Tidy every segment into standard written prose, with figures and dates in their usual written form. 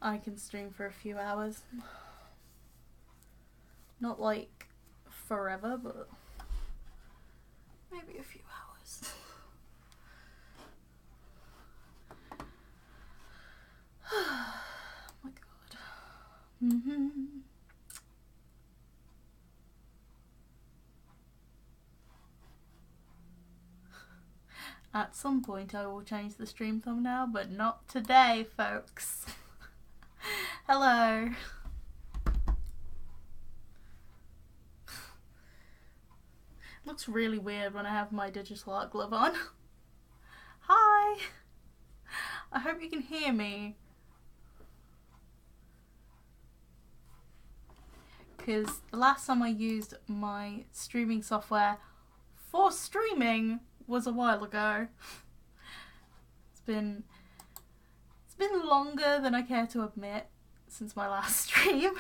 I can stream for a few hours. Not like forever, but maybe a few hours. Oh my god. At some point I will change the stream thumbnail, but not today, folks. Hello. It looks really weird when I have my digital art glove on. Hi. I hope you can hear me. Because the last time I used my streaming software for streaming was a while ago. It's been longer than I care to admit since my last stream.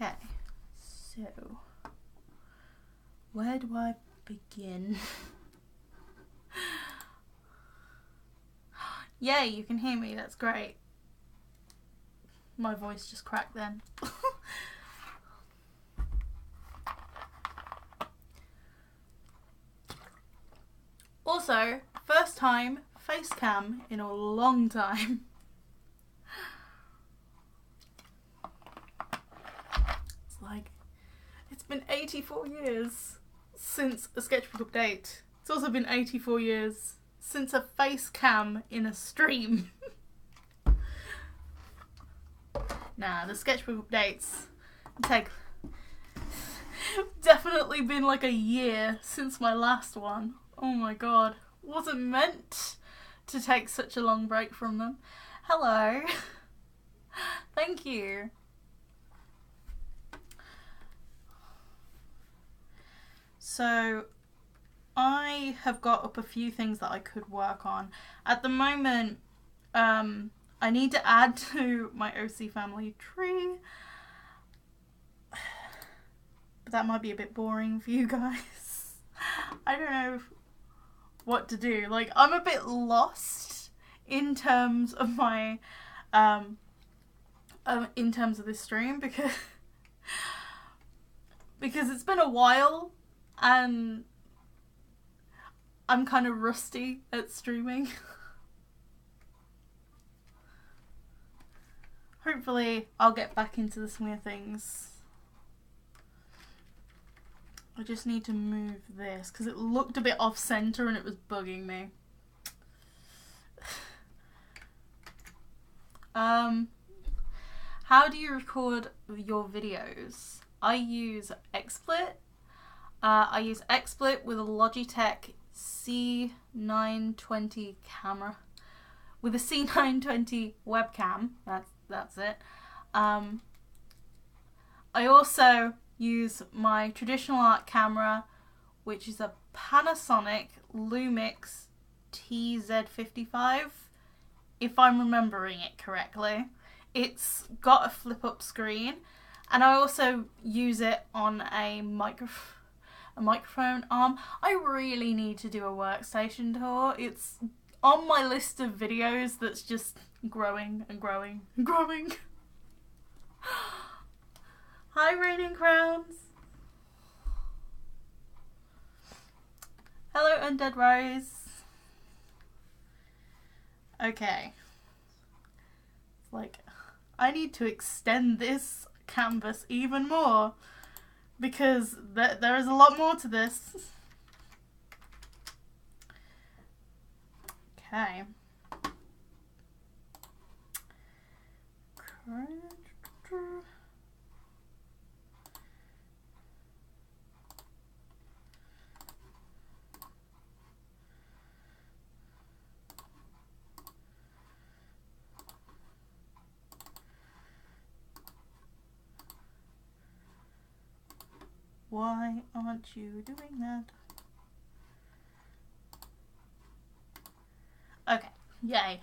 Okay, so where do I begin? Yay, you can hear me, that's great. My voice just cracked then. Also, first time face cam in a long time. It's like, it's been 84 years since a sketchbook update. It's also been 84 years since a face cam in a stream. Nah, the sketchbook updates take definitely been like a year since my last one. Oh my god, wasn't meant to take such a long break from them. Hello. Thank you. So I have got up a few things that I could work on. At the moment, I need to add to my OC family tree. But that might be a bit boring for you guys. I don't know what to do. Like, I'm a bit lost in terms of my, in terms of this stream because it's been a while and I'm kind of rusty at streaming. Hopefully I'll get back into the swing of things. I just need to move this because it looked a bit off center and it was bugging me. How do you record your videos? I use XSplit. I use XSplit with a Logitech C920 camera. With a C920 webcam. That's it. I also use my traditional art camera, which is a Panasonic Lumix TZ55, if I'm remembering it correctly. It's got a flip-up screen, and I also use it on a microphone arm. I really need to do a workstation tour. It's on my list of videos that's just growing and growing and growing. Hi, Raining Crowns. Hello, Undead Rose. Okay. Like, I need to extend this canvas even more because there is a lot more to this. Okay. Why aren't you doing that? Okay, yay.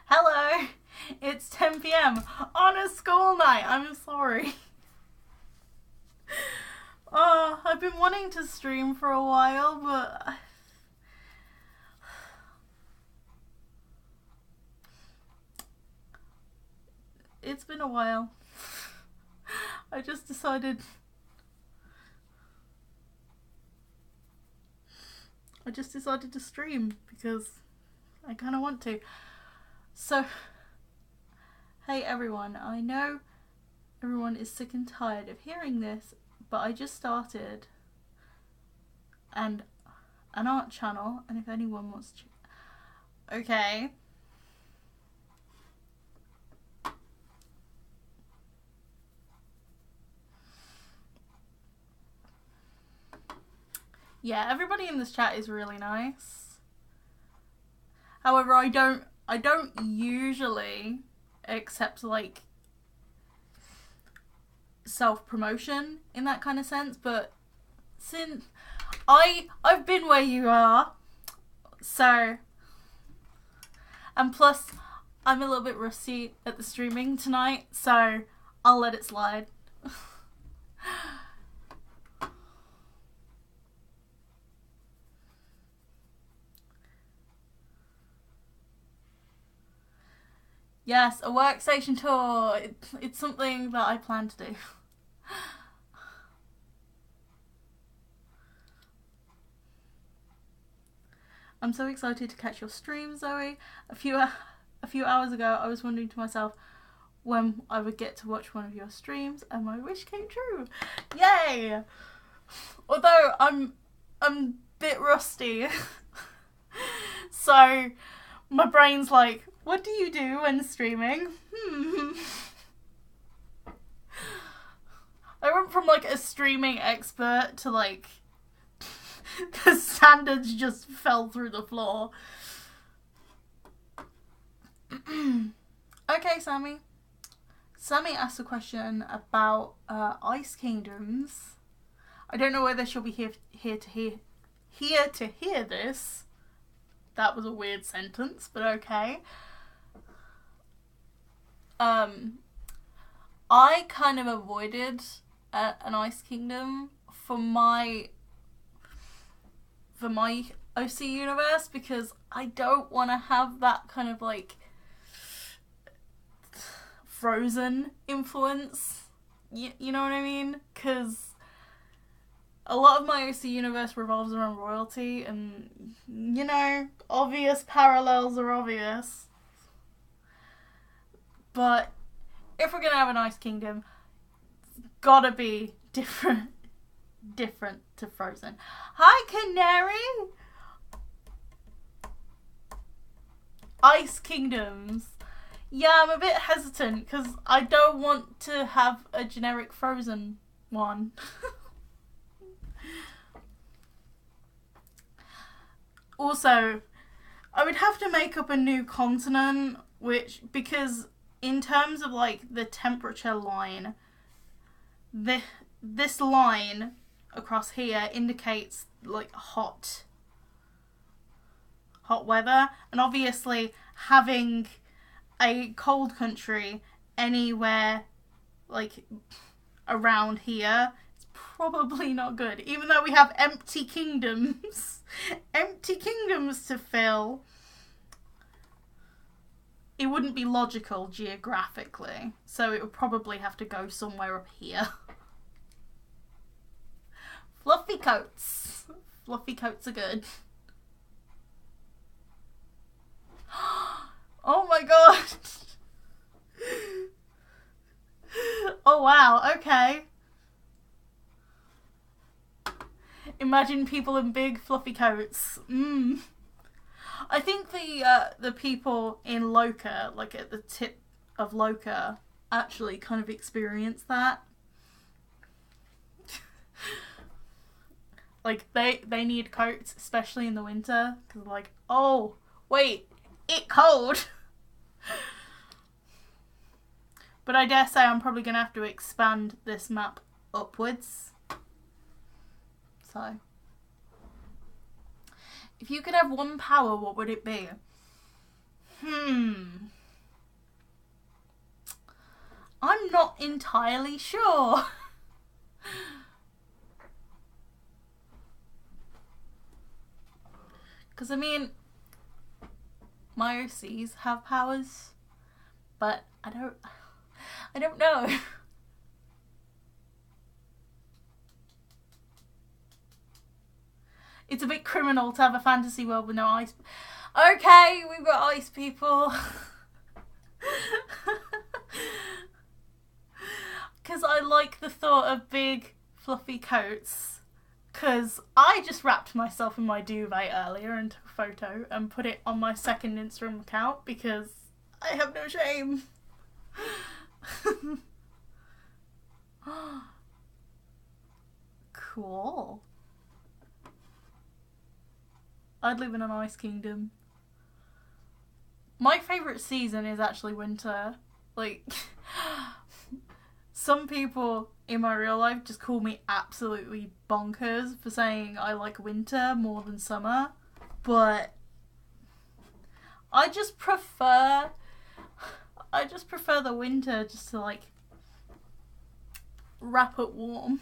Hello, it's 10 PM on a school night. I'm sorry. Oh, I've been wanting wanting to stream for a while, but it's been a while. I just decided to stream because I kind of want to. So, hey everyone, I know everyone is sick and tired of hearing this, but I just started an art channel, and if anyone wants to... Okay. Yeah, everybody in this chat is really nice. However, I don't usually accept like self-promotion in that kind of sense, but since I've been where you are, so, and plus I'm a little bit rusty at the streaming tonight, so I'll let it slide. Yes, a workstation tour. It's something that I plan to do. I'm so excited to catch your stream, Zoe. A few hours ago, I was wondering to myself when I would get to watch one of your streams, and my wish came true. Yay! Although I'm a bit rusty, so my brain's like, what do you do when streaming? I went from like a streaming expert to like the standards just fell through the floor. Okay, Sammy. Sammy asked a question about Ice Kingdoms. I don't know whether she'll be here to hear this. That was a weird sentence, but okay. I kind of avoided an Ice Kingdom for my OC universe because I don't want to have that kind of like Frozen influence. You know what I mean? Because a lot of my OC universe revolves around royalty, and you know, obvious parallels are obvious. But if we're gonna have an Ice Kingdom, it's gotta be different to Frozen. Hi, Canary! Ice Kingdoms. Yeah, I'm a bit hesitant because I don't want to have a generic Frozen one. Also, I would have to make up a new continent, because in terms of like the temperature line, this line across here indicates like hot weather, and obviously having a cold country anywhere like around here is probably not good, even though we have empty kingdoms to fill. It wouldn't be logical geographically, so it would probably have to go somewhere up here. Fluffy coats. Fluffy coats are good. Oh my god. Oh wow, okay. Imagine people in big fluffy coats. I think the people in Loka, like at the tip of Loka, actually kind of experience that. Like they need coats, especially in the winter, because like, oh wait, it cold. But I dare say I'm probably gonna have to expand this map upwards. So, if you could have one power, what would it be? I'm not entirely sure. Because, I mean, my OCs have powers, but I don't know. It's a bit criminal to have a fantasy world with no ice. Okay, we've got ice people. Because I like the thought of big, fluffy coats. Because I just wrapped myself in my duvet earlier and took a photo and put it on my second Instagram account because I have no shame. Cool. I'd live in an ice kingdom. My favourite season is actually winter. Like, some people in my real life just call me absolutely bonkers for saying I like winter more than summer. But I just prefer the winter just to, like, wrap it warm.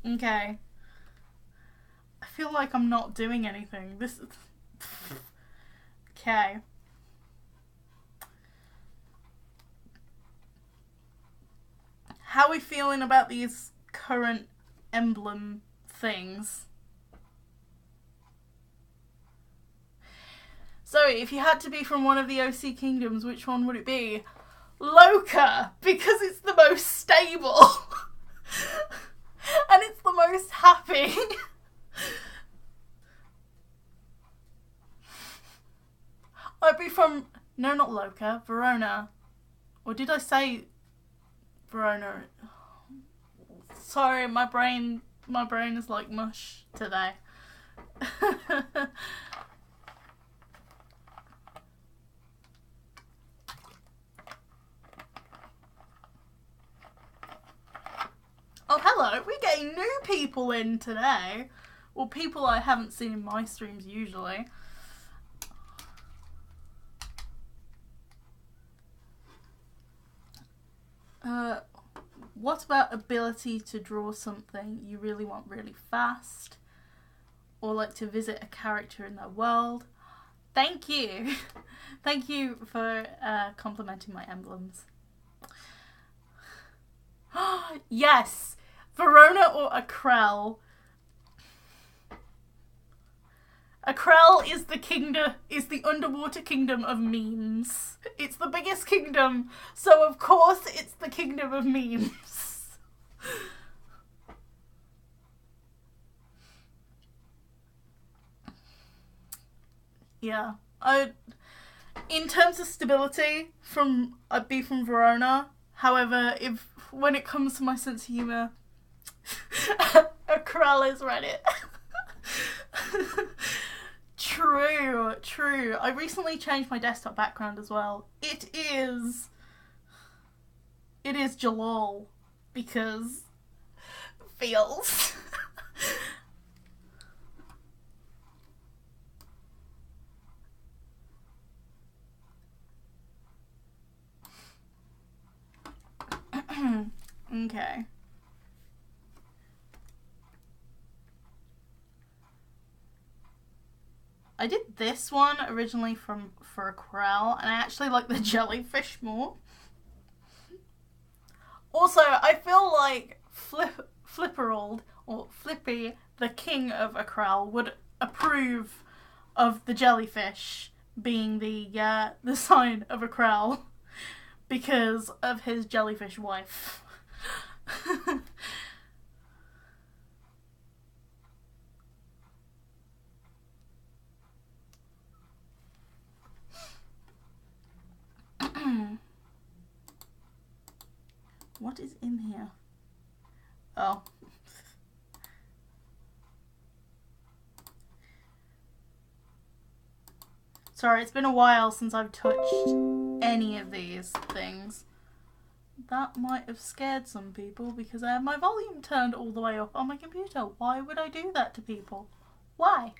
Okay. I feel like I'm not doing anything. This is... Okay. How are we feeling about these current emblem things? So, if you had to be from one of the OC kingdoms, which one would it be? Loka, because it's the most stable. And it's the most happy. I'd be from... No, not Loka. Verona. Or did I say... Verona? Sorry, my brain is like mush today. Oh, hello. We're getting new people in today. Well, people I haven't seen in my streams usually. What about ability to draw something you really want really fast? Or like to visit a character in their world? Thank you. Thank you for complimenting my emblems. Yes! Verona or Akrel? Akrel is the underwater kingdom of memes. It's the biggest kingdom, so of course it's the kingdom of memes. Yeah, in terms of stability, I'd be from Verona. However, when it comes to my sense of humour, Akrel is Reddit. True. I recently changed my desktop background as well. It is Jalal, because feels. Okay. I did this one originally for Akrel, and I actually like the jellyfish more. Also, I feel like Flipperold, or Flippy, the king of Akrel, would approve of the jellyfish being the sign of Akrel because of his jellyfish wife. What is in here? Oh. Sorry, it's been a while since I've touched any of these things. That might have scared some people because I have my volume turned all the way up on my computer. Why would I do that to people? Why?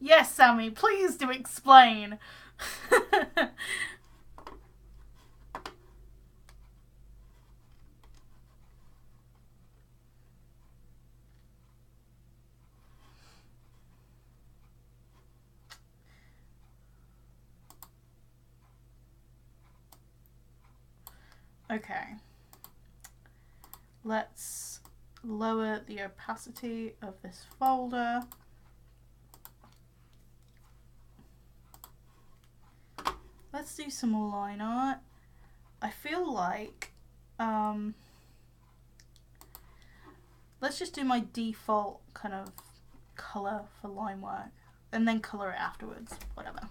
Yes, Sammy, please do explain. Okay. Let's lower the opacity of this folder. Let's do some more line art. I feel like, let's just do my default kind of colour for line work and then colour it afterwards, whatever.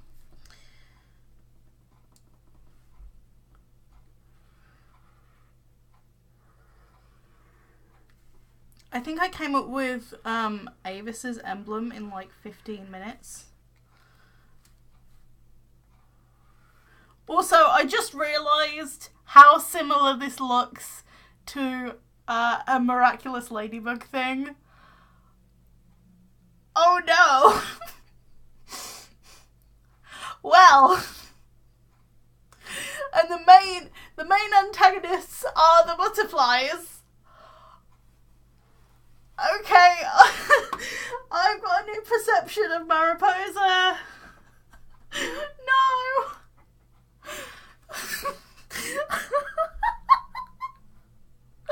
I think I came up with Avis's emblem in like 15 minutes. Also, I just realised how similar this looks to a miraculous ladybug thing. Oh no! Well, and the main antagonists are the butterflies. Okay, I've got a new perception of Mariposa. No.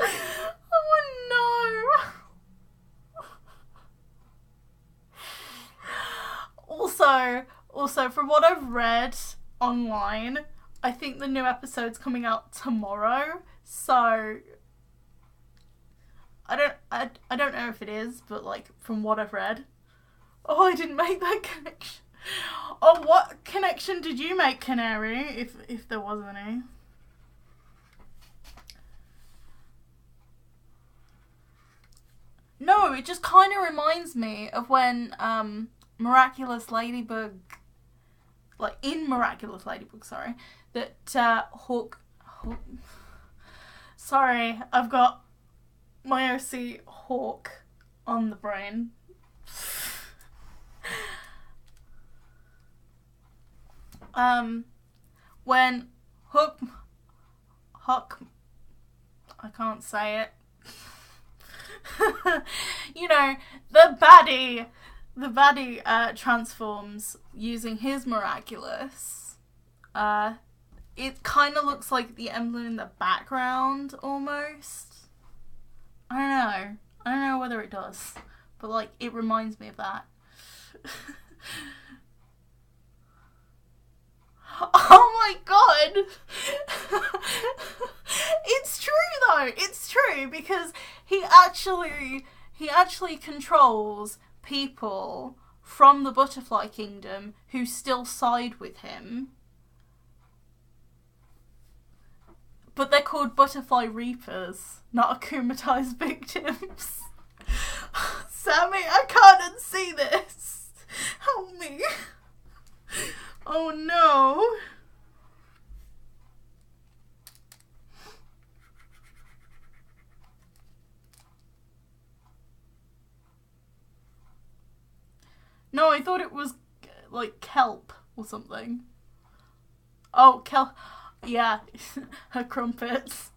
Oh no. Also, from what I've read online, I think the new episode's coming out tomorrow. So I don't know if it is, but like from what I've read. Oh, I didn't make that connection. Oh, what connection did you make, Canary? If there was any. No, it just kind of reminds me of when Miraculous Ladybug, like in Miraculous Ladybug, sorry, that Hawk. Sorry, I've got my OC Hawk on the brain. When Hawk, I can't say it. You know, the baddie transforms using his miraculous. It kind of looks like the emblem in the background almost. I don't know whether it does, but like it reminds me of that. Oh my god! It's true though. It's true because he actually controls people from the Butterfly Kingdom who still side with him. But they're called Butterfly Reapers, not akumatized victims. Sammy, I can't unsee this. Help me. Oh no. No, I thought it was like kelp or something. Oh, kelp. Yeah, her crumpets.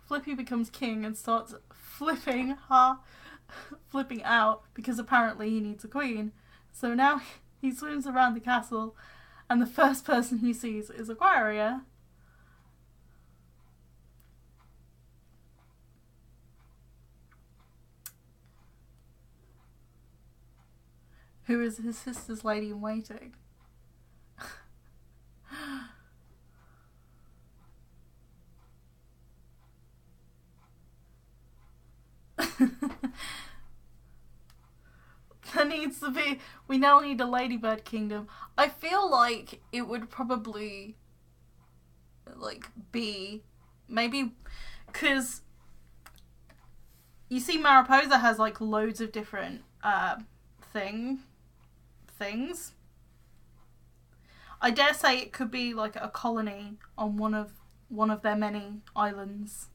Flippy becomes king and starts flipping out because apparently he needs a queen. So now he swims around the castle and the first person he sees is Aquaria. Who is his sister's lady in waiting. There needs to be... We now need a Ladybird Kingdom. I feel like it would probably... like, be... Maybe... Because... You see, Mariposa has, like, loads of different, things. I dare say it could be like a colony on one of their many islands.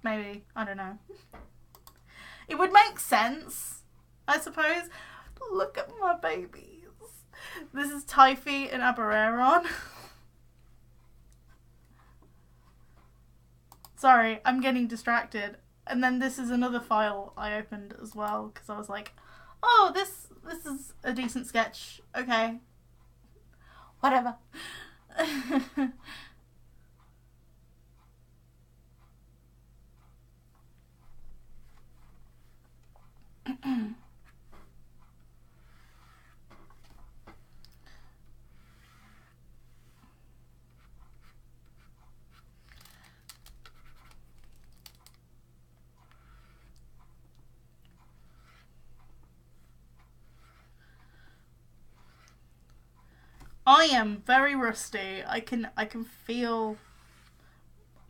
Maybe. I don't know. It would make sense, I suppose. Look at my babies. This is Typhi and Abereron. Sorry, I'm getting distracted. And then this is another file I opened as well because I was like, oh, this is a decent sketch. Okay. Whatever. I am very rusty. I can feel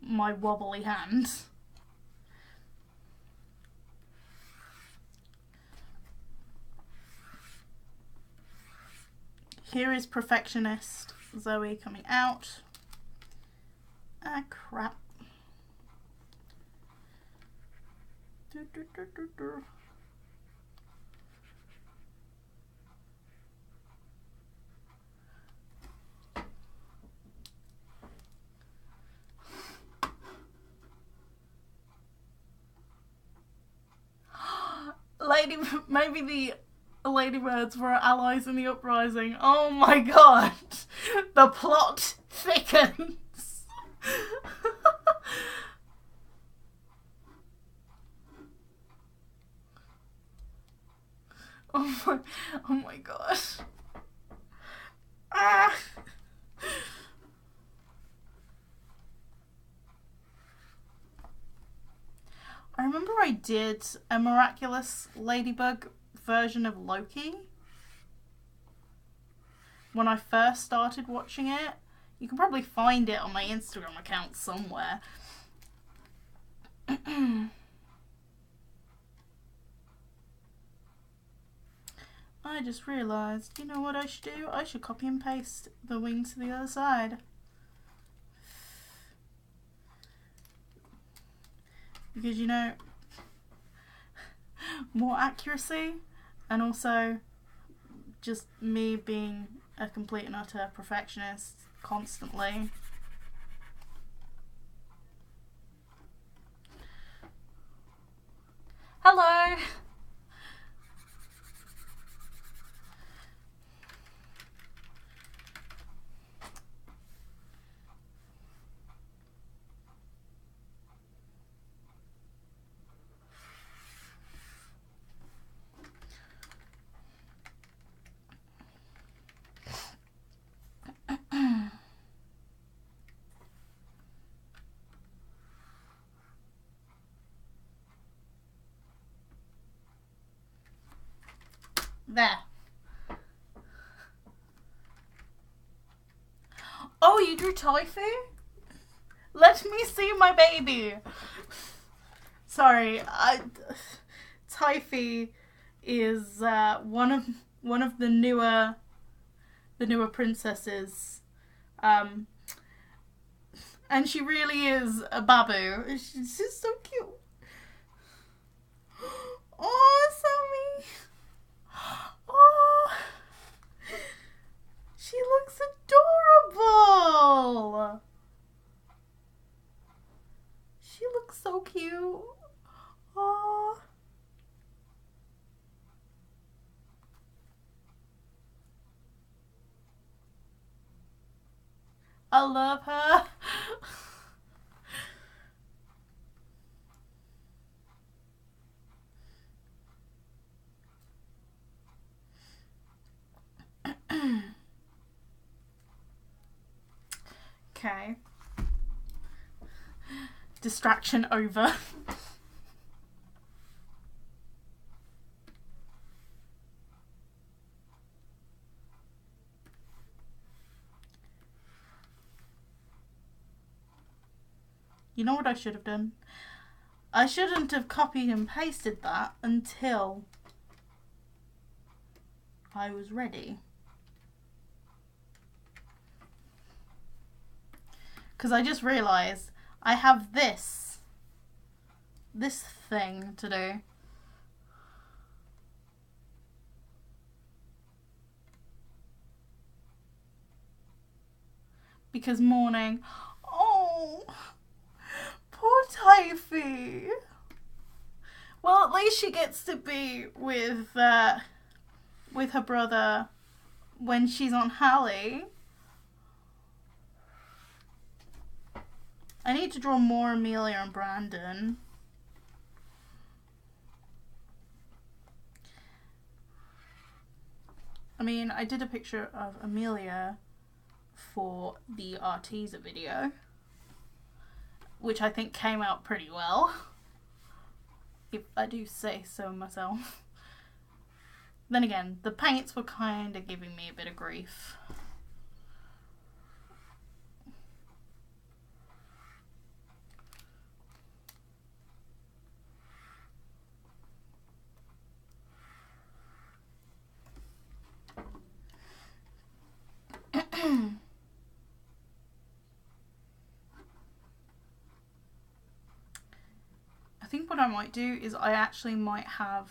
my wobbly hand. Here is Perfectionist Zoe coming out. Ah, crap. Maybe the ladybirds were allies in the uprising. Oh my god! The plot thickens! Oh my gosh. Ah! I remember I did a Miraculous Ladybug version of Loki when I first started watching it. You can probably find it on my Instagram account somewhere. I just realised, you know what I should do? I should copy and paste the wings to the other side. Because, you know, more accuracy, and also just me being a complete and utter perfectionist constantly. Hello! There. Oh, you drew Typhi? Let me see my baby. Sorry, Typhi is one of the newer princesses, and she really is a babu. She's just so cute. Oh, Sammy. Oh, she looks adorable. She looks so cute. Oh. I love her. Okay. Distraction over. You know what I should have done? I shouldn't have copied and pasted that until I was ready. Because I just realised I have this thing to do. Because morning, oh, poor Typhy. Well, at least she gets to be with her brother when she's on Hallie. I need to draw more Amelia and Brandon. I mean, I did a picture of Amelia for the Artesia video, which I think came out pretty well, if I do say so myself. Then again, the paints were kind of giving me a bit of grief. I think what I might do is I actually might have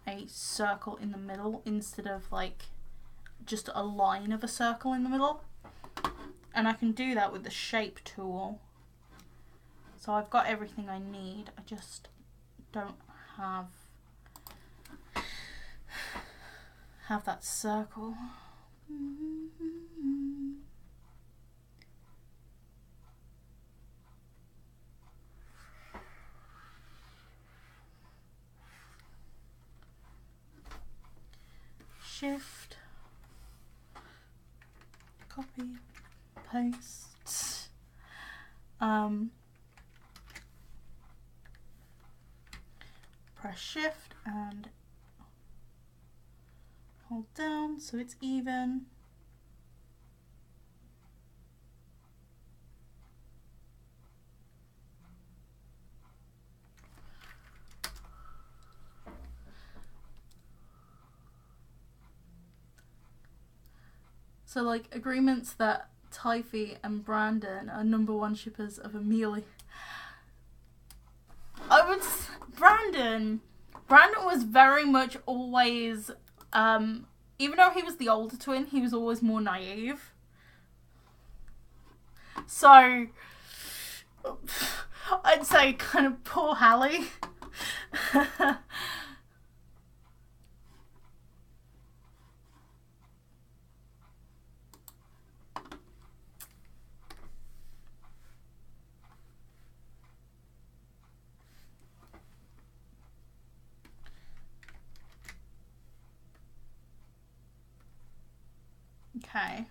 a circle in the middle instead of like just a line of a circle in the middle. And I can do that with the shape tool. So I've got everything I need. I just don't have that circle. Shift, copy, paste. Press shift and hold down so it's even. So like agreements that Typhy and Brandon are #1 shippers of Amelia. Brandon was very much always, even though he was the older twin, he was always more naive. So, I'd say kind of poor Hallie. Okay,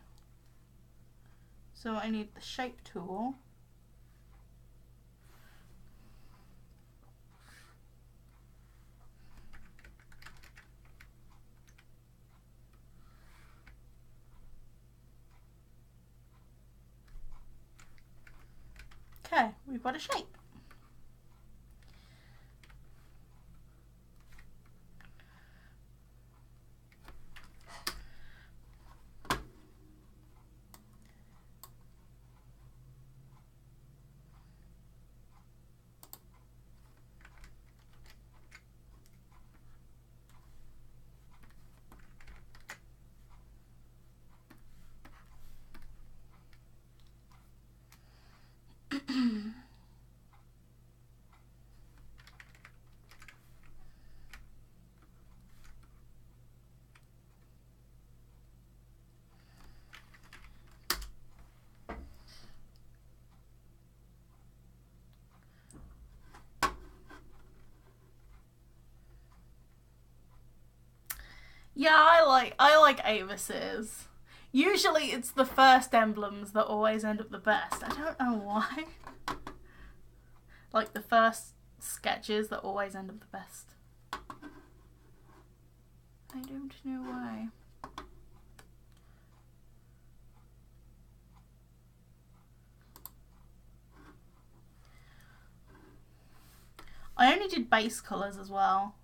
so I need the shape tool. Okay, we've got a shape. Yeah, I like Avis's. Usually it's the first emblems that always end up the best. I don't know why. Like the first sketches that always end up the best. I don't know why. I only did base colours as well.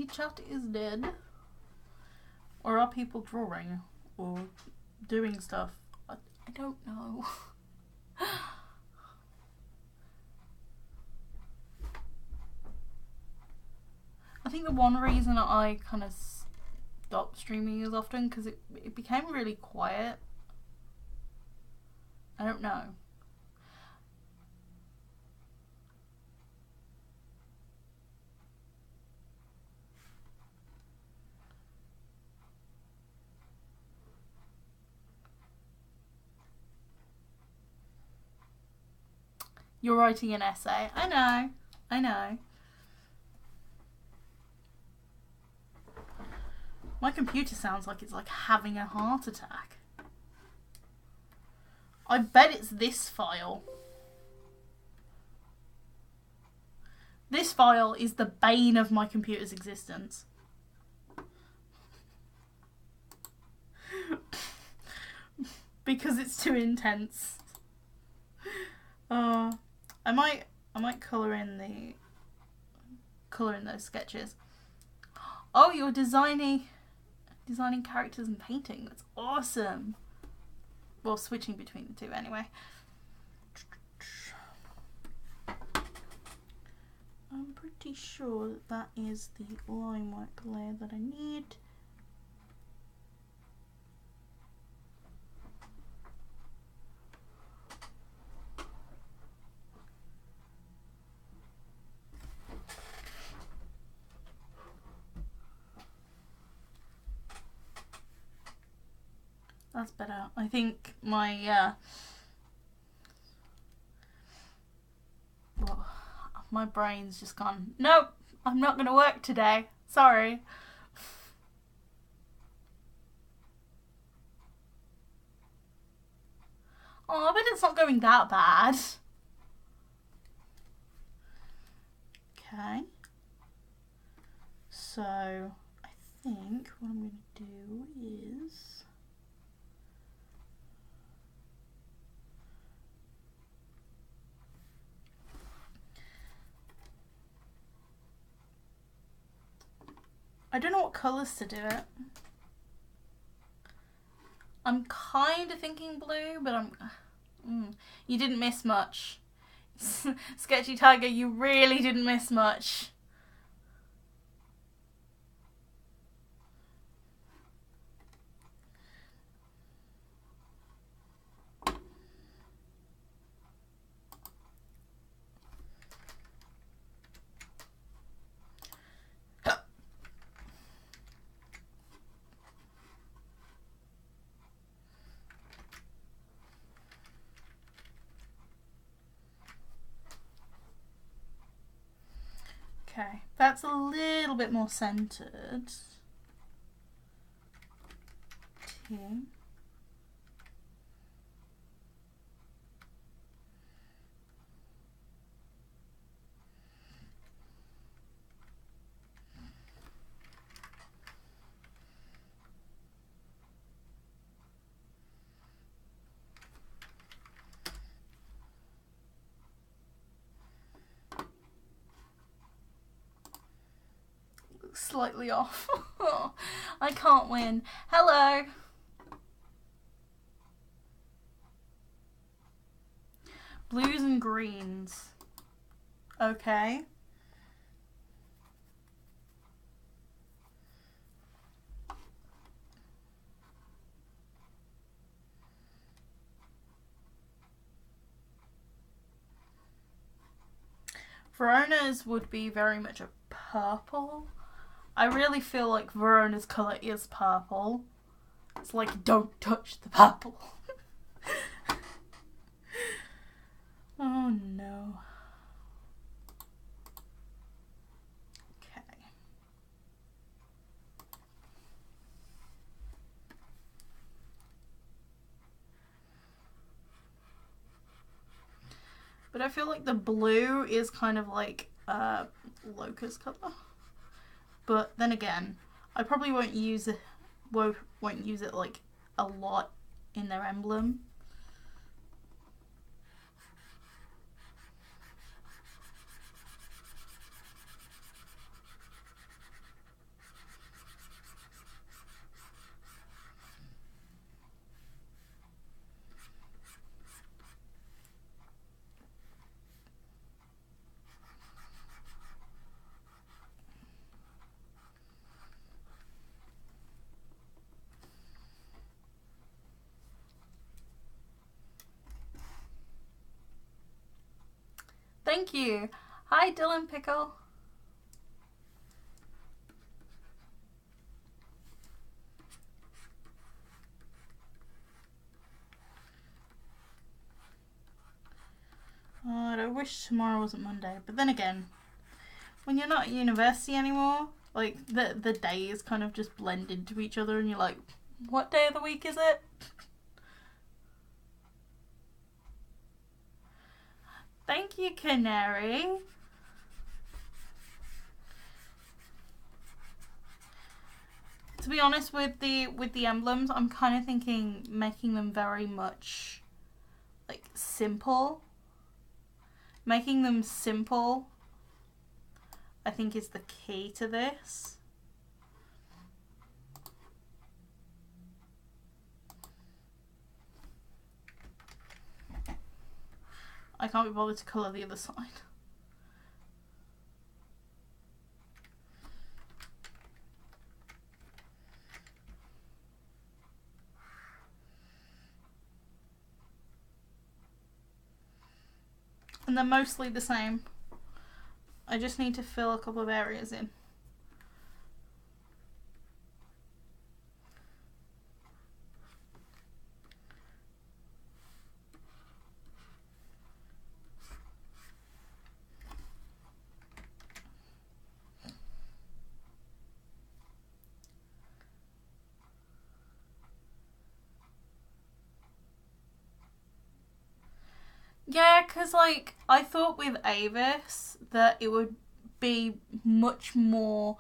the chat is dead. Or are people drawing? Or doing stuff? I don't know. I think the one reason I kind of stopped streaming as often because it became really quiet. I don't know. You're writing an essay. I know. I know. My computer sounds like it's like having a heart attack. I bet it's this file. This file is the bane of my computer's existence. Because it's too intense. I might colour in those sketches. Oh, you're designing characters and painting. That's awesome. Well, switching between the two anyway. I'm pretty sure that is the line work layer that I need. That's better. I think my well, my brain's just gone, nope, I'm not going to work today. Sorry. Oh, I bet it's not going that bad. Okay. So, I think what I'm going to do is... I don't know what colours to do it. I'm kind of thinking blue, but you didn't miss much. Sketchy Tiger, you really didn't miss much. Okay, that's a little bit more centered. Okay. Slightly off. I can't win. Hello. Blues and greens. Okay. Verona's would be very much a purple. I really feel like Verona's colour is purple. It's like, don't touch the purple. Oh no. Okay. But I feel like the blue is kind of like locust colour. But then again, I probably won't use it like a lot in their emblem. Thank you. Hi, Dylan Pickle. God, I wish tomorrow wasn't Monday. But then again, when you're not at university anymore, like, the days kind of just blend into each other and you're like, what day of the week is it? Thank you, Canary. To be honest, with the emblems, I'm kind of thinking making them very much, like, simple. Making them simple, I think, is the key to this. I can't be bothered to colour the other side. And they're mostly the same. I just need to fill a couple of areas in. Yeah, because, like, I thought with Avis that it would be much more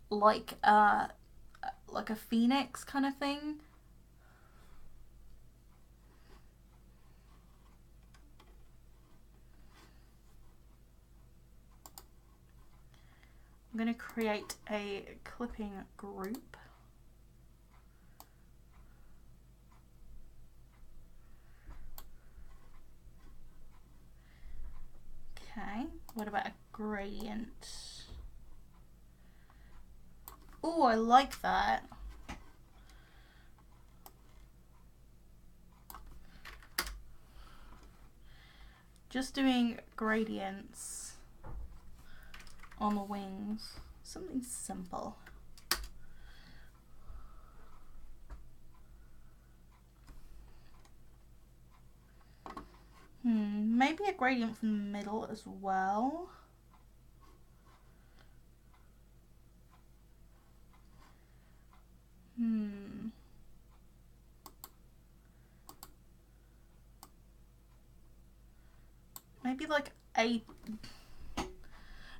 like a phoenix kind of thing. I'm going to create a clipping group. Okay, what about a gradient? Oh, I like that. Just doing gradients on the wings. Something simple. Maybe a gradient from the middle as well. Maybe like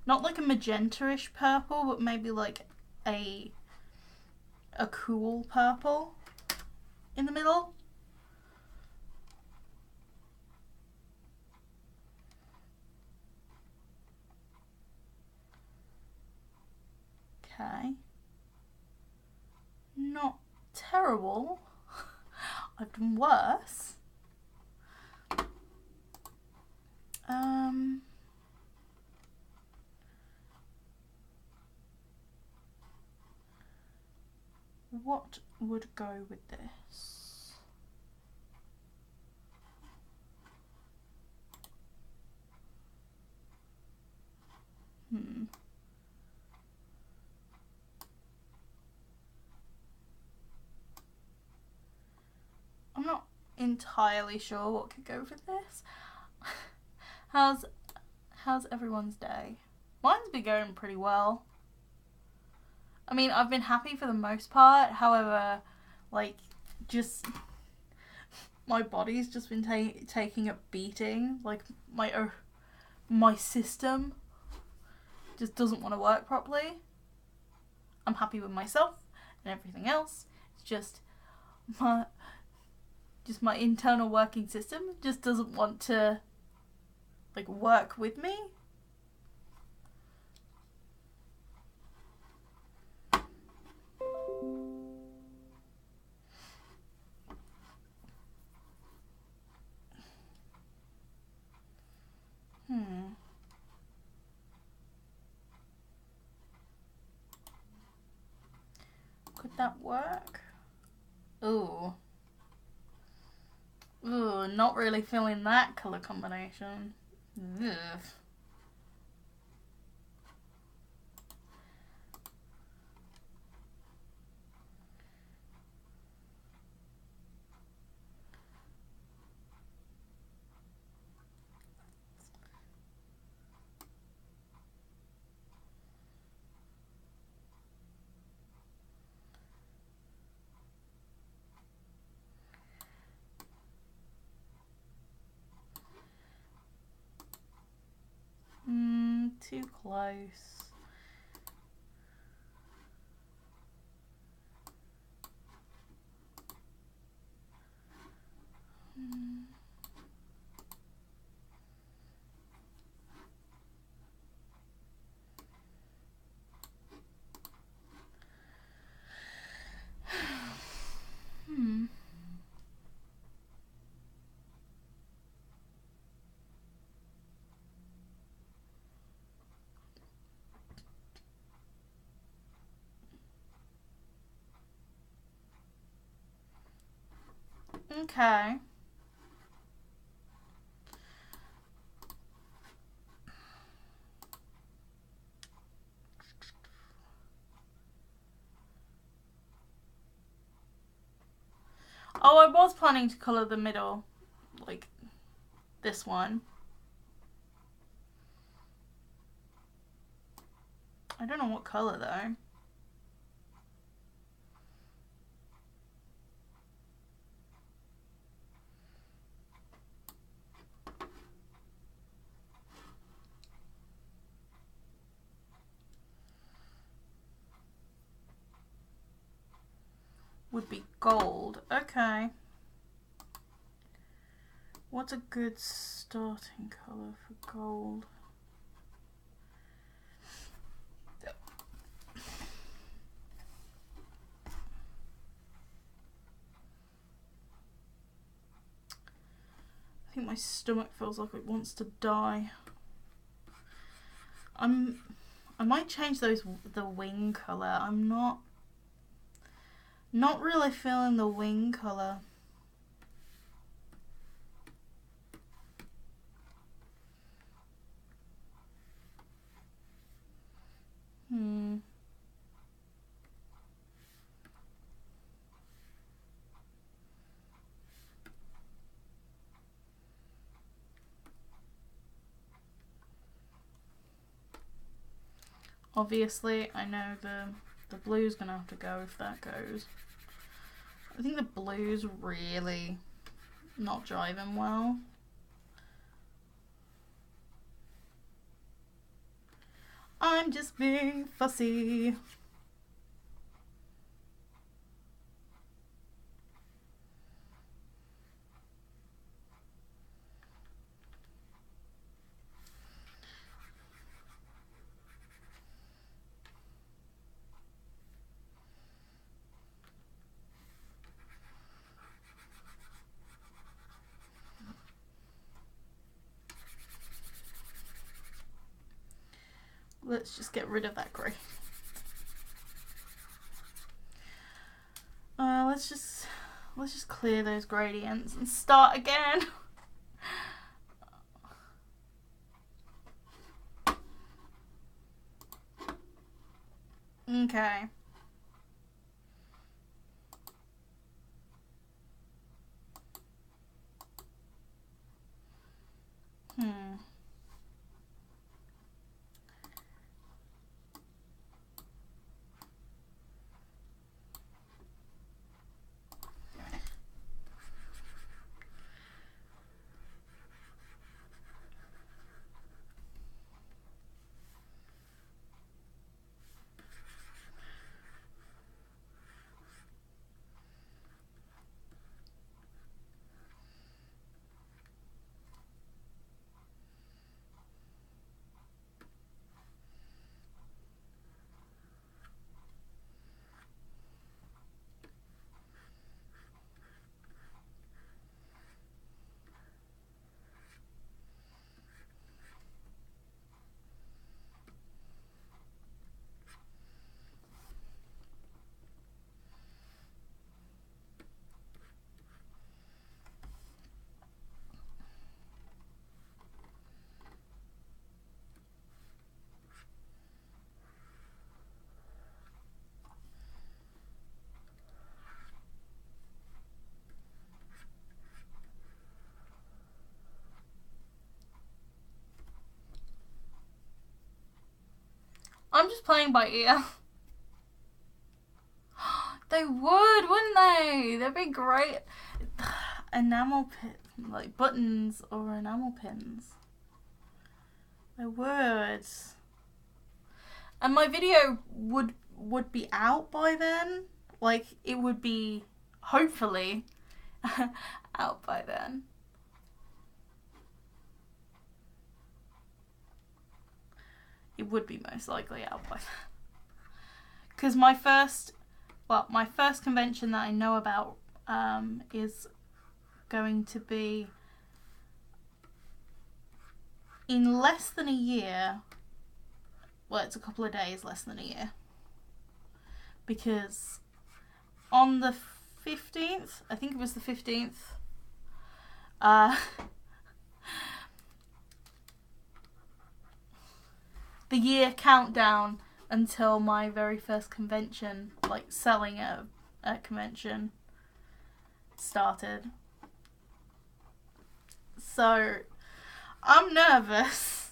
not like a magenta-ish purple, but maybe like a cool purple in the middle. Okay. Not terrible. I've done worse. What would go with this? I'm not entirely sure what could go with this. How's everyone's day? Mine's been going pretty well. I mean, I've been happy for the most part. However, like, just my body's just been taking a beating. Like, my system just doesn't want to work properly. I'm happy with myself and everything else. It's just my internal working system just doesn't want to, like, work with me. Could that work? Ooh. Ooh, not really feeling that colour combination. Ugh. too close. Okay. Oh, I was planning to colour the middle, like this one. I don't know what colour though. Would be gold. Okay. What's a good starting colour for gold? I think my stomach feels like it wants to die. I might change the wing colour. I'm not really feeling the wing colour. Obviously, I know the blue's gonna have to go if that goes. I think the blue's really not jiving well. I'm just being fussy. Let's just get rid of that grey. Let's just clear those gradients and start again. Okay. I'm just playing by ear. They would, wouldn't they? They'd be great. Enamel pin, like buttons or enamel pins. They would. And my video would be out by then. Like, it would be, hopefully, out by then. It would be most likely out by then. Because my first convention that I know about is going to be in less than a year. Well, it's a couple of days less than a year. Because on the 15th, I think it was the 15th, the year countdown until my very first convention, like selling at a convention, started. So, I'm nervous.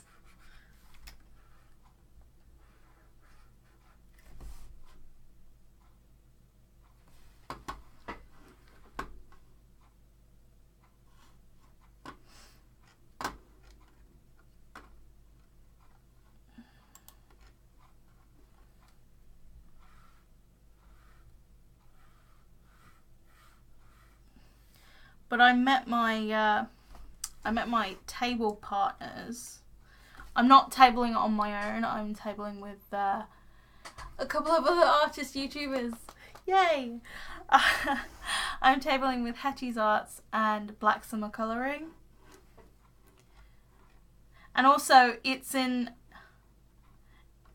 But I met my table partners. I'm not tabling on my own. I'm tabling with a couple of other artist YouTubers. Yay! I'm tabling with Hetty's Arts and Black Summer Colouring. And also, it's in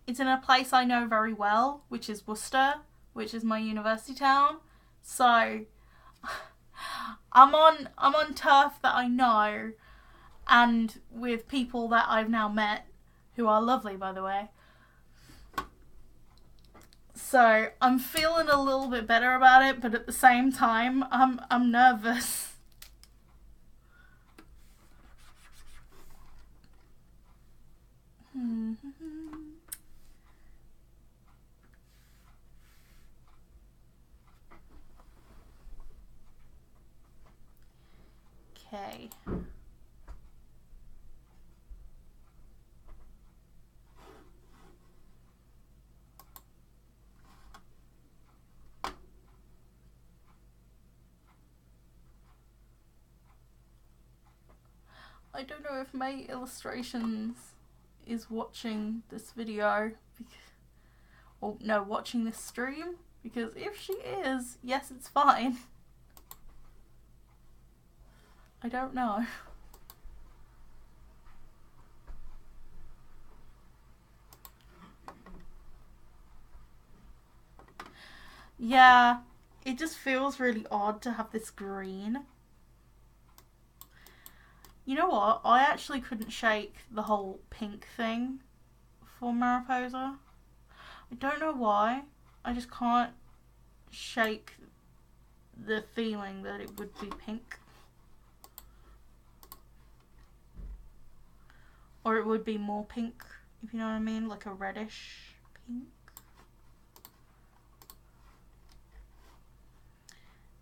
a place I know very well, which is Worcester, which is my university town. So I'm on turf that I know, and with people that I've now met, who are lovely, by the way. So I'm feeling a little bit better about it, but at the same time, I'm nervous. Okay. I don't know if May Illustrations is watching this video, or no, watching this stream, because if she is, yes, it's fine. I don't know. Yeah, it just feels really odd to have this green. You know what? I actually couldn't shake the whole pink thing for Mariposa. I don't know why. I just can't shake the feeling that it would be pink. Or it would be more pink, if you know what I mean, like a reddish pink.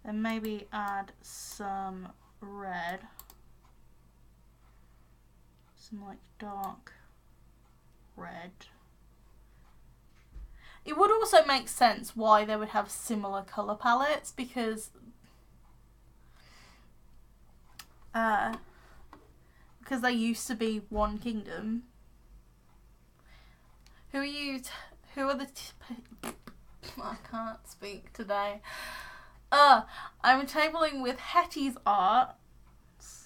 Then maybe add some red. Some like dark red. It would also make sense why they would have similar colour palettes, because they used to be one kingdom. Who are you? Who are the? I can't speak today. I'm tabling with Hetty's Arts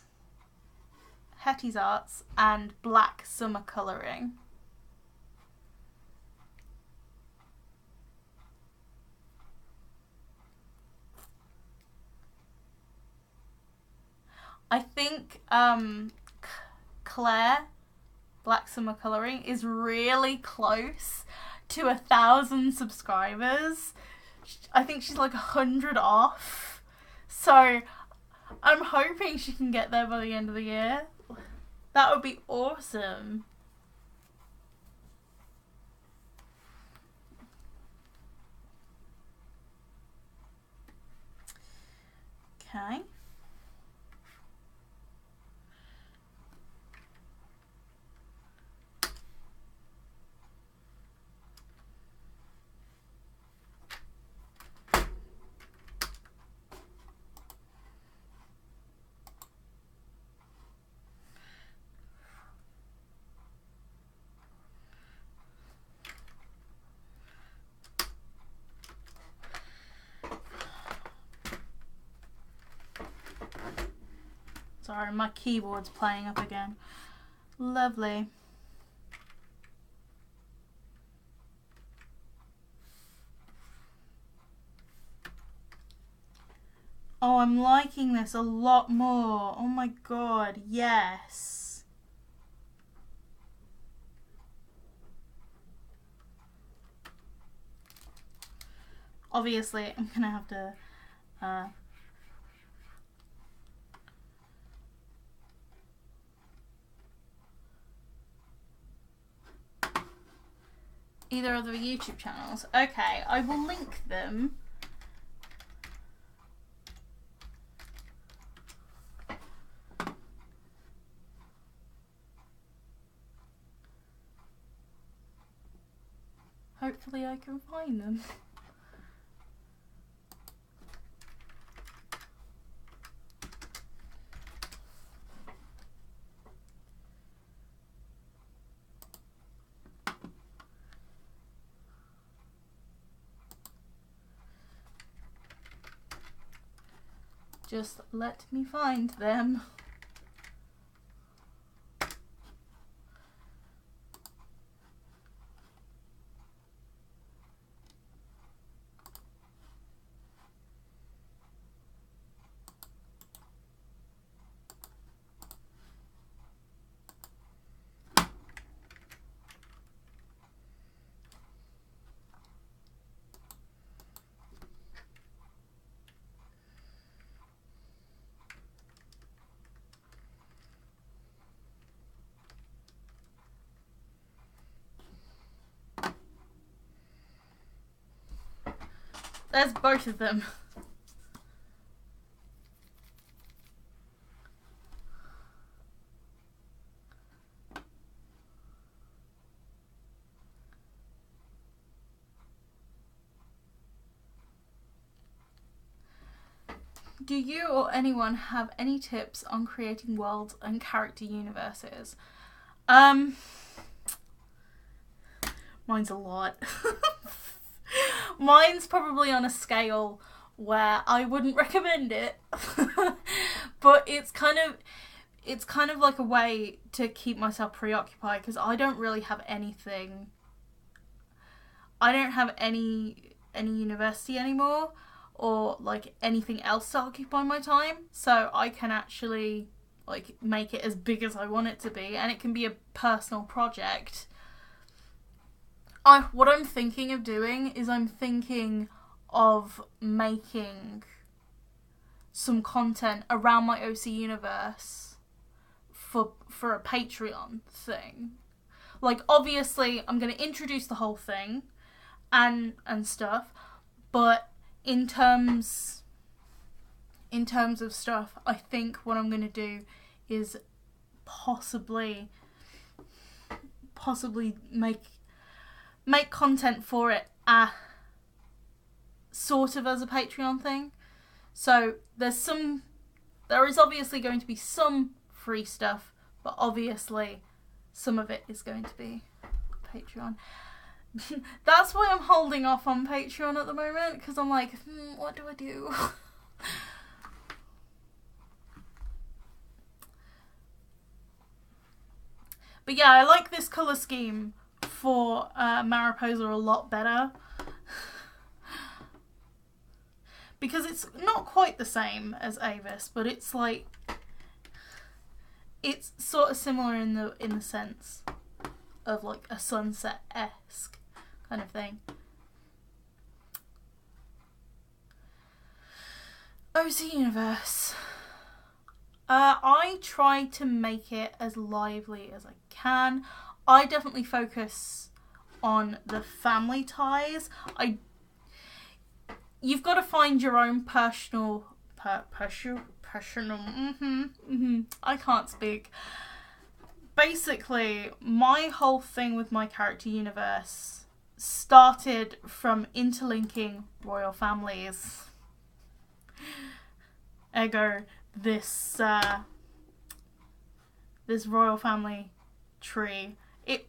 and Black Summer Colouring. I think Claire, Black Summer Colouring, is really close to 1,000 subscribers. I think she's like 100 off. So I'm hoping she can get there by the end of the year. That would be awesome. Okay. Sorry, my keyboard's playing up again. Lovely. Oh, I'm liking this a lot more. Oh my god, yes. Obviously, I'm gonna have to either of the YouTube channels. Okay, I will link them. Hopefully I can find them. Just let me find them. There's both of them. Do you or anyone have any tips on creating worlds and character universes? Mine's a lot. Mine's probably on a scale where I wouldn't recommend it. But it's kind of like a way to keep myself preoccupied, because I don't really have anything. I don't have any university anymore, or like anything else to occupy my time, so I can actually like make it as big as I want it to be, and it can be a personal project. What I'm thinking of doing is I'm thinking of making some content around my OC universe for a Patreon thing. Like, obviously I'm going to introduce the whole thing and stuff, but in terms of stuff, I think what I'm going to do is possibly make content for it sort of as a Patreon thing. So there is obviously going to be some free stuff, but obviously some of it is going to be Patreon. That's why I'm holding off on Patreon at the moment, because I'm like, what do I do? But yeah, I like this colour scheme for Mariposa a lot better. Because it's not quite the same as Avis, but it's like, it's sort of similar in the sense of like a sunset-esque kind of thing. OC Universe. I try to make it as lively as I can. I definitely focus on the family ties. You've got to find your own personal. I can't speak. Basically, my whole thing with my character universe started from interlinking royal families. Ergo, this royal family tree. It's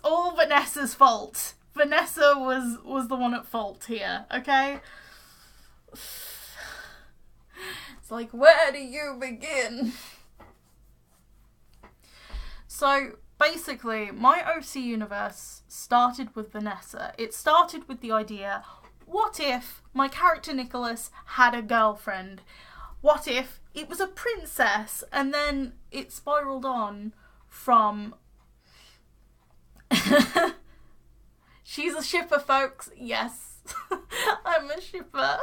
all Vanessa's fault. Vanessa was the one at fault here, okay? It's like, where do you begin? So, basically, my OC universe started with Vanessa. It started with the idea, what if my character Nicholas had a girlfriend? What if it was a princess? And then it spiraled on from... She's a shipper, folks. Yes. I'm a shipper.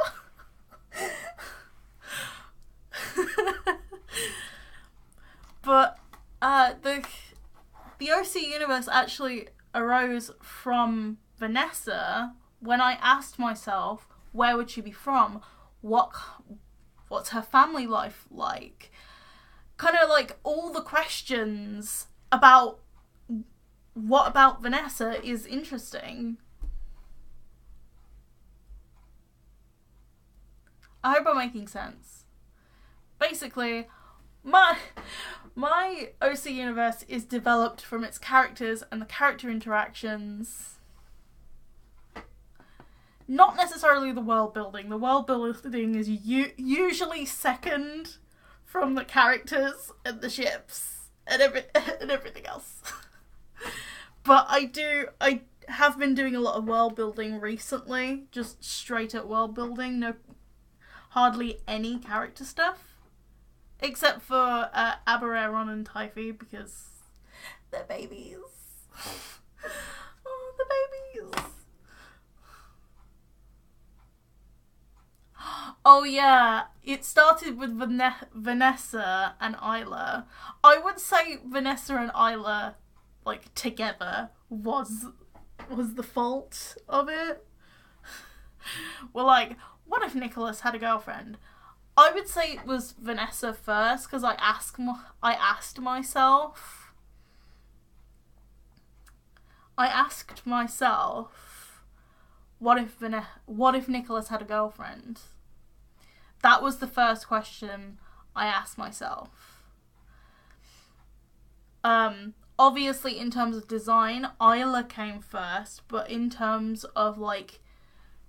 But the OC universe actually arose from Vanessa when I asked myself, where would she be from? What's her family life like? Kind of like all the questions about what about Vanessa is interesting. I hope I'm making sense. Basically, my OC universe is developed from its characters and the character interactions. Not necessarily the world building. The world building is usually second from the characters and the ships and everything else. But I have been doing a lot of world building recently. Just straight up world building. No, hardly any character stuff. Except for Abereron and Typhi, because they're babies. Oh, the babies. Oh yeah, it started with Vanessa and Isla. I would say Vanessa and Isla, like, together was the fault of it. Well, like, what if Nicholas had a girlfriend? I would say it was Vanessa first, because I asked myself, what if Nicholas had a girlfriend? That was the first question I asked myself. Obviously, in terms of design, Isla came first, but in terms of, like,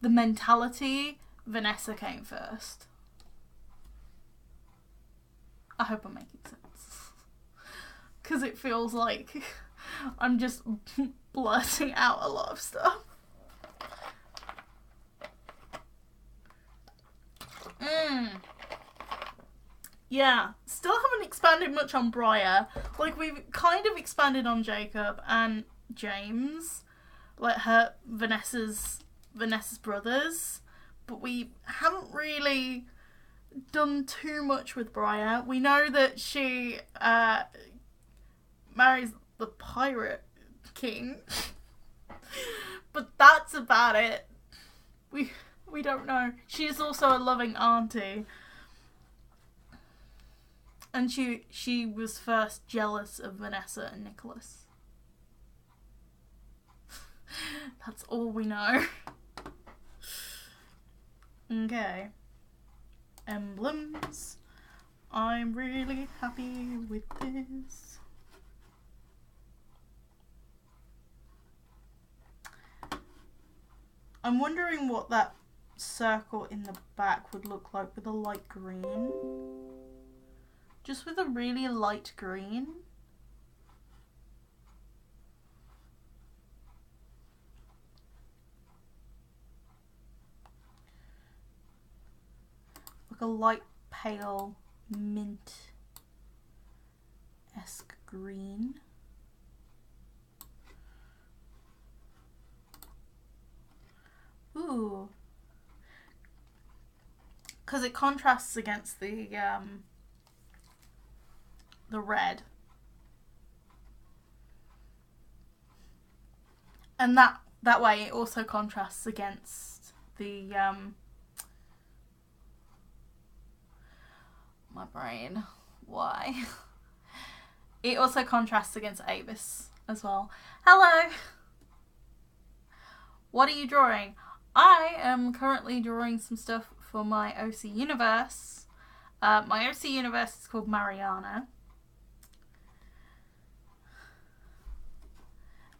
the mentality, Vanessa came first. I hope I'm making sense. Because it feels like I'm just blurting out a lot of stuff. Yeah, still haven't expanded much on Briar. Like, we've kind of expanded on Jacob and James, like Vanessa's brothers, but we haven't really done too much with Briar. We know that she marries the pirate king, but that's about it. We don't know. She's also a loving auntie. And she was first jealous of Vanessa and Nicholas. That's all we know. Okay. Emblems. I'm really happy with this. I'm wondering what that circle in the back would look like with a light green. Just with a really light green. Like a light pale mint-esque green. Ooh. Because it contrasts against the red. And that way it also contrasts against the my brain. Why? It also contrasts against Avis as well. Hello! What are you drawing? I am currently drawing some stuff for my OC universe. My OC universe is called Mariana.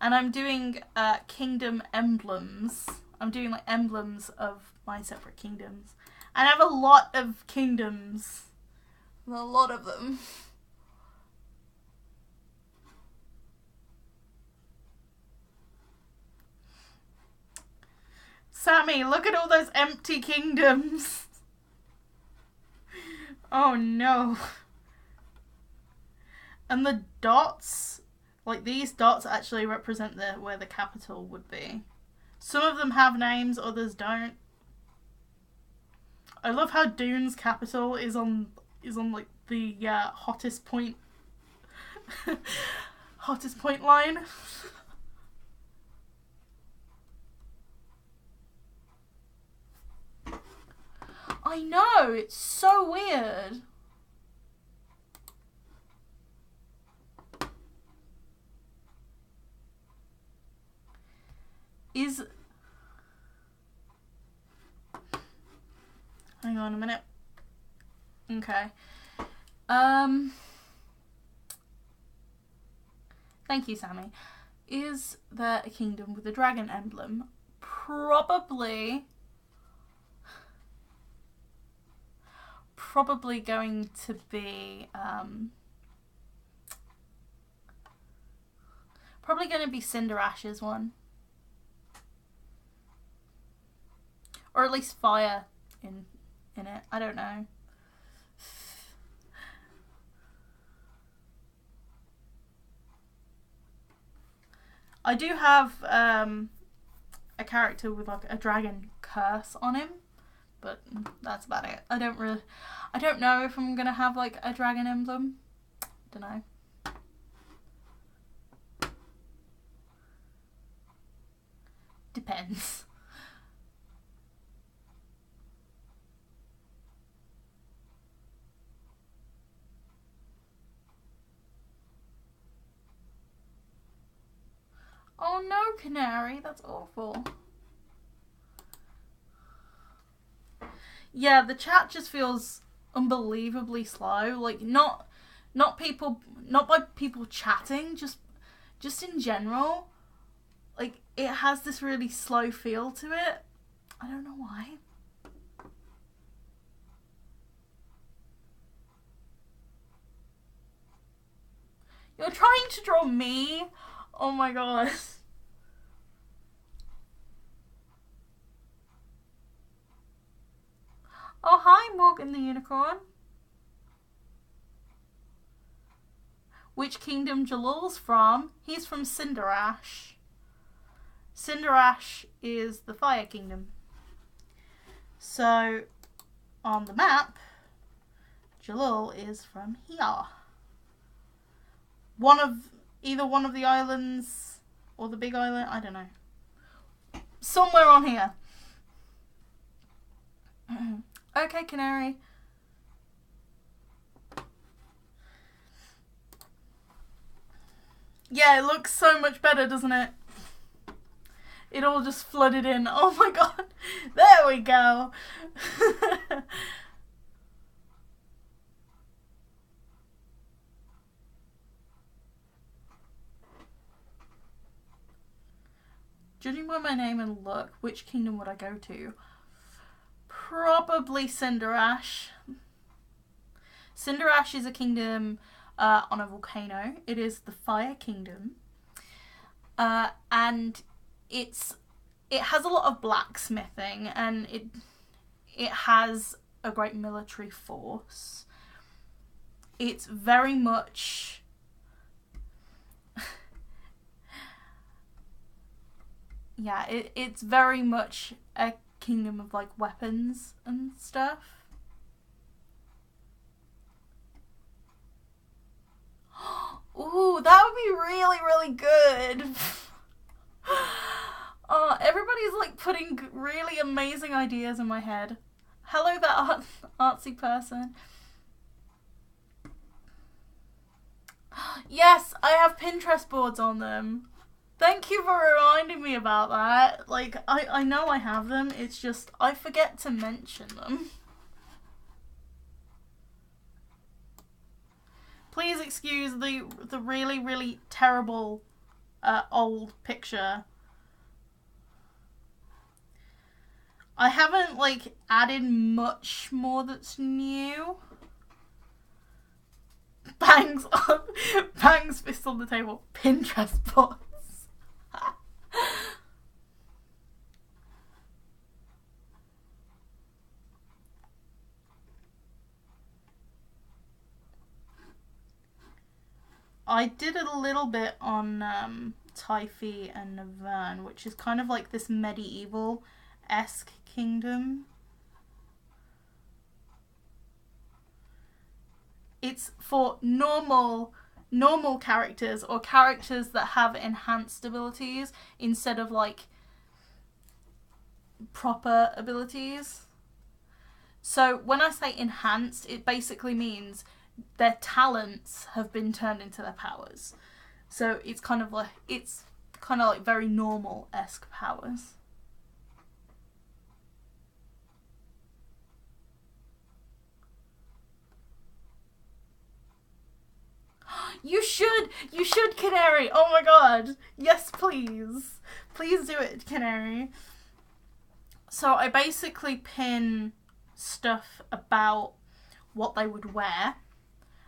And I'm doing kingdom emblems. I'm doing like emblems of my separate kingdoms. And I have a lot of kingdoms A lot of them. Sammy, look at all those empty kingdoms. Oh no. And the dots, like these dots actually represent where the capital would be. Some of them have names, others don't. I love how Dune's capital is on like the hottest point hottest point line. I know, it's so weird. Hang on a minute. Okay. Thank you, Sammy. Is there a kingdom with a dragon emblem? Probably going to be probably going to be Cinder Ash's one, or at least fire in it. I don't know. I do have a character with like a dragon curse on him, but that's about it. I don't know if I'm gonna have like a dragon emblem. Don't know. Depends. Oh no, Canary, that's awful. Yeah, the chat just feels unbelievably slow. Like not by people chatting, just in general. Like it has this really slow feel to it. I don't know why. You're trying to draw me? Oh my god. Oh, hi, Morgan the Unicorn. Which kingdom Jalal's from? He's from Cinder Ash. Cinder Ash is the fire kingdom. So, on the map, Jalal is from here. Either one of the islands or the big island, I don't know. Somewhere on here. Okay, Canary. Yeah, it looks so much better, doesn't it? It all just flooded in. Oh my god. There we go. Judging by my name and look, which kingdom would I go to? Probably Cinder Ash. Cinder Ash is a kingdom on a volcano. It is the Fire Kingdom. And it has a lot of blacksmithing, and it has a great military force. It's very much yeah, it's very much a kingdom of like weapons and stuff. Ooh, that would be really, really good. Oh, everybody's like putting really amazing ideas in my head. Hello, that artsy person. Yes, I have Pinterest boards on them. Thank you for reminding me about that. Like, I know I have them, it's just I forget to mention them. Please excuse the really, really terrible old picture. I haven't like added much more that's new. bangs fist on the table. Pinterest boards. I did a little bit on Typhi and Navern, which is kind of like this medieval-esque kingdom. It's for normal characters or characters that have enhanced abilities instead of like proper abilities. So when I say enhanced, it basically means their talents have been turned into their powers. So it's kind of like very normal-esque powers. You should, Canary. Oh my god. Yes, please. Please do it, Canary. So I basically pin stuff about what they would wear,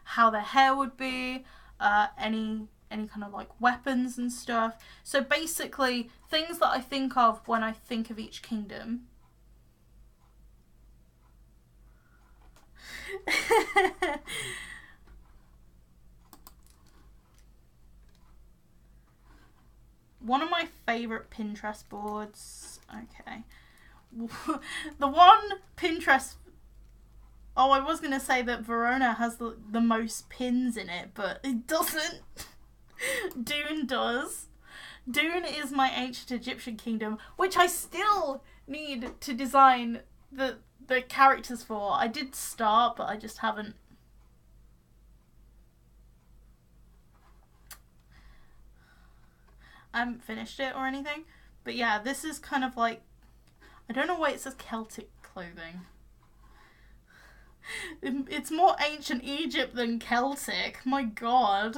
how their hair would be, any kind of like weapons and stuff. So basically things that I think of when I think of each kingdom. One of my favourite Pinterest boards. Okay. The one Pinterest... Oh, I was going to say that Verona has the most pins in it, but it doesn't. Dune does. Dune is my ancient Egyptian kingdom, which I still need to design the characters for. I did start, but I just haven't. I haven't finished it or anything. But yeah, this is kind of like... I don't know why it says Celtic clothing. It's more ancient Egypt than Celtic. My god.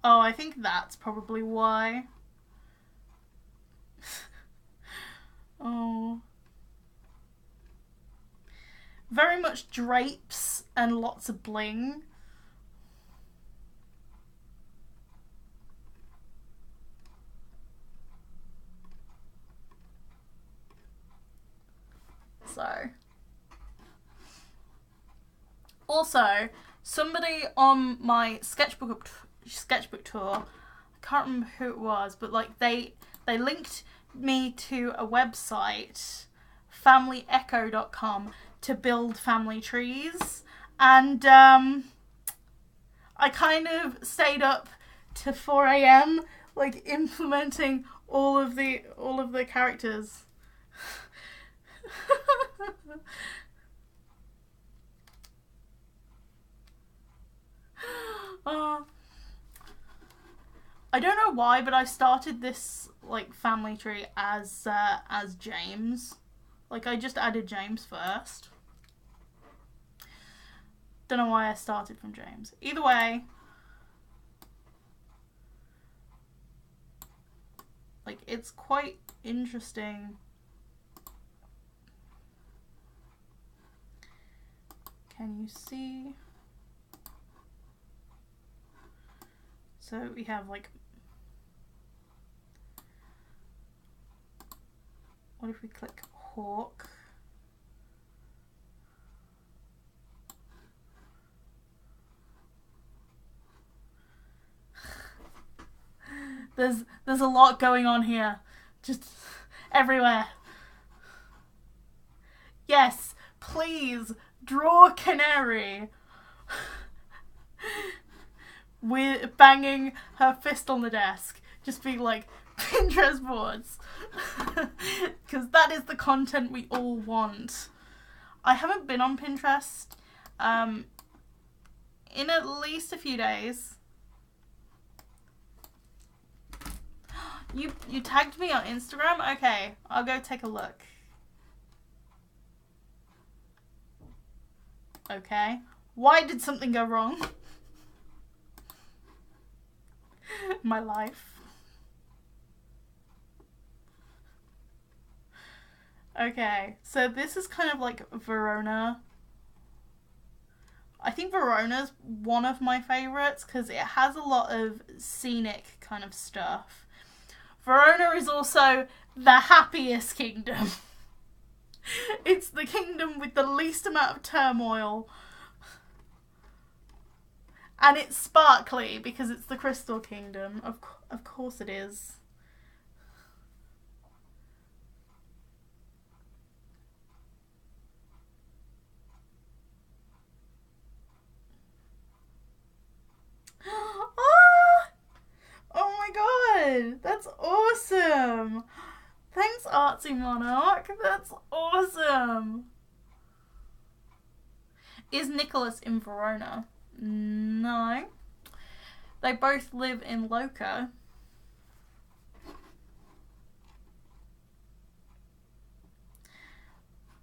Oh, I think that's probably why. Oh. Very much drapes and lots of bling. So. Also, somebody on my sketchbook tour, I can't remember who it was, but like they linked me to a website, familyecho.com, to build family trees, and I kind of stayed up to 4 AM like implementing all of the characters. I don't know why, but I started this like family tree as James. Like I just added James first. Don't know why I started from James. Either way, like it's quite interesting. Can you see? So we have like, what if we click Hawk? There's a lot going on here, just everywhere. Yes, please draw Canary. With banging her fist on the desk, just being like, Pinterest boards. Because that is the content we all want. I haven't been on Pinterest in at least a few days. You tagged me on Instagram? Okay, I'll go take a look. Okay. Why did something go wrong? My life. Okay, so this is kind of like Verona. I think Verona's one of my favourites because it has a lot of scenic kind of stuff. Verona is also the happiest kingdom. It's the kingdom with the least amount of turmoil. And it's sparkly because it's the Crystal Kingdom. Of course it is. Ah! Oh my god! That's awesome! Thanks, Artsy Monarch. That's awesome. Is Nicholas in Verona? No. They both live in Loca.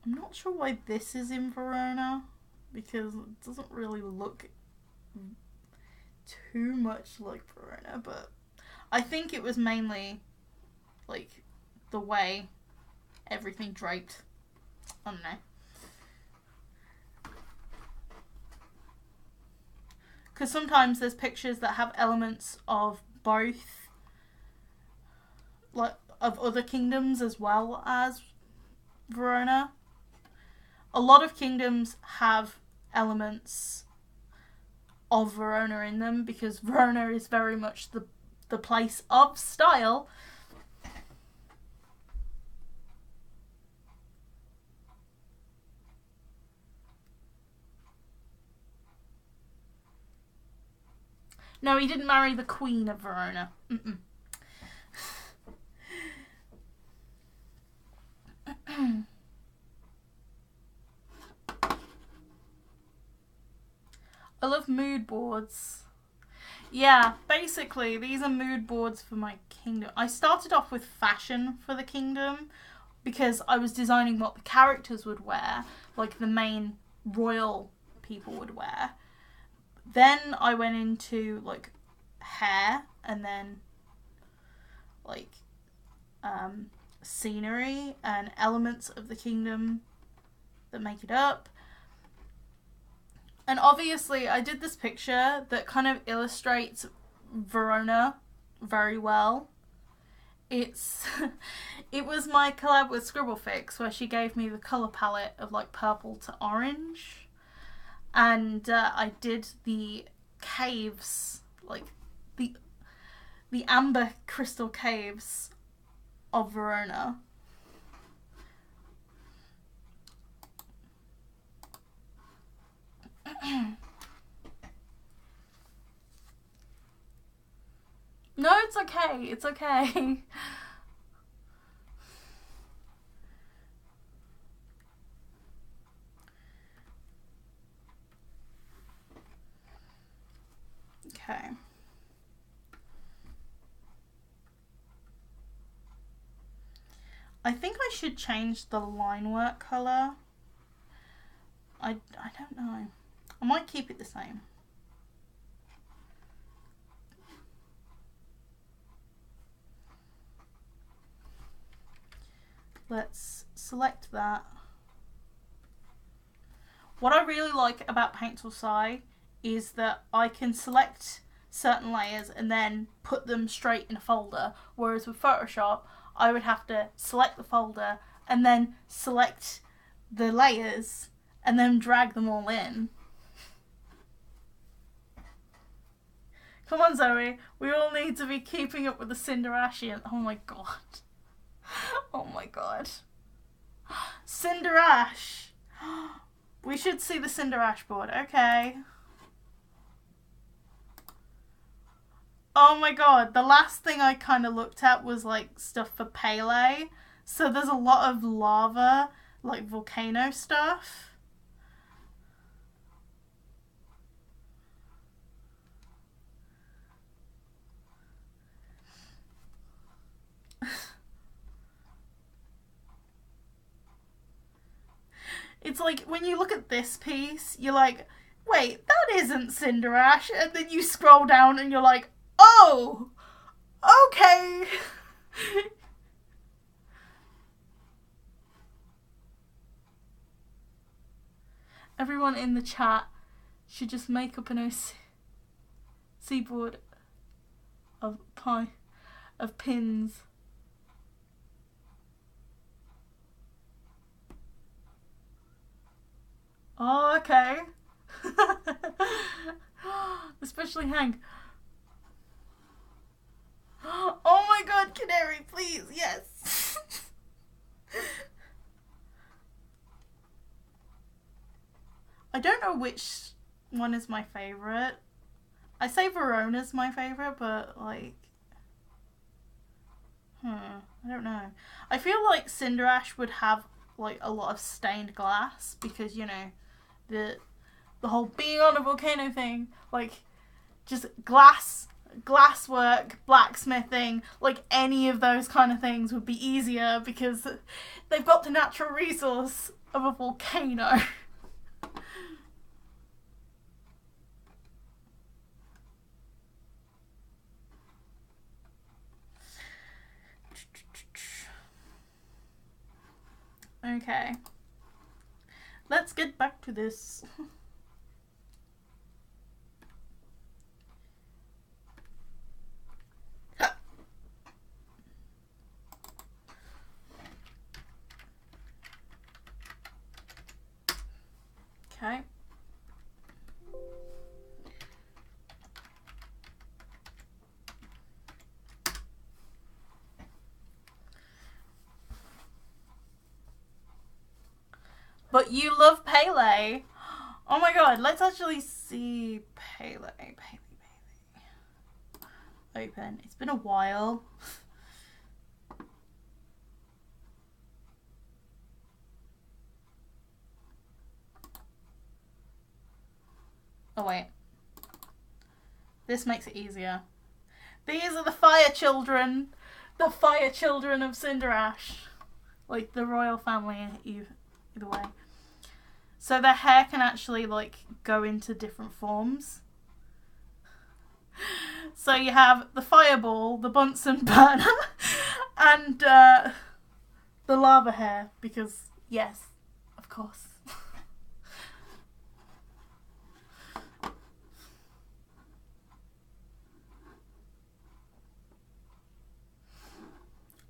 I'm not sure why this is in Verona, because it doesn't really look too much like Verona, but I think it was mainly like the way everything draped. I don't know. Because sometimes there's pictures that have elements of both, like of other kingdoms as well as Verona. A lot of kingdoms have elements of Verona in them because Verona is very much the place of style. No, he didn't marry the Queen of Verona. Mm-mm. I love mood boards. Yeah, basically, these are mood boards for my kingdom. I started off with fashion for the kingdom because I was designing what the characters would wear, like the main royal people would wear. Then I went into like hair and then like scenery and elements of the kingdom that make it up. And obviously I did this picture that kind of illustrates Verona very well. It was my collab with Scribblefix where she gave me the colour palette of like purple to orange. And I did the caves, like the amber crystal caves of Verona. No, it's okay. It's okay. Okay. I think I should change the line work colour. I don't know. I might keep it the same. Let's select that. What I really like about Paint Tool Sai is that I can select certain layers and then put them straight in a folder, whereas with Photoshop I would have to select the folder and then select the layers and then drag them all in. Come on, Zoe, we all need to be keeping up with the Cinderashian. Oh my god. Oh my god. Cinderash. We should see the Cinderash board. Okay. Oh my god, the last thing I kind of looked at was like stuff for Pele. So there's a lot of lava, like volcano stuff. It's like when you look at this piece, you're like, wait, that isn't Cinderash. And then you scroll down and you're like, oh, okay. everyone in the chat should just make up an OC board of pins. Oh, okay. Especially Hank. Oh my god, Canary, please, yes. I don't know which one is my favourite. I say Verona's my favourite, but like... I don't know. I feel like Cinderash would have like a lot of stained glass because, you know, the whole being on a volcano thing, like just glasswork, blacksmithing, like any of those kind of things would be easier because they've got the natural resource of a volcano. Okay. Let's get back to this. Okay. But you love Pele. Oh my god, let's actually see Pele. Open. It's been a while. Oh wait. This makes it easier. These are the fire children. The fire children of Cinderash. Like the royal family, either way. So their hair can actually like go into different forms. So you have the fireball, the Bunsen burner, and the lava hair, because yes, of course.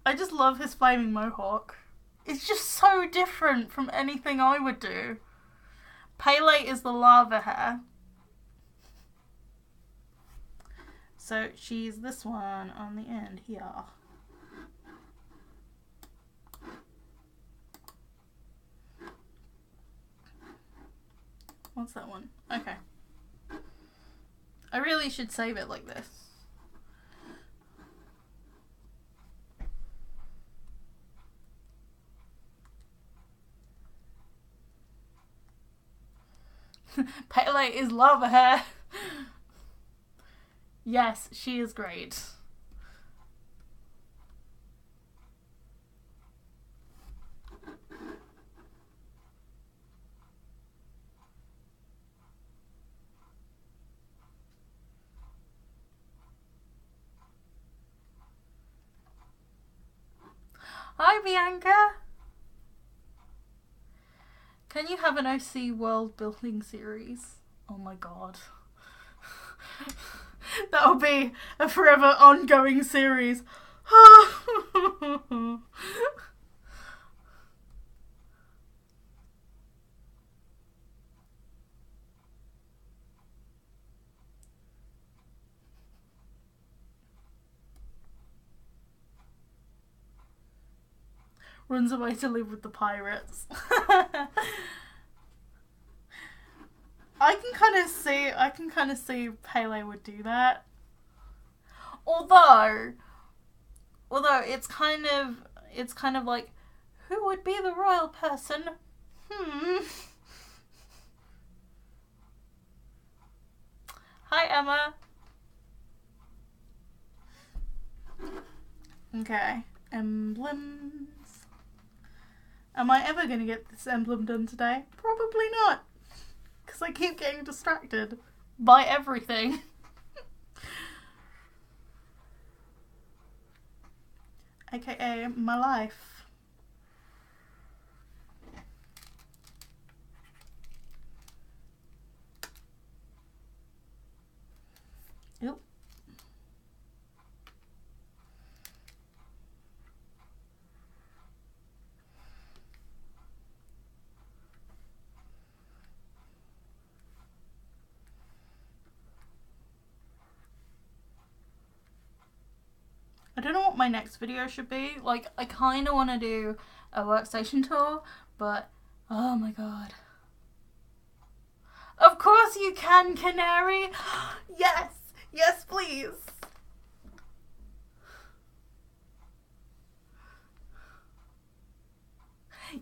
I just love his flaming mohawk. It's just so different from anything I would do. Pele is the lava hair. So she's this one on the end here. What's that one? Okay. I really should save it like this. Pele is lava hair. Yes, she is great. Hi, Bianca. Can you have an OC world building series? Oh my god. That'll be a forever ongoing series. Runs away to live with the pirates. I can kind of see Pele would do that. Although it's kind of like, who would be the royal person? Hi, Emma. Okay, emblems. Am I ever going to get this emblem done today? Probably not. Because I keep getting distracted by everything. AKA my life. I don't know what my next video should be. Like, I kind of want to do a workstation tour, but oh my god. Of course you can, Canary. Yes, yes, please.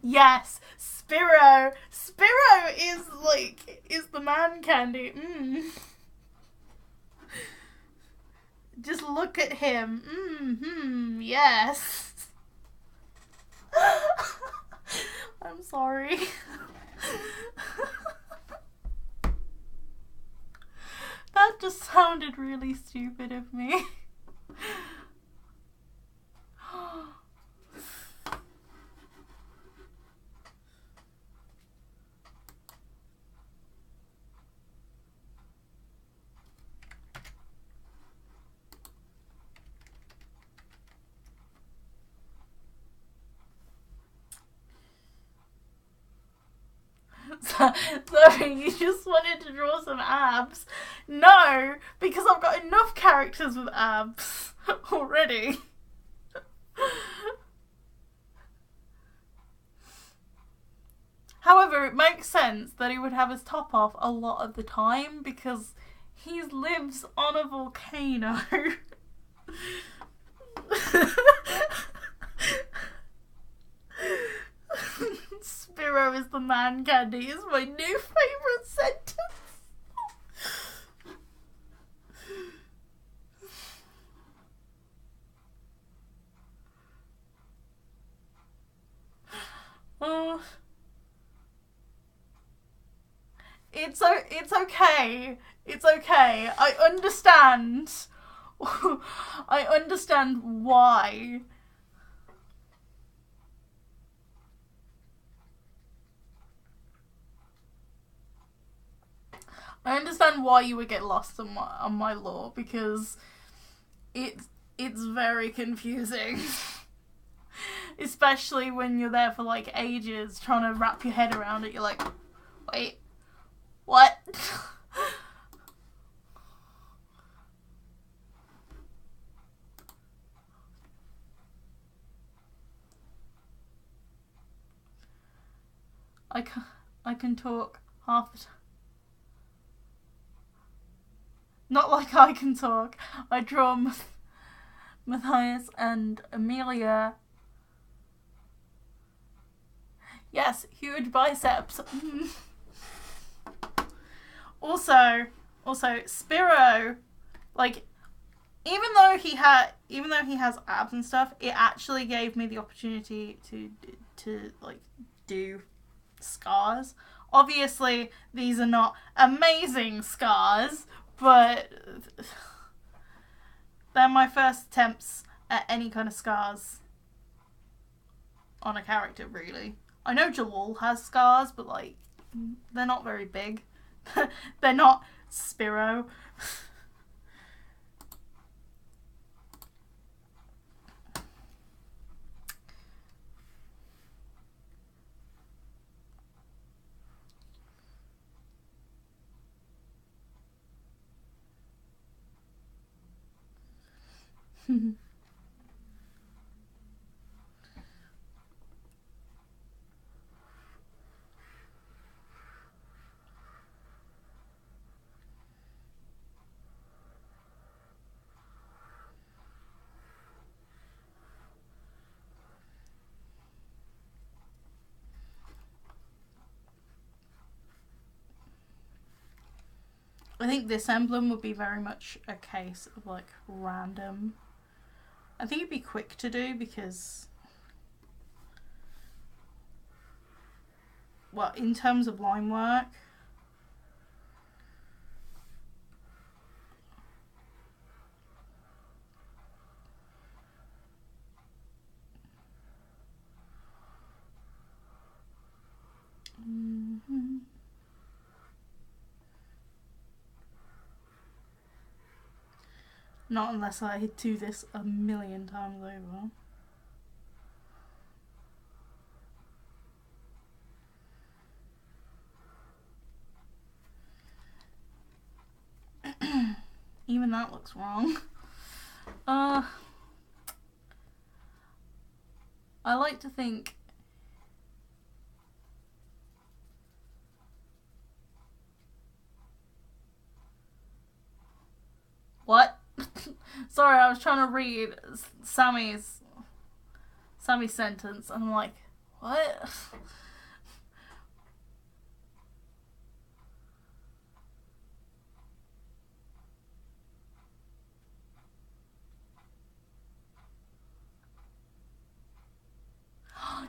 Yes, Spiro. Spiro is the man candy. Just look at him. Yes. I'm sorry. That just sounded really stupid of me. Sorry, you just wanted to draw some abs? No, because I've got enough characters with abs already. However, it makes sense that he would have his top off a lot of the time because he lives on a volcano. Spiro is the man candy is my new favourite sentence. It's okay. It's okay. I understand. I understand why. I understand why you would get lost on my lore, because it's very confusing. Especially when you're there for like ages trying to wrap your head around it. You're like, wait, what? I can talk half the time. Not like I can talk. I draw Matthias and Amelia. Yes, huge biceps. Also, Spiro, like, even though he has abs and stuff, it actually gave me the opportunity to like do scars. Obviously, these are not amazing scars, but they're my first attempts at any kind of scars on a character, really. I know Jalal has scars, but like, they're not very big. They're not Spiro. I think this emblem would be very much a case of like random. I think it'd be quick to do because, well, in terms of line work, not unless I do this a million times over. Even that looks wrong. I like to think... What? Sorry, I was trying to read Sammy's sentence, and I'm like, what?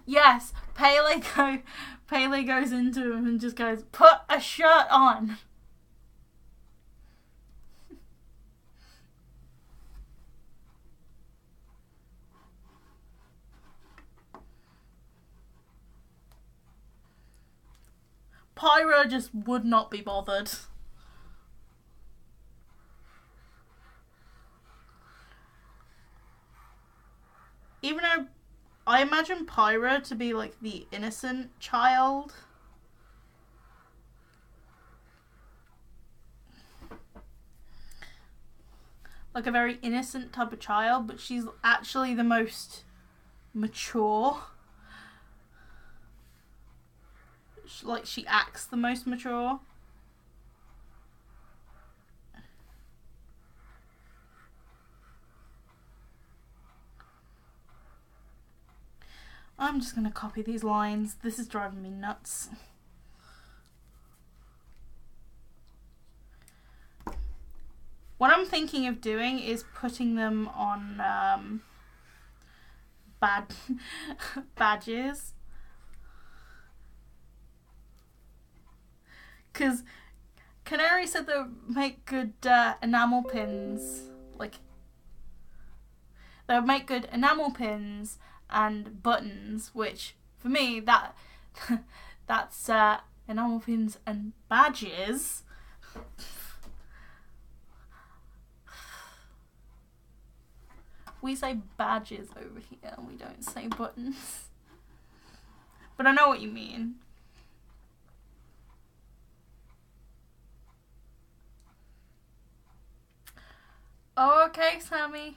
Yes, Pele goes into him and just goes, put a shirt on. Pyra just would not be bothered. Even though I imagine Pyra to be like the innocent child. Like a very innocent type of child, but she's actually the most mature. Like, she acts the most mature. I'm just gonna copy these lines. This is driving me nuts. What I'm thinking of doing is putting them on badges. Because Canary said they would make good enamel pins. Like, they would make good enamel pins and buttons, which for me that's enamel pins and badges. We say badges over here, we don't say buttons. But I know what you mean. Oh, okay, Sammy.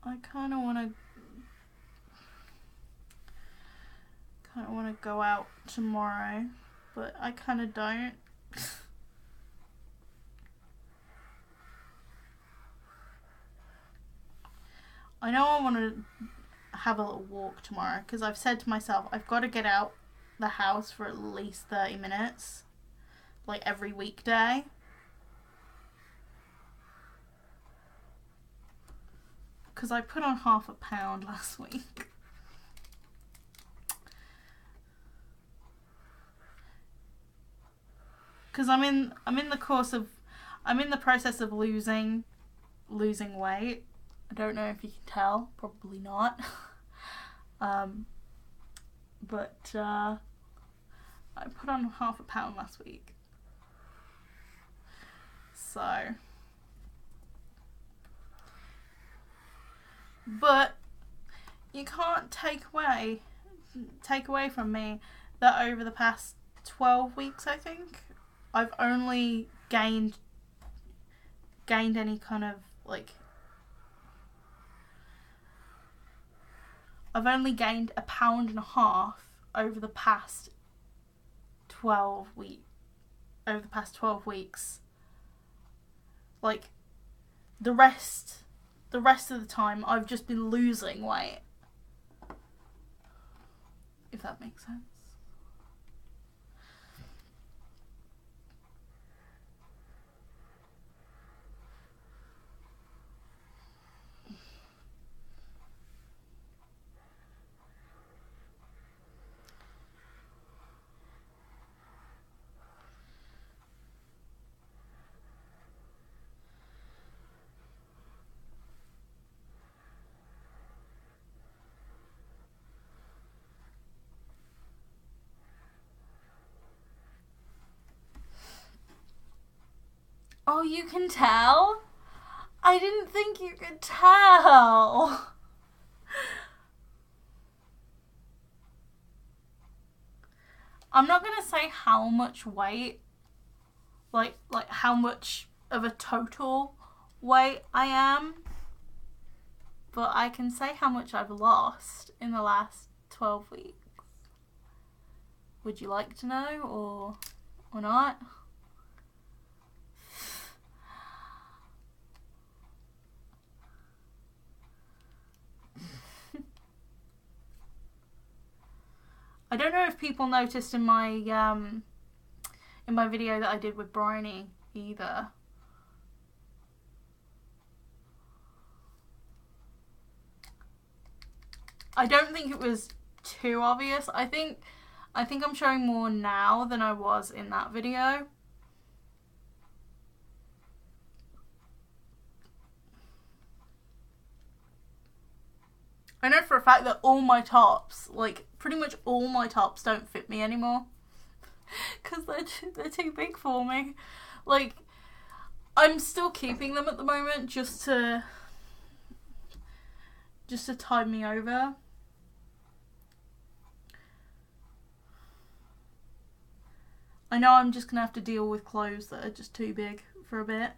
I kind of want to go out tomorrow, but I kind of don't. I know I want to have a little walk tomorrow because I've said to myself I've got to get out the house for at least 30 minutes, like every weekday. Because I put on ½ pound last week. Because I'm in the process of losing weight. I don't know if you can tell, probably not. But I put on ½ pound last week. So, but you can't take away from me that over the past 12 weeks, I think, I've only gained any kind of, like, I've only gained 1.5 pounds over the past 12 weeks. Like, the rest of the time I've just been losing weight. If that makes sense. Oh, you can tell? I didn't think you could tell. I'm not going to say how much weight like how much of a total weight I am, but I can say how much I've lost in the last 12 weeks. Would you like to know or not? I don't know if people noticed in my video that I did with Bryony either. I don't think it was too obvious. I think I'm showing more now than I was in that video. I know for a fact that all my tops, like pretty much all my tops, don't fit me anymore. Because they're too big for me. Like, I'm still keeping them at the moment just to tide me over. I know I'm just gonna have to deal with clothes that are just too big for a bit.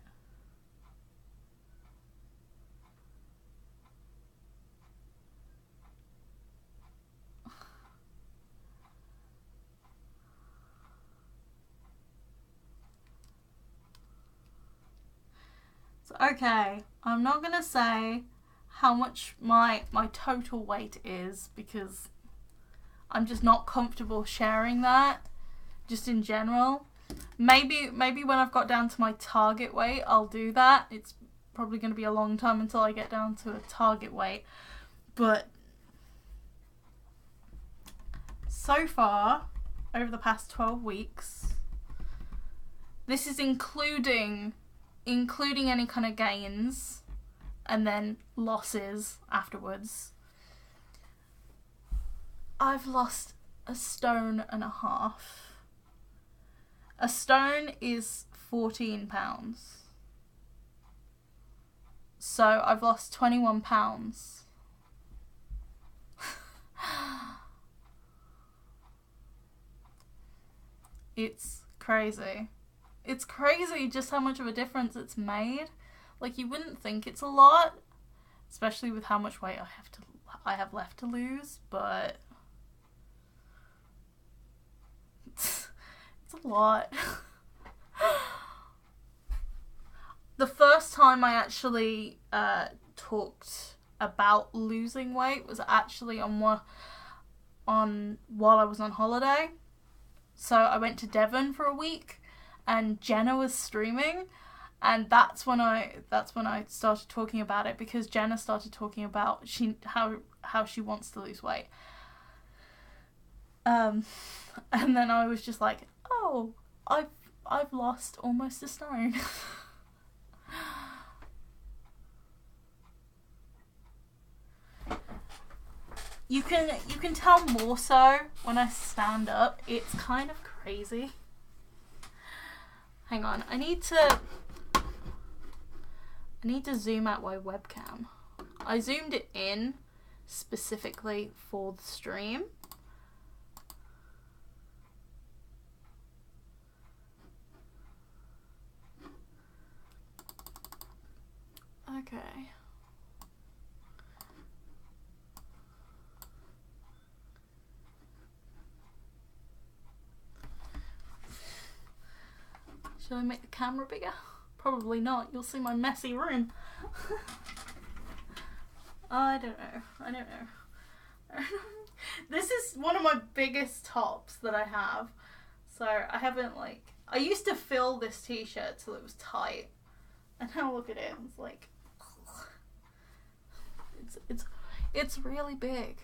So, okay, I'm not gonna say how much my total weight is because I'm just not comfortable sharing that. Just in general. Maybe when I've got down to my target weight, I'll do that. It's probably going to be a long time until I get down to a target weight. But so far, over the past 12 weeks, this is including any kind of gains and then losses afterwards. I've lost 1.5 stone. A stone is 14 pounds. So I've lost 21 pounds. It's crazy. It's crazy just how much of a difference it's made. Like, you wouldn't think it's a lot, especially with how much weight I have left to lose, but it's a lot. The first time I actually talked about losing weight was actually while I was on holiday. So I went to Devon for a week and Jenna was streaming, and that's when I started talking about it, because Jenna started talking about how she wants to lose weight. And then I was just like, oh, I've lost almost 1 stone. You can tell more so when I stand up. It's kind of crazy. Hang on, I need to zoom out my webcam. I zoomed it in specifically for the stream. Okay. Should I make the camera bigger? Probably not. You'll see my messy room. I don't know. This is one of my biggest tops that I have. So I haven't, like... I used to fill this t-shirt till it was tight. And now look at it. It's like... It's really big.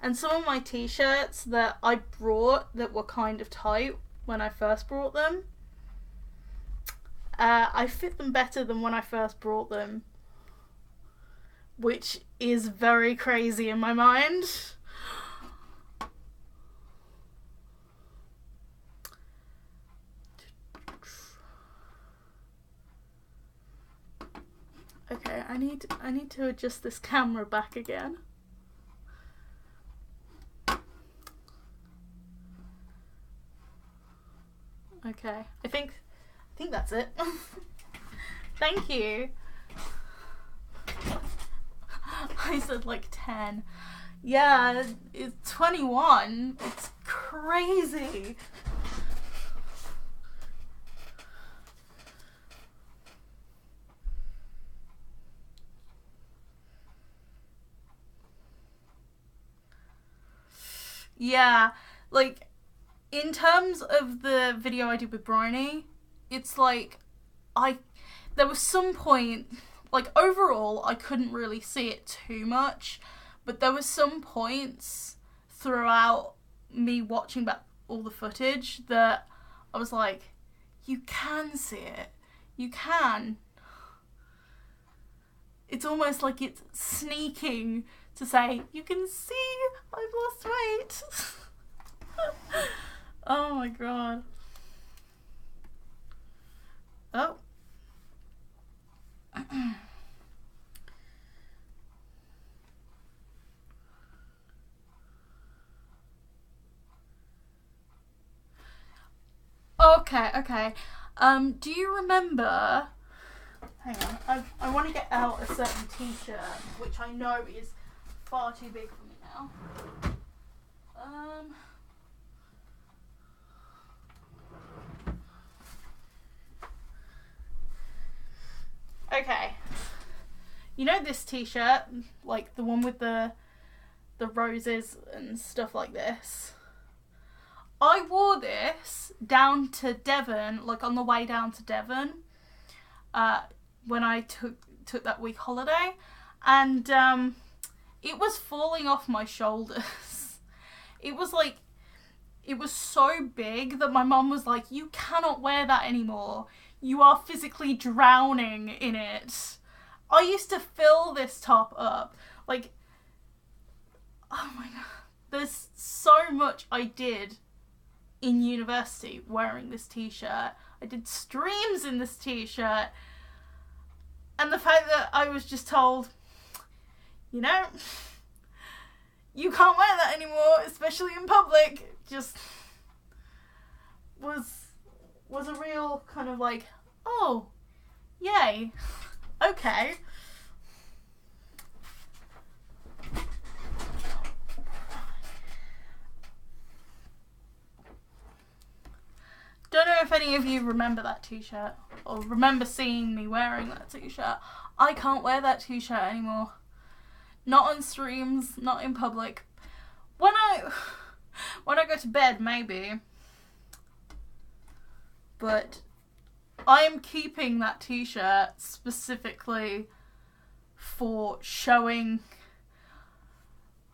And some of my t-shirts that I brought that were kind of tight when I first brought them, I fit them better than when I first brought them, which is very crazy in my mind. Okay, I need to adjust this camera back again. Okay. Okay. I think that's it. Thank you. I said like 10. Yeah, it's 21. It's crazy. Yeah, like, in terms of the video I did with Bryony, it's like, there was some point, like, overall, I couldn't really see it too much, but there was some points throughout me watching back all the footage that I was like, you can see it. You can. It's almost like it's sneaking to say, you can see I've lost weight. Oh my god. Oh. Okay. Do you remember... Hang on. I want to get out a certain t-shirt, which I know is far too big for me now. Okay. You know this t-shirt? Like the one with the roses and stuff like this? I wore this down to Devon, like on the way down to Devon, when I took that week holiday, and it was falling off my shoulders. It was so big that my mum was like, you cannot wear that anymore. You are physically drowning in it. I used to fill this top up. Like, oh my god. There's so much I did in university wearing this t-shirt. I did streams in this t-shirt. And the fact that I was just told, you know, you can't wear that anymore, especially in public, just was a real kind of like, oh, yay, okay. Don't know if any of you remember that t-shirt or remember seeing me wearing that t-shirt. I can't wear that t-shirt anymore. Not on streams, not in public. When I go to bed, maybe. But I'm keeping that t-shirt specifically for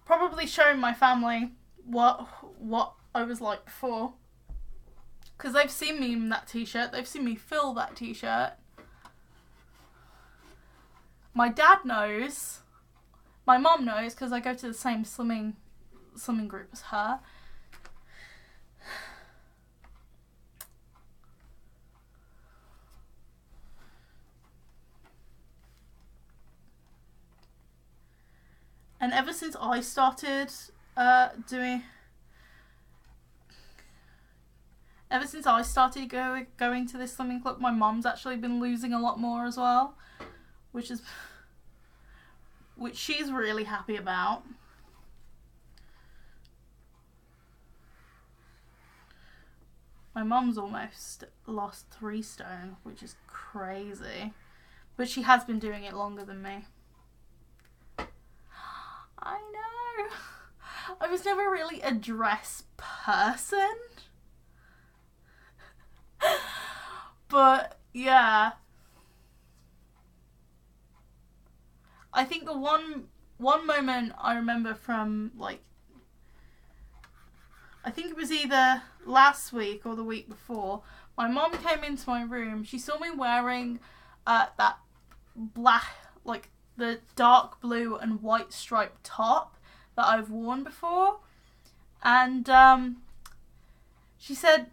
probably showing my family what I was like before. Because they've seen me in that t-shirt. They've seen me fill that t-shirt. My dad knows. My mum knows because I go to the same swimming group as her. And ever since I started going to this swimming club, my mum's actually been losing a lot more as well, which she's really happy about. My mum's almost lost 3 stone, which is crazy, but she has been doing it longer than me. I know. I was never really a dress person. But yeah, I think the one moment I remember from, like, I think it was either last week or the week before, my mom came into my room. She saw me wearing that black, like the dark blue and white striped top that I've worn before, and she said,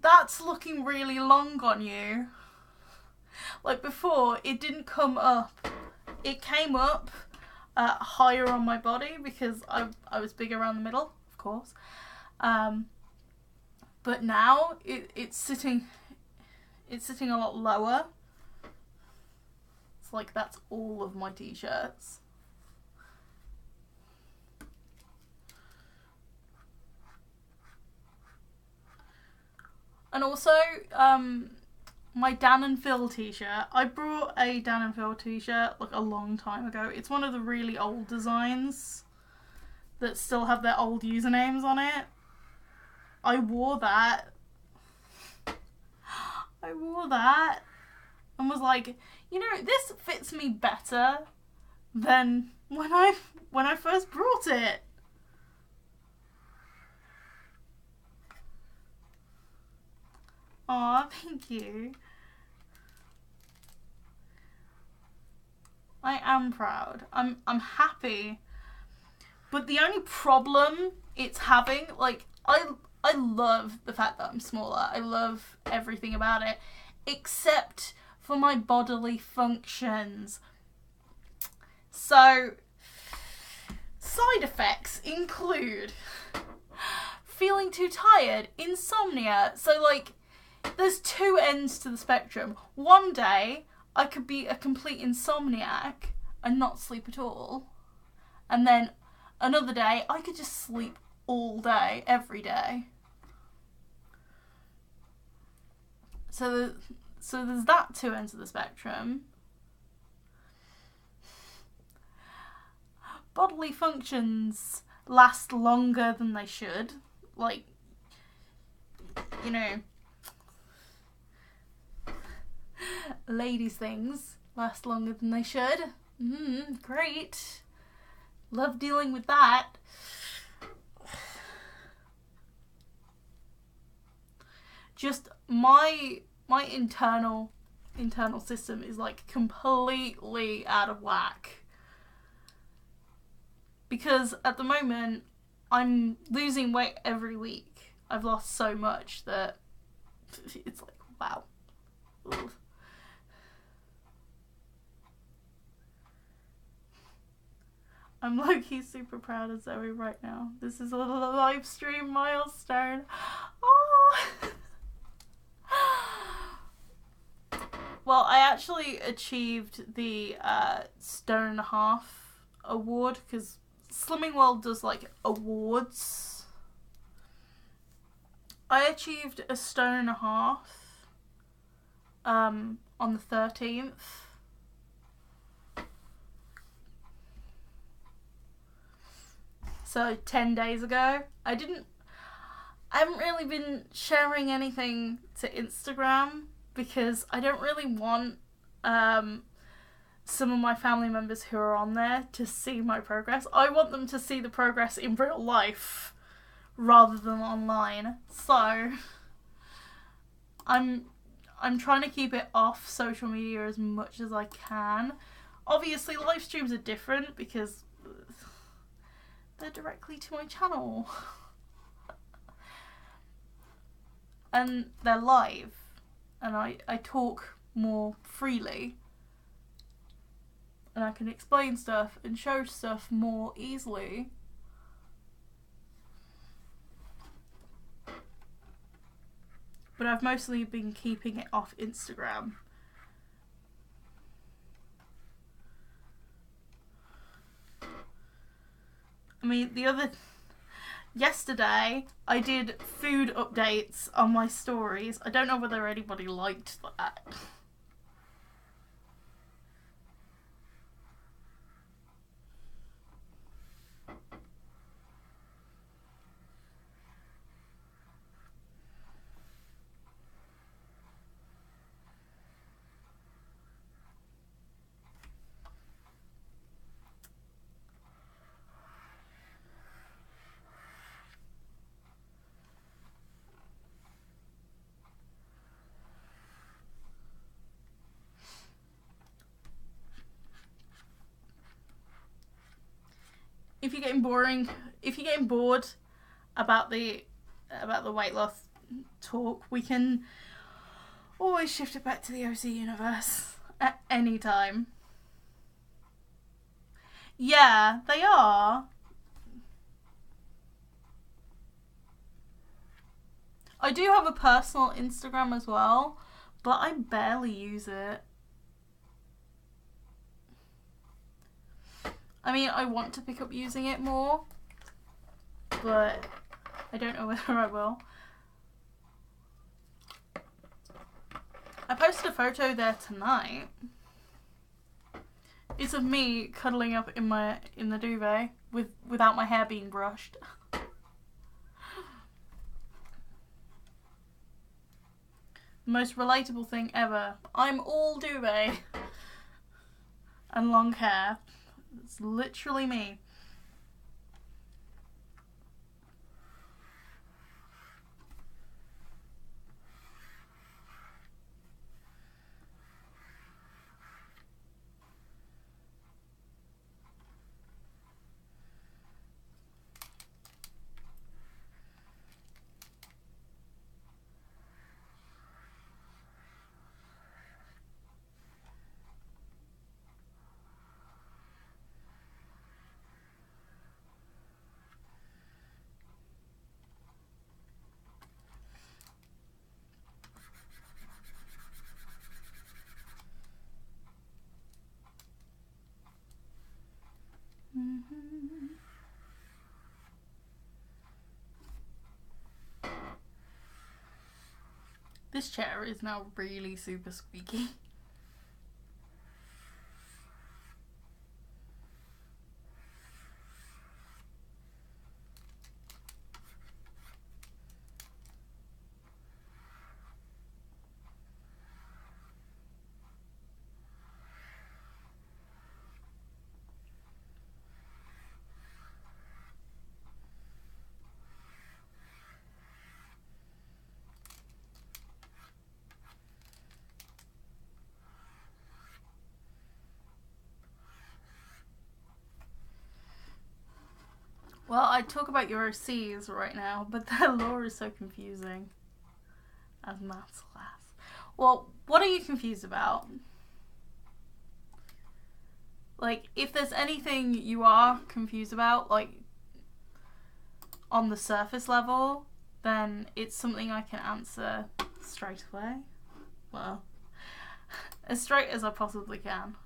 that's looking really long on you. Like before, it didn't come up. It came up higher on my body because I was big around the middle, of course. But now it's sitting a lot lower. It's like that's all of my t-shirts. And also, my Dan and Phil t-shirt. I brought a Dan and Phil t-shirt like a long time ago. It's one of the really old designs that still have their old usernames on it. I wore that and was like, you know, this fits me better than when I first brought it. Aw, thank you. I am proud. I'm happy. But the only problem it's having, like, I love the fact that I'm smaller. I love everything about it. Except for my bodily functions. So, side effects include feeling too tired, insomnia. So, like, there's two ends to the spectrum. One day, I could be a complete insomniac and not sleep at all. And then another day, I could just sleep all day, every day. So there's that two ends of the spectrum. Bodily functions last longer than they should. Like, you know, ladies' things last longer than they should. Great. Love dealing with that. Just my internal system is like completely out of whack. Because at the moment, I'm losing weight every week. I've lost so much that it's like, wow. Ugh. I'm low-key super proud of Zoe right now. This is a little live stream milestone. Oh. Well, I actually achieved the 1.5 stone award, because Slimming World does like awards. I achieved 1.5 stone on the 13th. So 10 days ago. I haven't really been sharing anything to Instagram because I don't really want some of my family members who are on there to see my progress. I want them to see the progress in real life rather than online. So I'm trying to keep it off social media as much as I can. Obviously live streams are different because they're directly to my channel. And they're live. And I talk more freely. And I can explain stuff and show stuff more easily. But I've mostly been keeping it off Instagram. I mean, yesterday I did food updates on my stories. I don't know whether anybody liked that. If you're getting bored about the weight loss talk, we can always shift it back to the OC universe at any time. Yeah, they are. I do have a personal Instagram as well, but I barely use it. I mean, I want to pick up using it more, but I don't know whether I will. I posted a photo there tonight. It's of me cuddling up in the duvet without my hair being brushed. The most relatable thing ever. I'm all duvet and long hair. It's literally me. This chair is now really super squeaky. Well, I talk about your C's right now, but their law is so confusing as maths class. Well, what are you confused about? Like, if there's anything you are confused about, like, on the surface level, then it's something I can answer straight away. Well, as straight as I possibly can.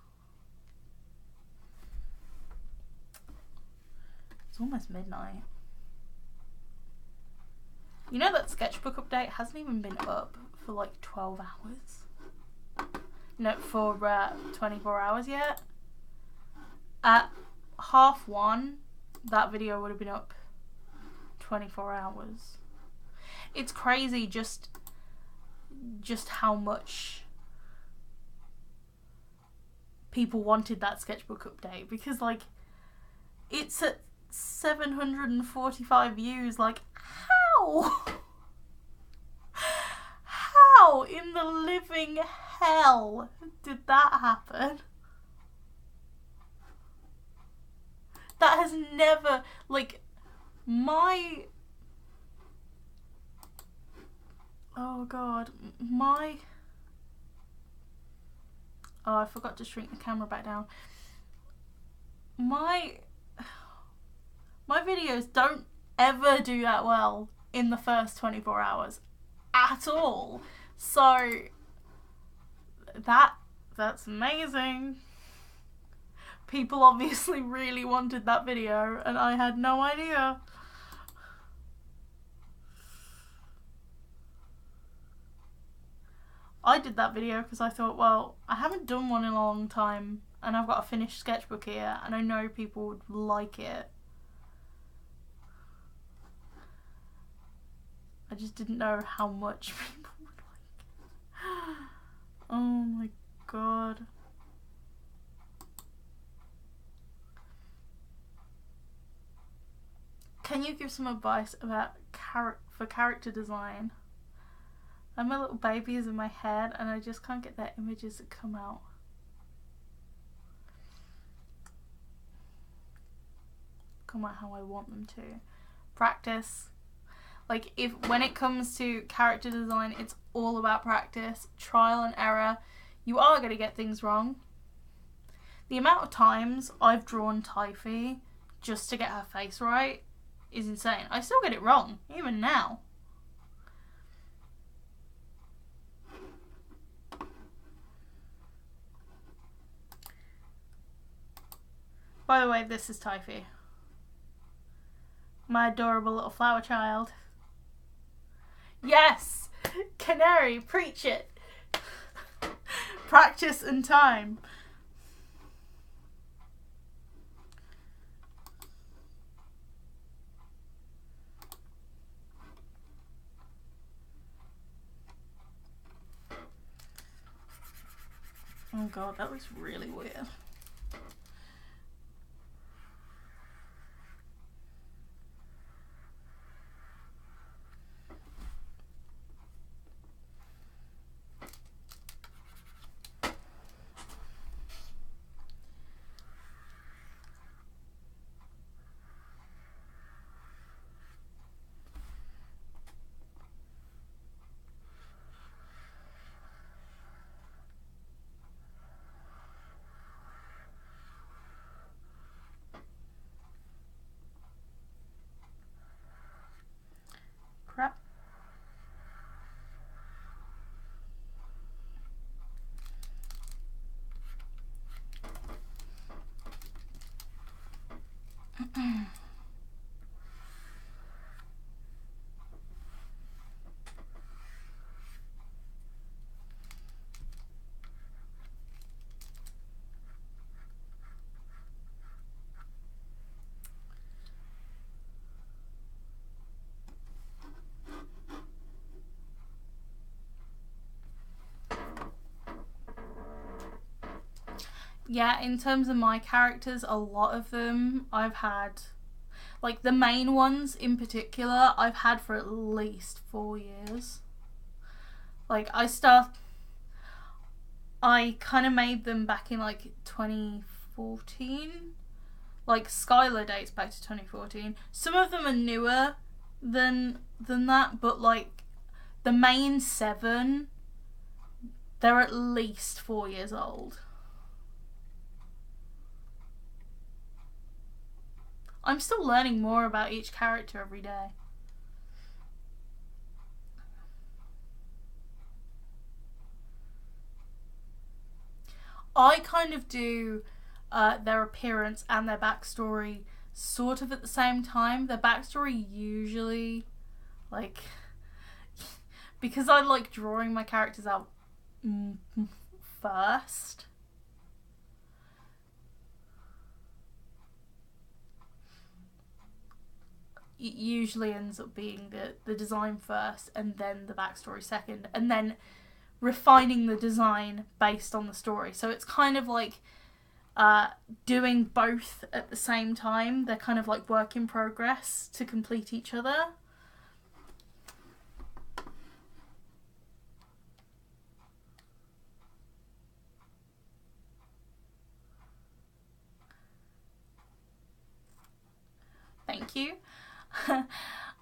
It's almost midnight. You know that sketchbook update hasn't even been up for like 12 hours? No, for 24 hours yet. At 1:30, that video would have been up 24 hours. It's crazy just how much people wanted that sketchbook update, because like it's at 745 views. Like, how? How in the living hell did that happen? That has never, like, oh god, oh, I forgot to shrink the camera back down. My videos don't ever do that well in the first 24 hours at all. So that's amazing. People obviously really wanted that video and I had no idea. I did that video because I thought, well, I haven't done one in a long time and I've got a finished sketchbook here and I know people would like it. I just didn't know how much people would like it. Oh my god. Can you give some advice about for character design? And my little baby is in my head and I just can't get their images to come out. Come out how I want them to. Practice. Like, when it comes to character design, it's all about practice, trial and error. You are going to get things wrong. The amount of times I've drawn Typhee just to get her face right is insane. I still get it wrong, even now. By the way, this is Typhy. My adorable little flower child. Yes! Canary, preach it! Practice and time. Oh god, that looks really weird. Crap. Yeah, in terms of my characters, a lot of them I've had, like the main ones in particular, I've had for at least 4 years. Like I kind of made them back in like 2014. Like Skylar dates back to 2014. Some of them are newer than that, but like the main 7, they're at least 4 years old. I'm still learning more about each character every day. I kind of do their appearance and their backstory sort of at the same time. Their backstory usually, like, because I like drawing my characters out first. It usually ends up being the design first and then the backstory second, and then refining the design based on the story. So it's kind of like doing both at the same time. They're kind of like work in progress to complete each other. Thank you.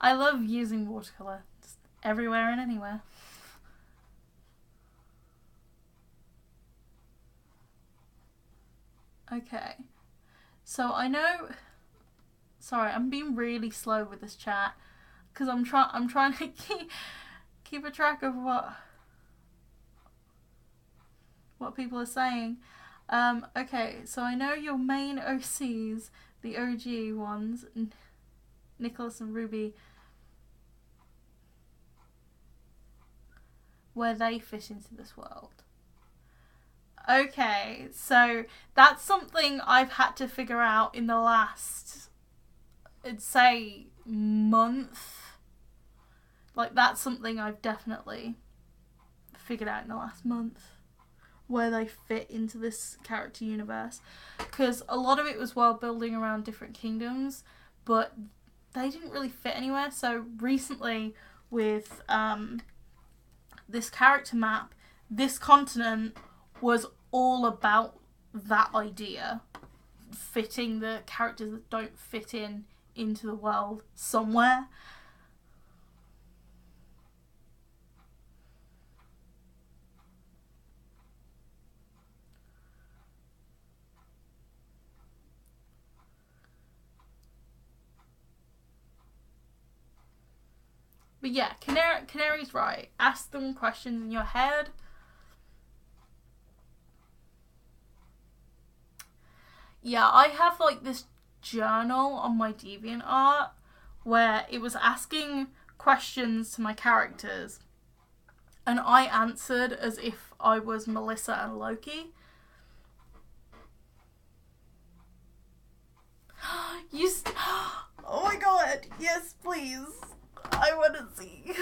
I love using watercolour just everywhere and anywhere. Okay, so I know. Sorry, I'm being really slow with this chat because I'm trying to keep a track of what people are saying. Okay, so I know your main OCs, the OG ones, Nicholas and Ruby, where they fit into this world. Okay, so that's something I've had to figure out in the last, I'd say, month. Like, that's something I've definitely figured out in the last month, where they fit into this character universe. Because a lot of it was world building around different kingdoms, but they didn't really fit anywhere. So recently, with this character map, this continent was all about that idea, fitting the characters that don't fit into the world somewhere. But yeah, Canary's right. Ask them questions in your head. Yeah, I have like this journal on my DeviantArt where it was asking questions to my characters and I answered as if I was Melissa and Loki. Oh my god, yes please. I want to see.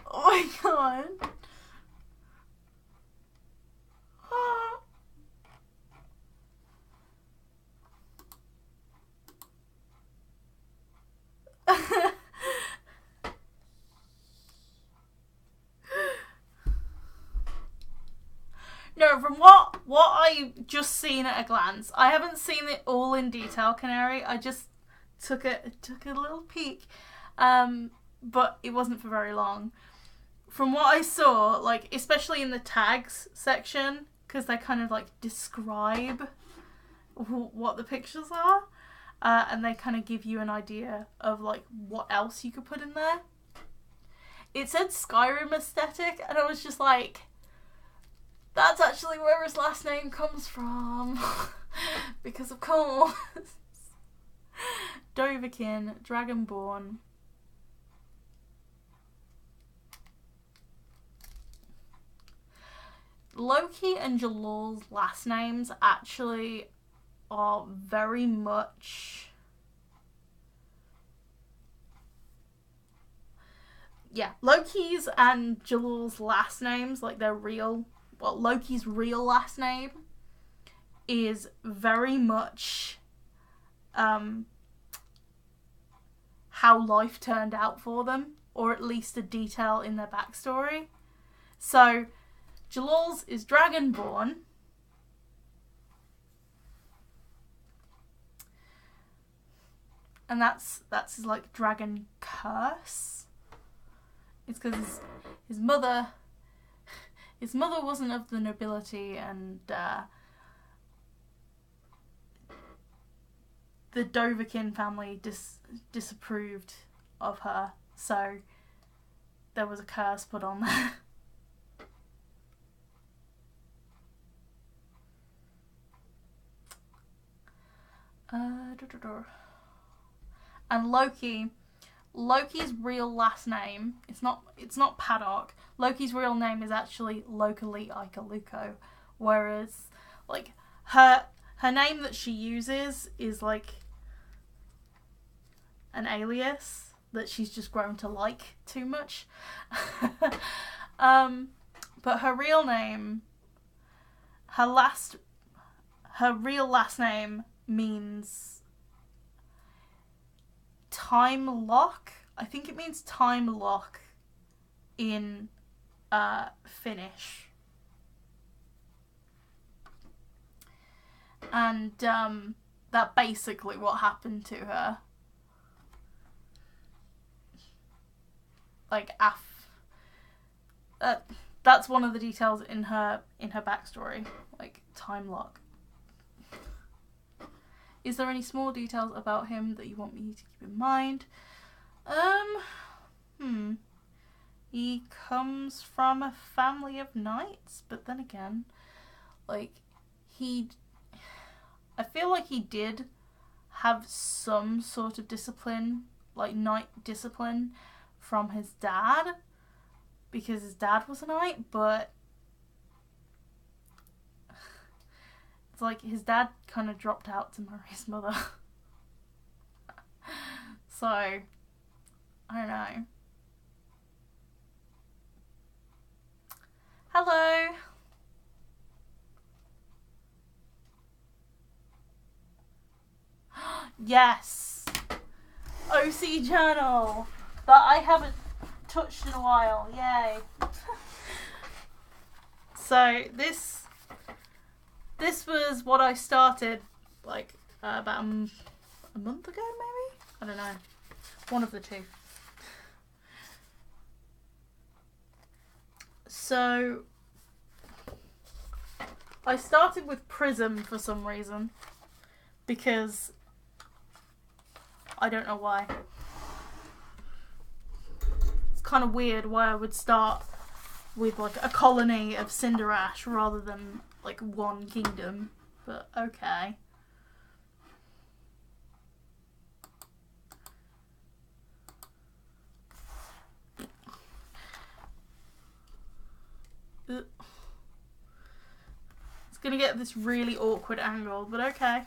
Oh my god. No, from what I just seen at a glance, I haven't seen it all in detail, Canary. I just took a little peek, but it wasn't for very long. From what I saw, like especially in the tags section, because they kind of like describe what the pictures are, and they kind of give you an idea of like what else you could put in there. It said Skyrim aesthetic, and I was just like, that's actually where his last name comes from. Because of course. Dovahkiin, Dragonborn. Loki and Jalal's last names actually are very much... Yeah, Loki's and Jalal's last names, like their real... Well, Loki's real last name is very much how life turned out for them, or at least a detail in their backstory. So, Jalal's is Dragonborn. And that's his like dragon curse. It's because his mother wasn't of the nobility, and the Dovahkiin family disapproved of her, so there was a curse put on there. And Loki's real last name, it's not Paddock. Loki's real name is actually Lokali Ikaluko, whereas like her name that she uses is like an alias that she's just grown to like too much. But her real name, her real last name means time lock. I think it means time lock in Finnish. And that basically what happened to her. Like that's one of the details in her backstory, like time lock. Is there any small details about him that you want me to keep in mind? He comes from a family of knights, but then again, like, I feel like he did have some sort of discipline, like knight discipline, from his dad, because his dad was a knight, but it's like his dad kind of dropped out to marry his mother. So, I don't know. Hello. Yes. OC journal that I haven't touched in a while. Yay. So this was what I started like about a month ago, maybe? I don't know. One of the two. So I started with Prism for some reason, because I don't know why. It's kind of weird why I would start with like a colony of Cinderash rather than like one kingdom, but okay. It's gonna get this really awkward angle, but okay.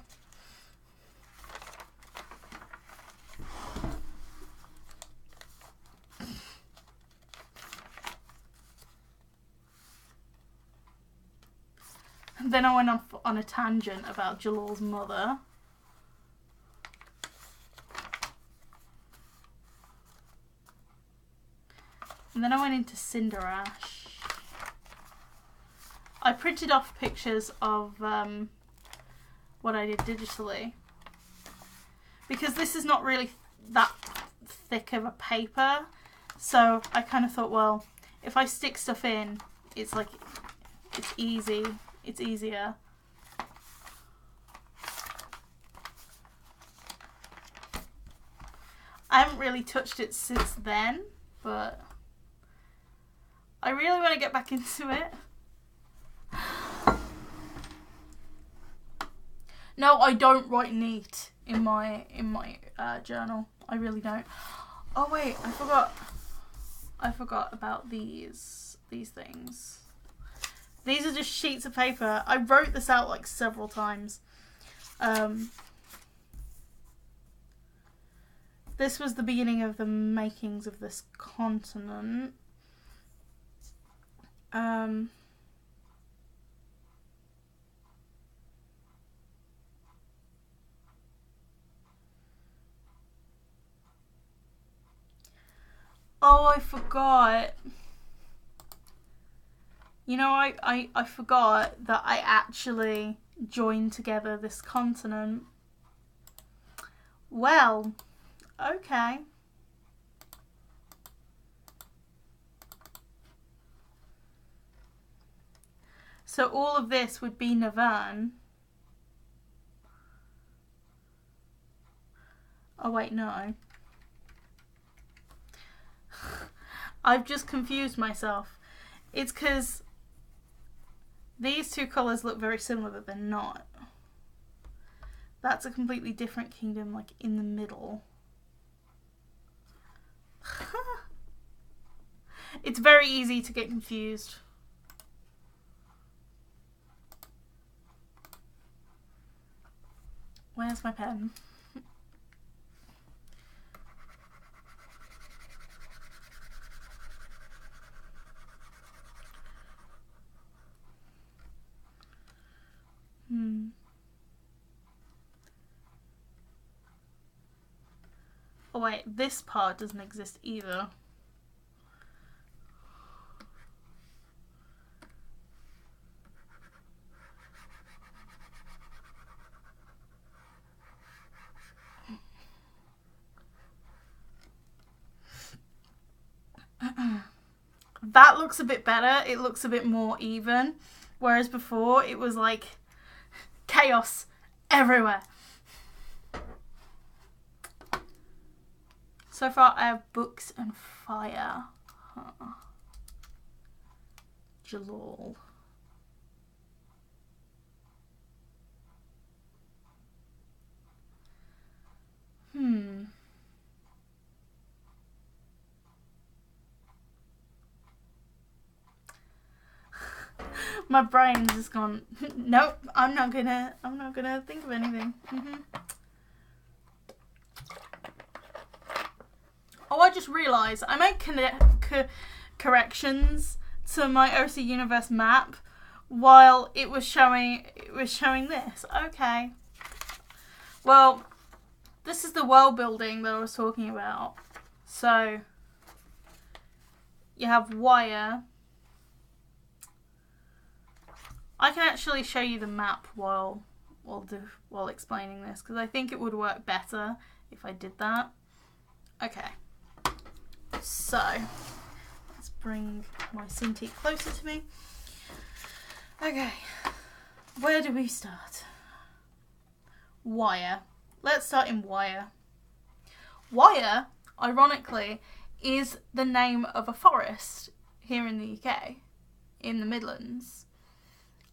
And then I went on a tangent about Jalal's mother. And then I went into Cinderash. I printed off pictures of what I did digitally, because this is not really that thick of a paper, so I kind of thought, well, if I stick stuff in, it's like, it's easy, it's easier. I haven't really touched it since then, but I really want to get back into it. No, I don't write neat in my journal. I really don't. Oh wait, I forgot about these things. These are just sheets of paper. I wrote this out like several times. This was the beginning of the makings of this continent. Oh, I forgot. You know, I forgot that I actually joined together this continent. Well, okay. So all of this would be Navern. Oh wait, no. I've just confused myself. It's because these two colours look very similar, but they're not. That's a completely different kingdom, like in the middle. It's very easy to get confused. Where's my pen? Oh wait, this part doesn't exist either. That looks a bit better. It looks a bit more even. Whereas before, it was like chaos everywhere. So far, I have books and fire. Jalal. My brain's just gone, nope, I'm not gonna think of anything. Oh, I just realised I made corrections to my OC Universe map while it was showing this. Okay. Well, this is the world building that I was talking about. So you have wire. I can actually show you the map while explaining this, because I think it would work better if I did that. Okay. So let's bring my Cintiq closer to me. Okay, where do we start? Wire. Let's start in Wire. Wire, ironically, is the name of a forest here in the UK, in the Midlands.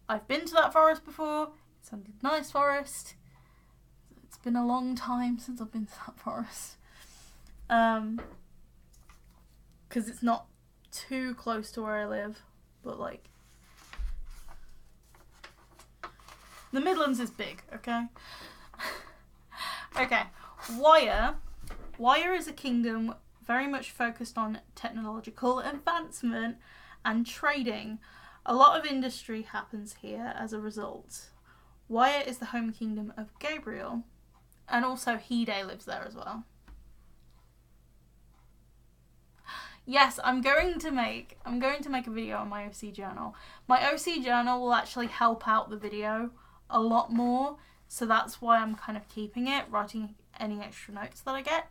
I've been to that forest before. It's a nice forest. It's been a long time since I've been to that forest. Because it's not too close to where I live, but like, the Midlands is big, okay? Okay, Wire is a kingdom very much focused on technological advancement and trading. A lot of industry happens here as a result. Wire is the home kingdom of Gabriel, and also Hide lives there as well. Yes, I'm going to make a video on my OC journal. My OC journal will actually help out the video a lot more, so that's why I'm kind of keeping it, writing any extra notes that I get.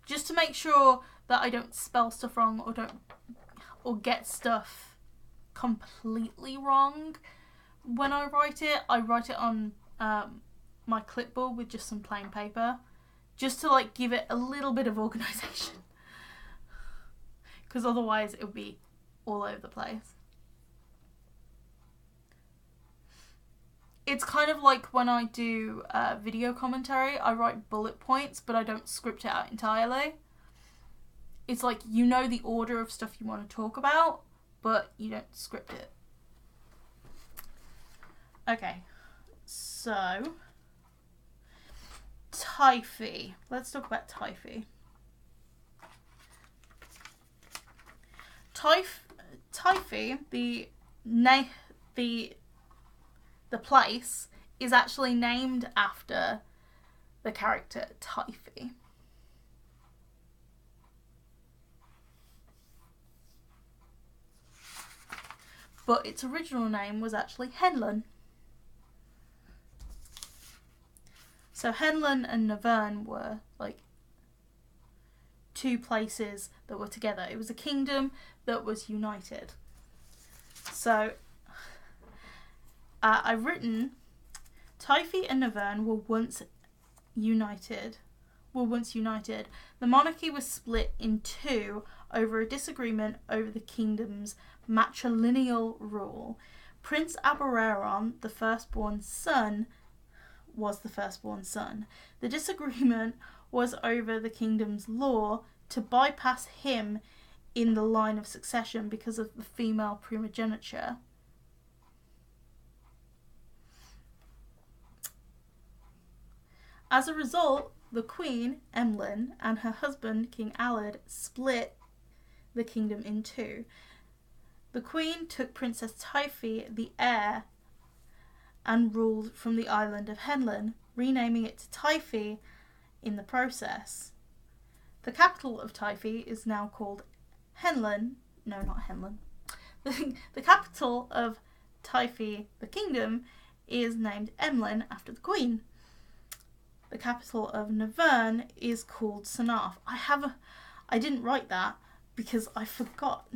Just to make sure that I don't spell stuff wrong or get stuff completely wrong when I write it. I write it on my clipboard with just some plain paper, just to like give it a little bit of organisation, because otherwise it would be all over the place. It's kind of like when I do video commentary, I write bullet points, but I don't script it out entirely. It's like, you know the order of stuff you want to talk about, but you don't script it. Okay, so Typhi. Let's talk about Typhi. Typhi, the place, is actually named after the character Typhi. But its original name was actually Henlon. So Henlon and Naverne were like two places that were together. It was a kingdom that was united. So I've written, Typhi and Naverne were once united. The monarchy was split in two over a disagreement over the kingdom's matrilineal rule. Prince Abereron, the firstborn son, was the firstborn son. The disagreement was over the kingdom's law to bypass him in the line of succession because of the female primogeniture. As a result, the queen, Emlyn, and her husband, King Aled, split the kingdom in two. The queen took Princess Typhi, the heir, and ruled from the island of Henlon, renaming it to Typhi in the process. The capital of Typhi is now called Henlon. No, not Henlon. The capital of Typhi, the kingdom, is named Emlyn after the queen. The capital of Naverne is called Sanarth. I didn't write that because I forgot.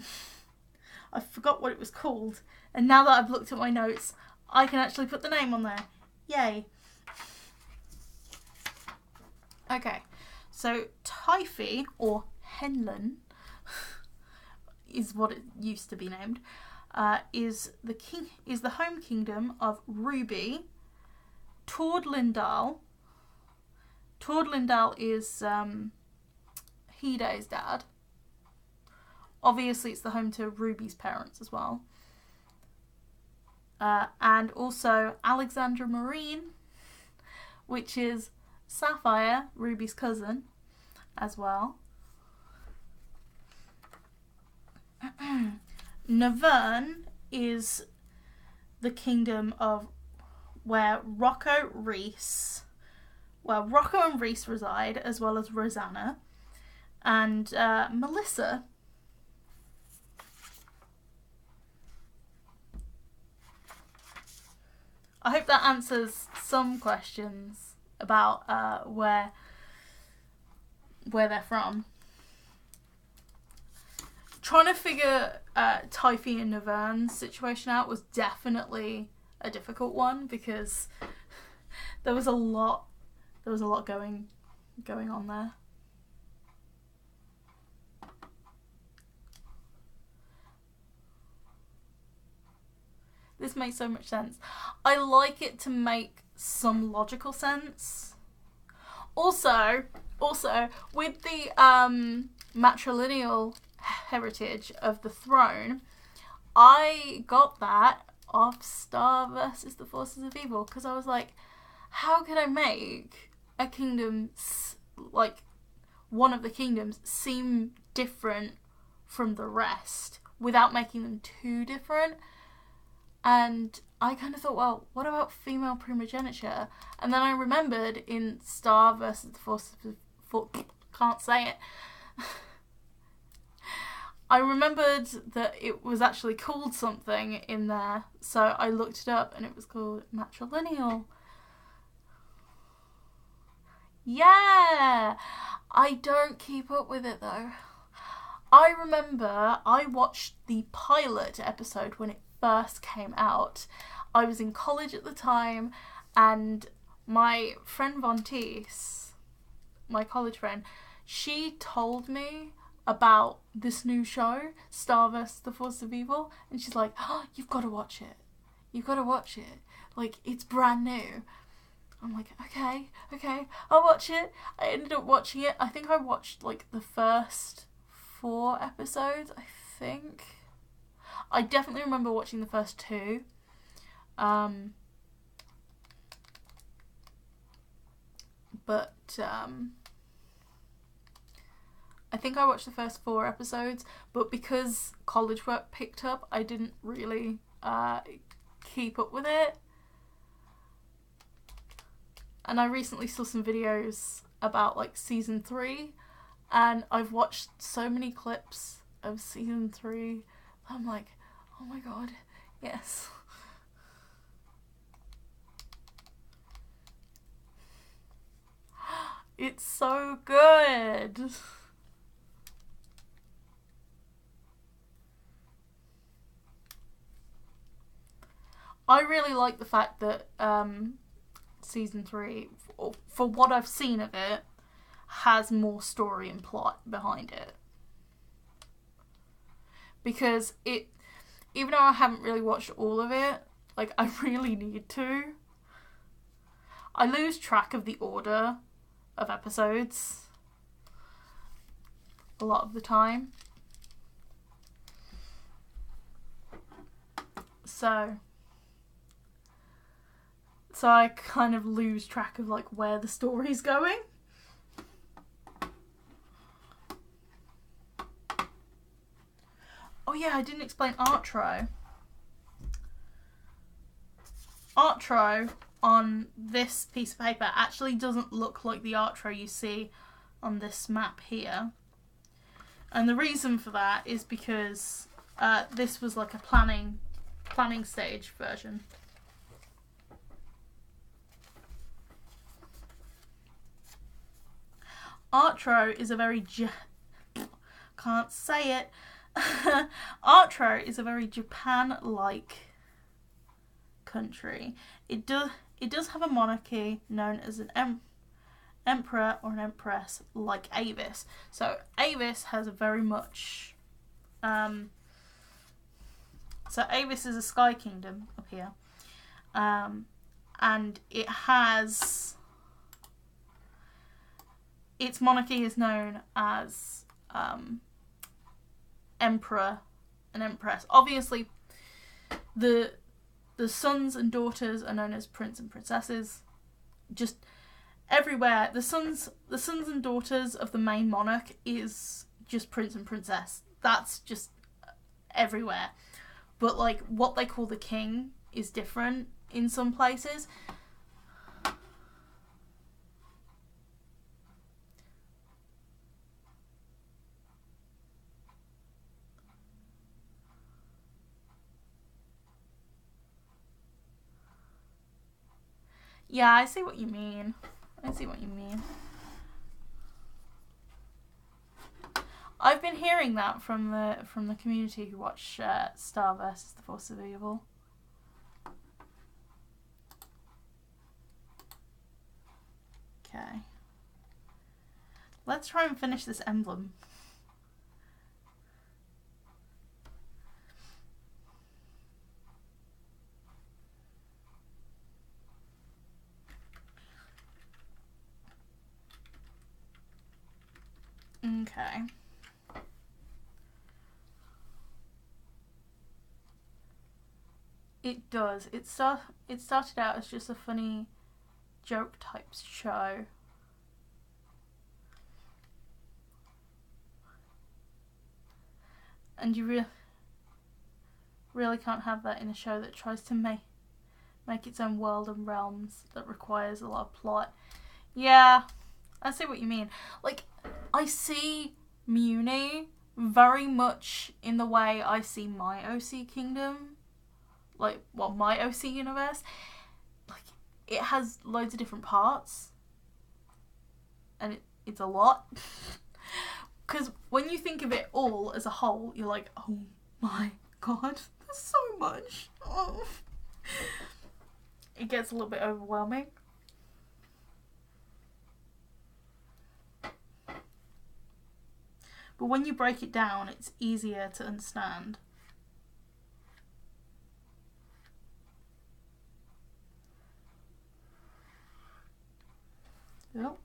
I forgot what it was called, and now that I've looked at my notes, I can actually put the name on there. Yay. Okay, so Typhi, or Henlon, is what it used to be named, is the home kingdom of Ruby, Tordlindal. Tordlindal is Hide's dad. Obviously, it's the home to Ruby's parents as well. And also Alexandra Marine, which is Sapphire, Ruby's cousin, as well. Naverne is the kingdom of where Rocco and Reese reside, as well as Rosanna and Melissa. I hope that answers some questions about where where they're from. Trying to figure Typhi and Navern's situation out was definitely a difficult one, because there was a lot going on there. This makes so much sense. I like it to make some logical sense. Also, with the matrilineal heritage of the throne, I got that off Star versus the Forces of Evil, because I was like, how can I make a kingdom, like one of the kingdoms, seem different from the rest without making them too different? And I kind of thought, well, what about female primogeniture? And then I remembered in Star versus the Forces of can't say it. I remembered that it was actually called something in there, so I looked it up and it was called matrilineal. Yeah! I don't keep up with it though. I remember I watched the pilot episode when it first came out. I was in college at the time, and my friend Von Teese, my college friend, she told me about this new show, Star vs. the Force of Evil, and she's like, oh, you've got to watch it. You've got to watch it. Like, it's brand new. I'm like, okay, I'll watch it. I ended up watching it. I think I watched, like, the first 4 episodes, I think. I definitely remember watching the first 2. But I think I watched the first 4 episodes, but because college work picked up, I didn't really keep up with it. And I recently saw some videos about, like, season 3, and I've watched so many clips of season 3. I'm like, oh my god, yes. It's so good. I really like the fact that season 3, for what I've seen of it, has more story and plot behind it. Because even though I haven't really watched all of it, like, I really need to. I lose track of the order of episodes a lot of the time. So I kind of lose track of, like, where the story's going. Oh yeah, I didn't explain Artro. Artro on this piece of paper actually doesn't look like the Artro you see on this map here. And the reason for that is because this was like a planning stage version. Artro is a very can't say it. Artro is a very Japan-like country. It does have a monarchy known as an emperor or an empress, like Avis. So Avis has a very much so Avis is a sky kingdom up here, and it has its monarchy is known as emperor and empress. Obviously, the sons and daughters are known as prince and princesses. Just everywhere, the sons and daughters of the main monarch is just prince and princess. That's just everywhere. But, like, what they call the king is different in some places. Yeah, I see what you mean. I see what you mean. I've been hearing that from the community who watch Star vs. The Force of Evil. Okay. Let's try and finish this emblem. Okay. It does. It started out as just a funny joke type show. And you really can't have that in a show that tries to make its own world and realms that requires a lot of plot. Yeah, I see what you mean. Like, I see Muni very much in the way I see my OC Kingdom. Like, well, my OC universe. Like, it has loads of different parts. And it's a lot. Because when you think of it all as a whole, you're like, oh my god, there's so much. Oh. It gets a little bit overwhelming. But when you break it down, it's easier to understand. Yep.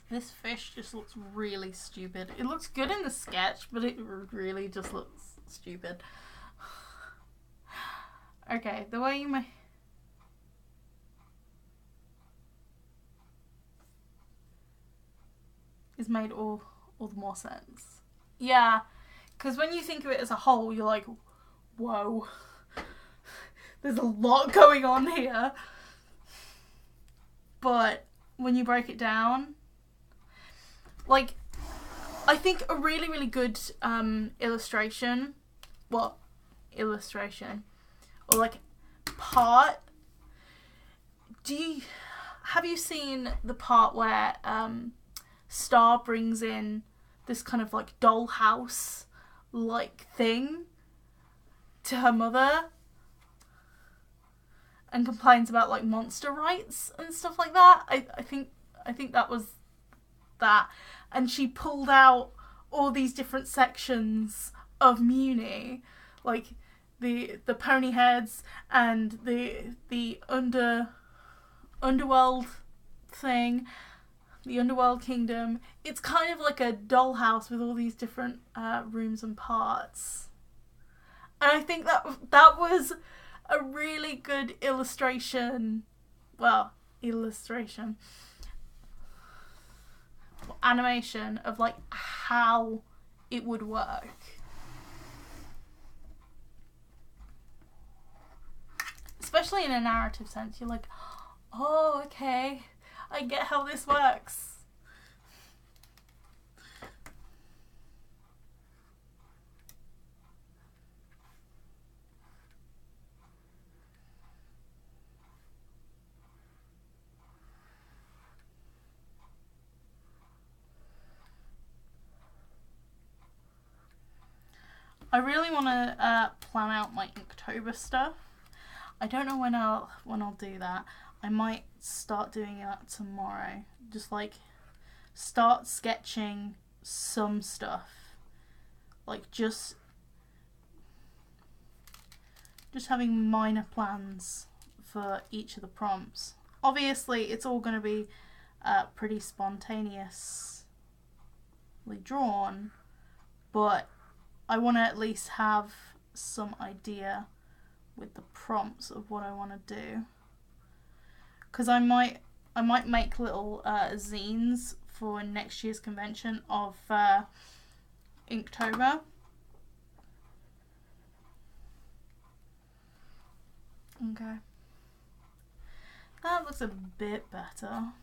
This fish just looks really stupid. It looks good in the sketch, but it really just looks stupid. Okay, the way you make... is made all the more sense. Yeah, because when you think of it as a whole, you're like, whoa. There's a lot going on here. But when you break it down... Like, I think a really, really good illustration, or like part, have you seen the part where Star brings in this kind of like dollhouse like thing to her mother and complains about like monster rights and stuff like that? I think that was that, and she pulled out all these different sections of Muni, like the pony heads and the underworld thing, the underworld kingdom. It's kind of like a dollhouse with all these different rooms and parts, and I think that was a really good illustration. Well, animation of like how it would work. Especially in a narrative sense, you're like, oh, okay, I get how this works. I really want to plan out my Inktober stuff. I don't know when I'll do that. I might start doing that tomorrow. Just like start sketching some stuff. Like just having minor plans for each of the prompts. Obviously, it's all going to be pretty spontaneously drawn, but I want to at least have some idea with the prompts of what I want to do. Because I might make little zines for next year's convention of Inktober. Okay. That looks a bit better.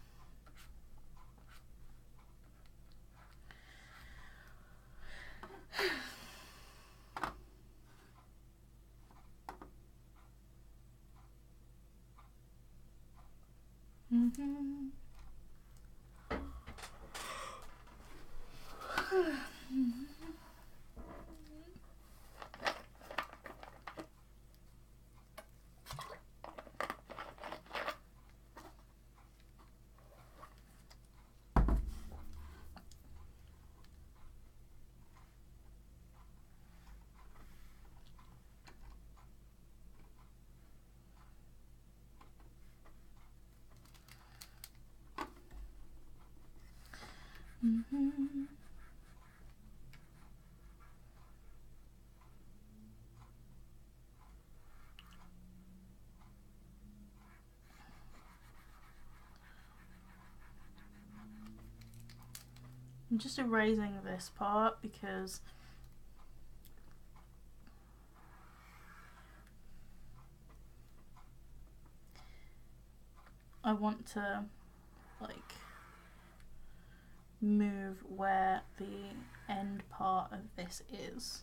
Mm-hmm. Mm-hmm. I'm just erasing this part because I want to like move where the end part of this is.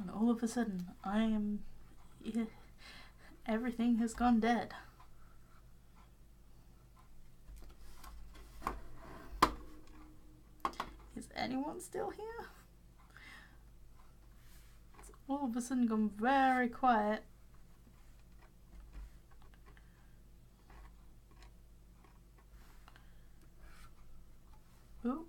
And all of a sudden, everything has gone dead. Is anyone still here? It's all of a sudden gone very quiet. Ooh.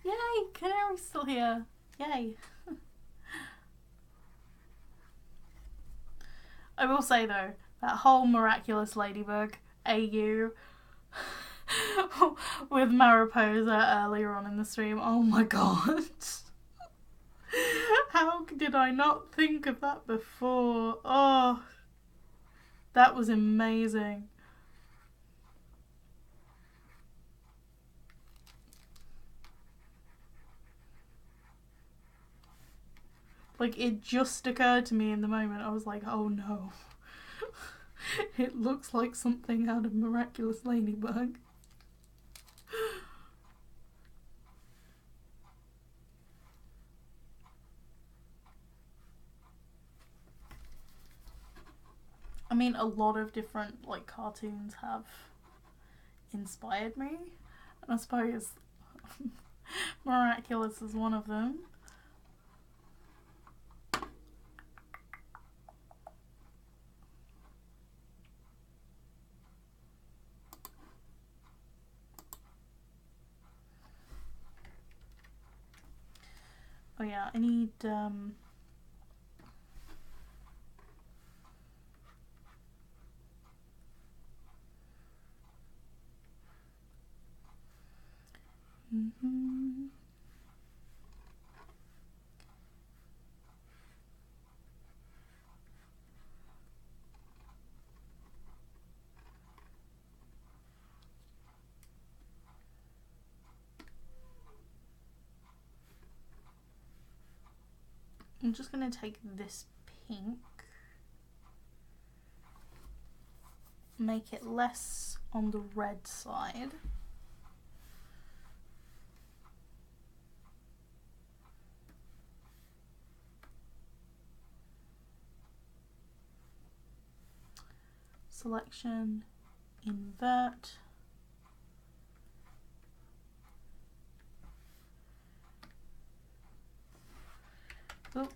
Yay! Canary's still here. Yay! I will say though, that whole miraculous ladybug AU with Mariposa earlier on in the stream, oh my god. How did I not think of that before? Oh, that was amazing. Like, it just occurred to me in the moment. I was like, oh no. It looks like something out of Miraculous Ladybug. I mean, a lot of different, like, cartoons have inspired me. And I suppose Miraculous is one of them. Oh yeah, I need just going to take this pink, make it less on the red side. Selection, invert. Oh,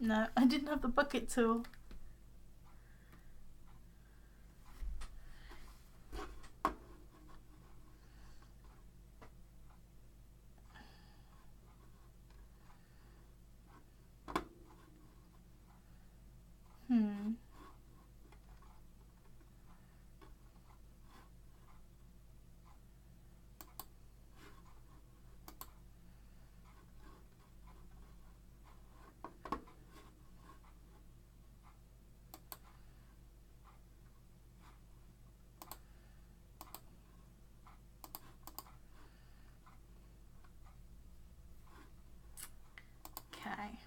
no, I didn't have the bucket tool. Okay.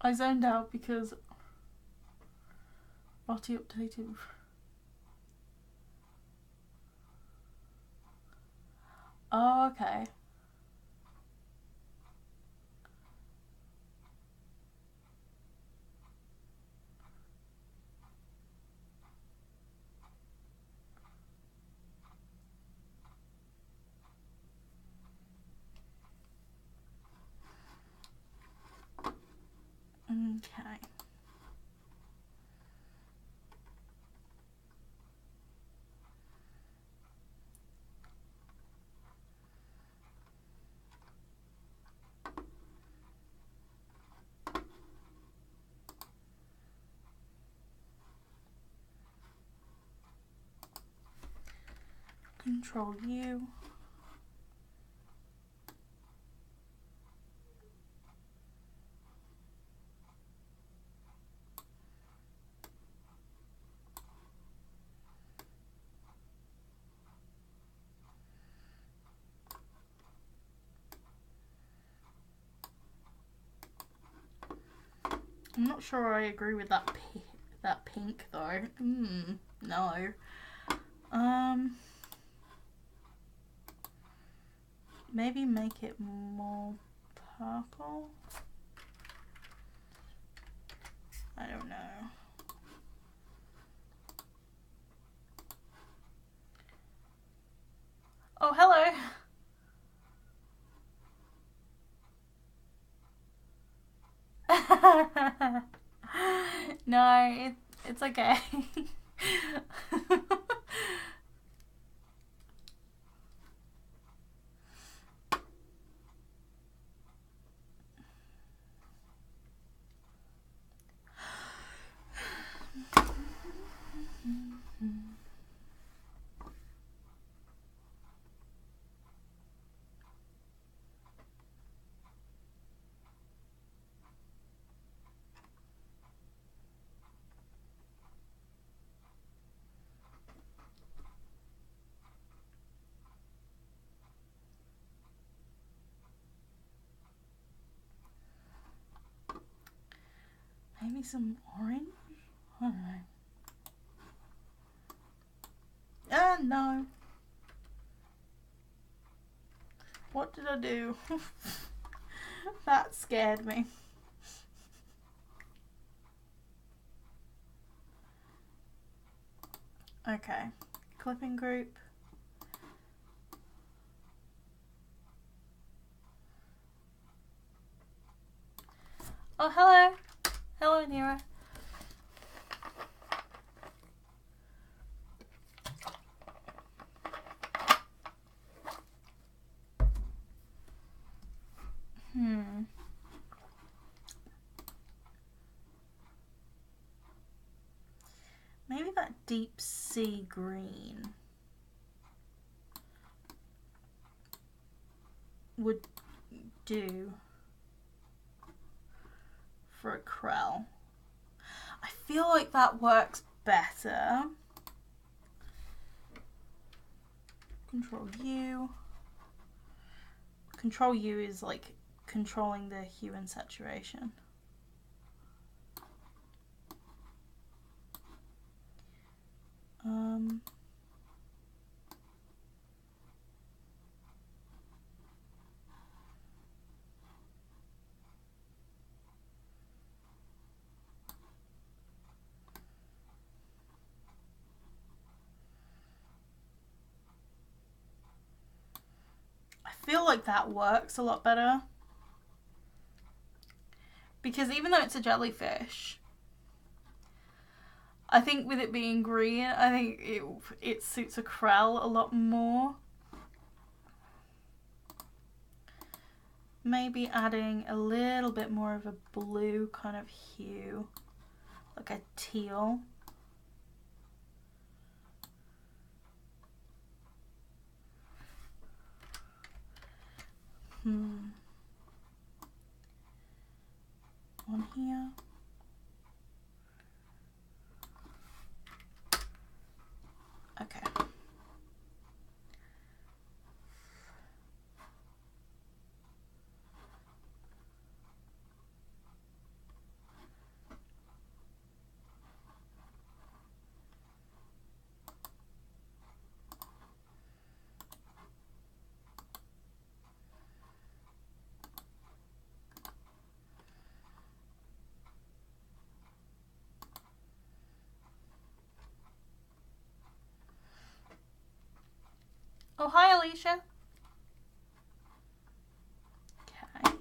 I zoned out because body updated. Oh, okay. Okay. Control U. I'm not sure I agree with that pink though. No. Maybe make it more purple. I don't know. Oh, hello. No, it's okay. Maybe some orange? I don't know. No. What did I do? That scared me. Okay. Clipping group. Oh, hello. Hello, Nira. deep sea green would do for a Krell. I feel like that works better. Control U. Control U is like controlling the hue and saturation. I feel like that works a lot better. Because even though it's a jellyfish, I think with it being green, I think it suits a Krell a lot more. Maybe adding a little bit more of a blue kind of hue, like a teal. On here. Okay. Oh, hi, Alicia. Okay.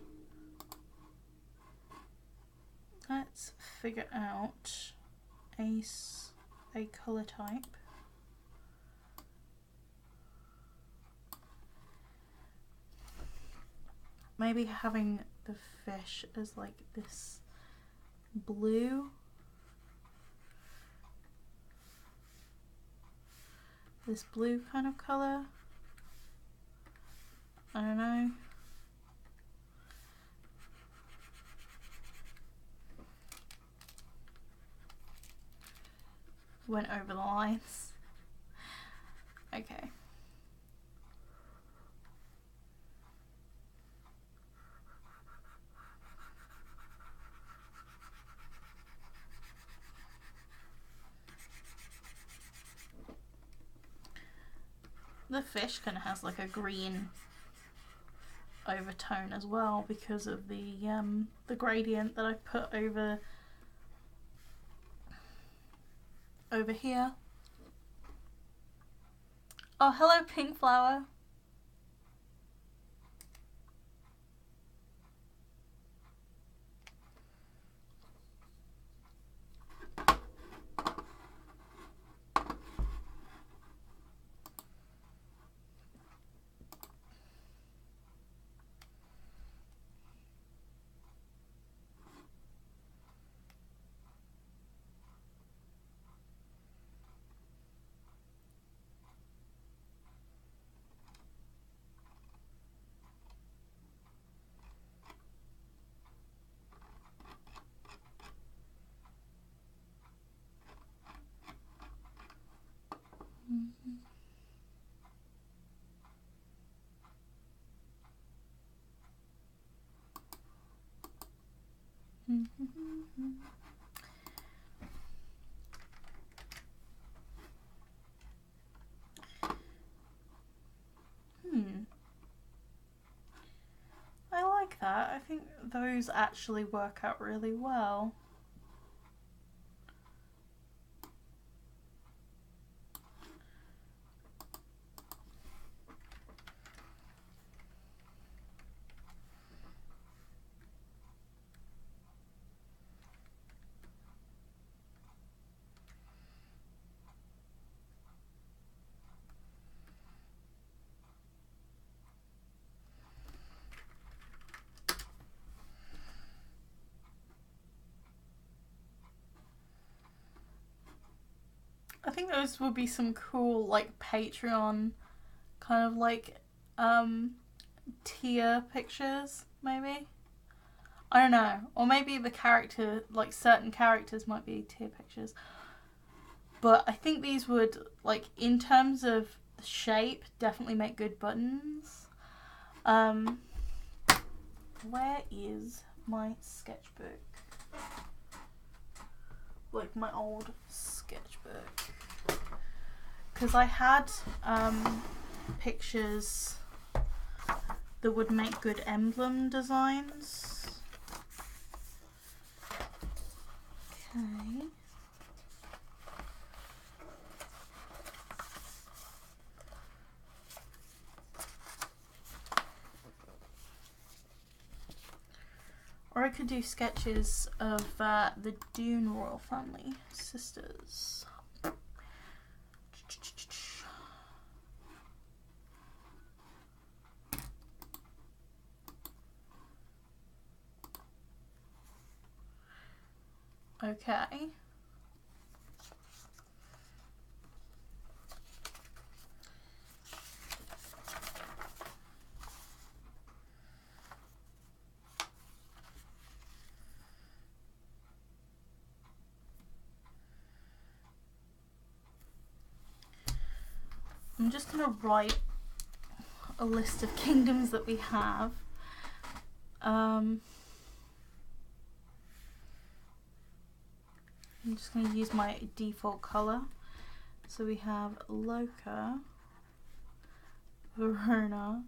Let's figure out a color type. Maybe having the fish as like this blue. This blue kind of color. I don't know. Went over the lines. Okay. The fish kind of has like a green overtone as well because of the gradient that I put over here. Oh, hello, Pink Flower. I like that. I think those actually work out really well. those would be some cool, like, Patreon kind of like tier pictures, maybe. I don't know. Or maybe the character, like certain characters might be tier pictures. But I think these would, like, in terms of shape, definitely make good buttons. Where is my sketchbook? Like my old sketchbook. Because I had pictures that would make good emblem designs. Okay. Or I could do sketches of the Dune royal family sisters. Okay. I'm just going to write a list of kingdoms that we have. I'm just going to use my default colour. So we have Loka, Verona,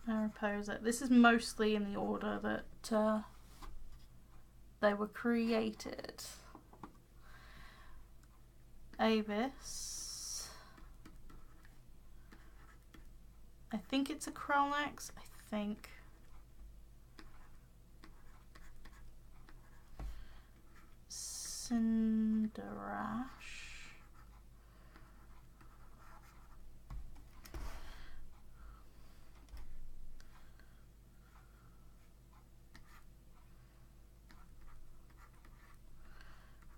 Mariposa. This is mostly in the order that they were created. Avis. I think it's a Kralnex. I think. Cinderash.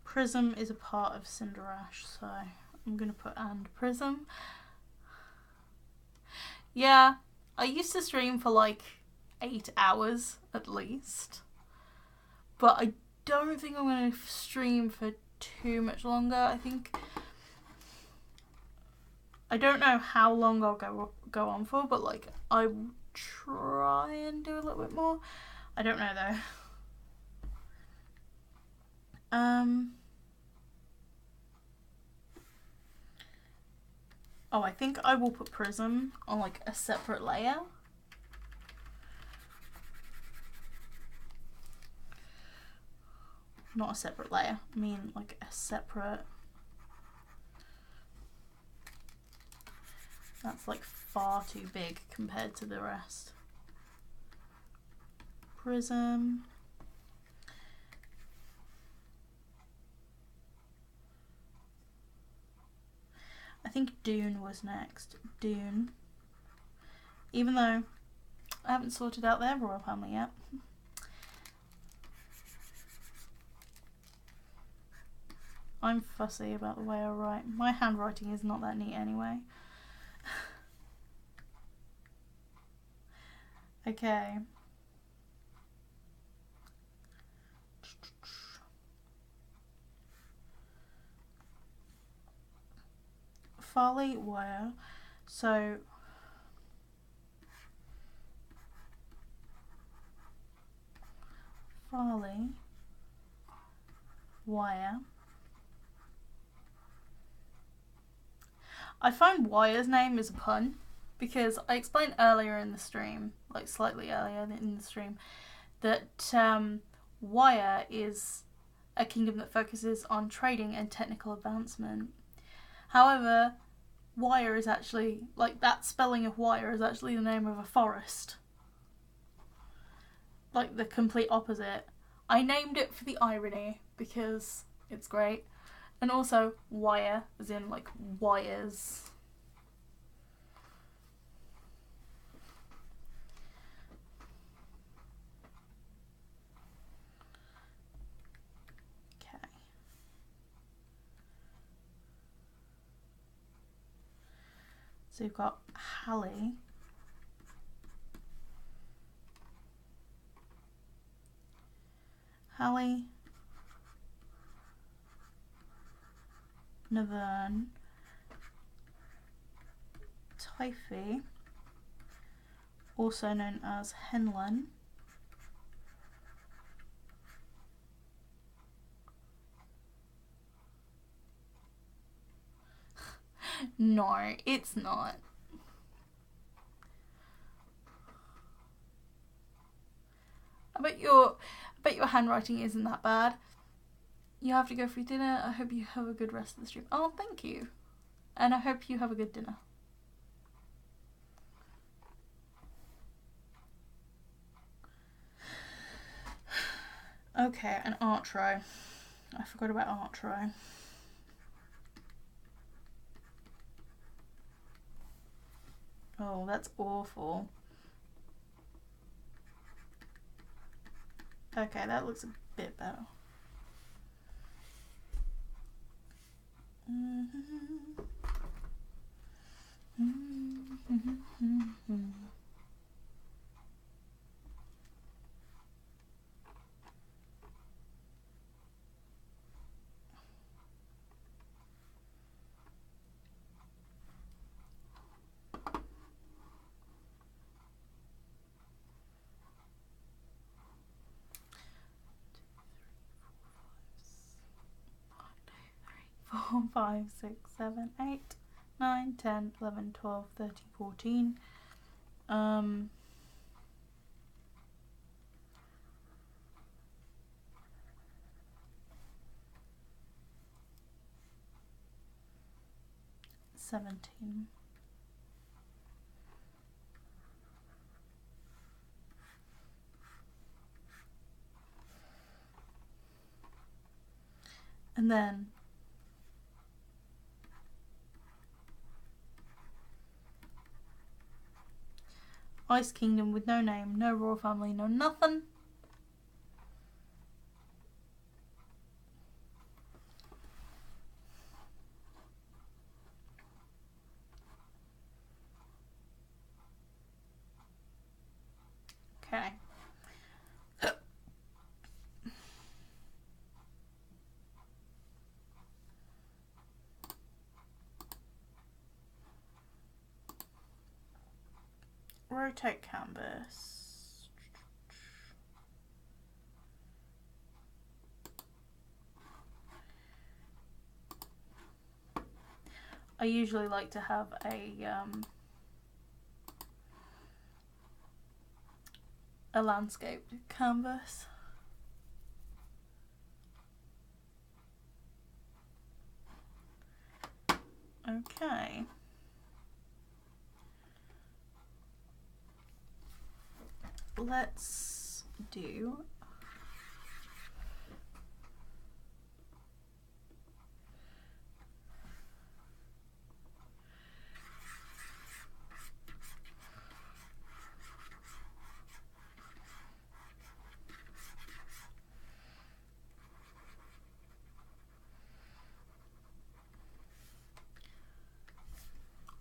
Prism is a part of Cinderash, so I'm going to put and Prism. Yeah, I used to stream for like 8 hours at least, but I don't think I'm going to stream for too much longer. I don't know how long I'll go on for, but like I will try and do a little bit more. I don't know though. Oh, I think I will put Prism on like a separate layer. Not a separate layer, I mean like a separate. That's like far too big compared to the rest. Prism. I think Dune was next. Dune. Even though I haven't sorted out their royal family yet. I'm fussy about the way I write. My handwriting is not that neat anyway. Okay. Farley wire. So Farley wire. I find Wire's name is a pun because I explained earlier in the stream, like slightly earlier in the stream, that Wire is a kingdom that focuses on trading and technical advancement. However, Wire is actually, like that spelling of Wire is actually the name of a forest. Like the complete opposite. I named it for the irony because it's great. And also wire, as in like wires. So you've got Hallie. Hallie. Navern. Typhy. Also known as Henlin. No, it's not. I bet your handwriting isn't that bad. You have to go for dinner. I hope you have a good rest of the stream. Oh, thank you. And I hope you have a good dinner. Okay, an art try. I forgot about art try. Oh, that's awful. Okay, that looks a bit better. Four, 5, 6, 7, 8, 9, 10, 11, 12, 13, 14. 17. And then Ice Kingdom with no name, no royal family, no nothing. Okay. Rotate canvas. I usually like to have a landscaped canvas. Okay. Let's do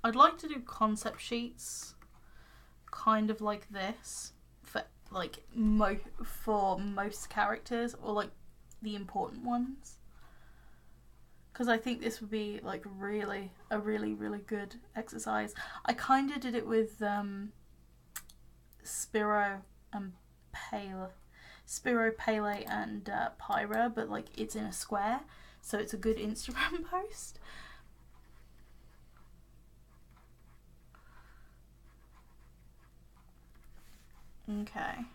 I'd like to do concept sheets kind of like this for like for most characters, or like the important ones, because I think this would be like really good exercise. I kind of did it with Spiro and Pele and Pyra, but like it's in a square, so it's a good Instagram post. Okay.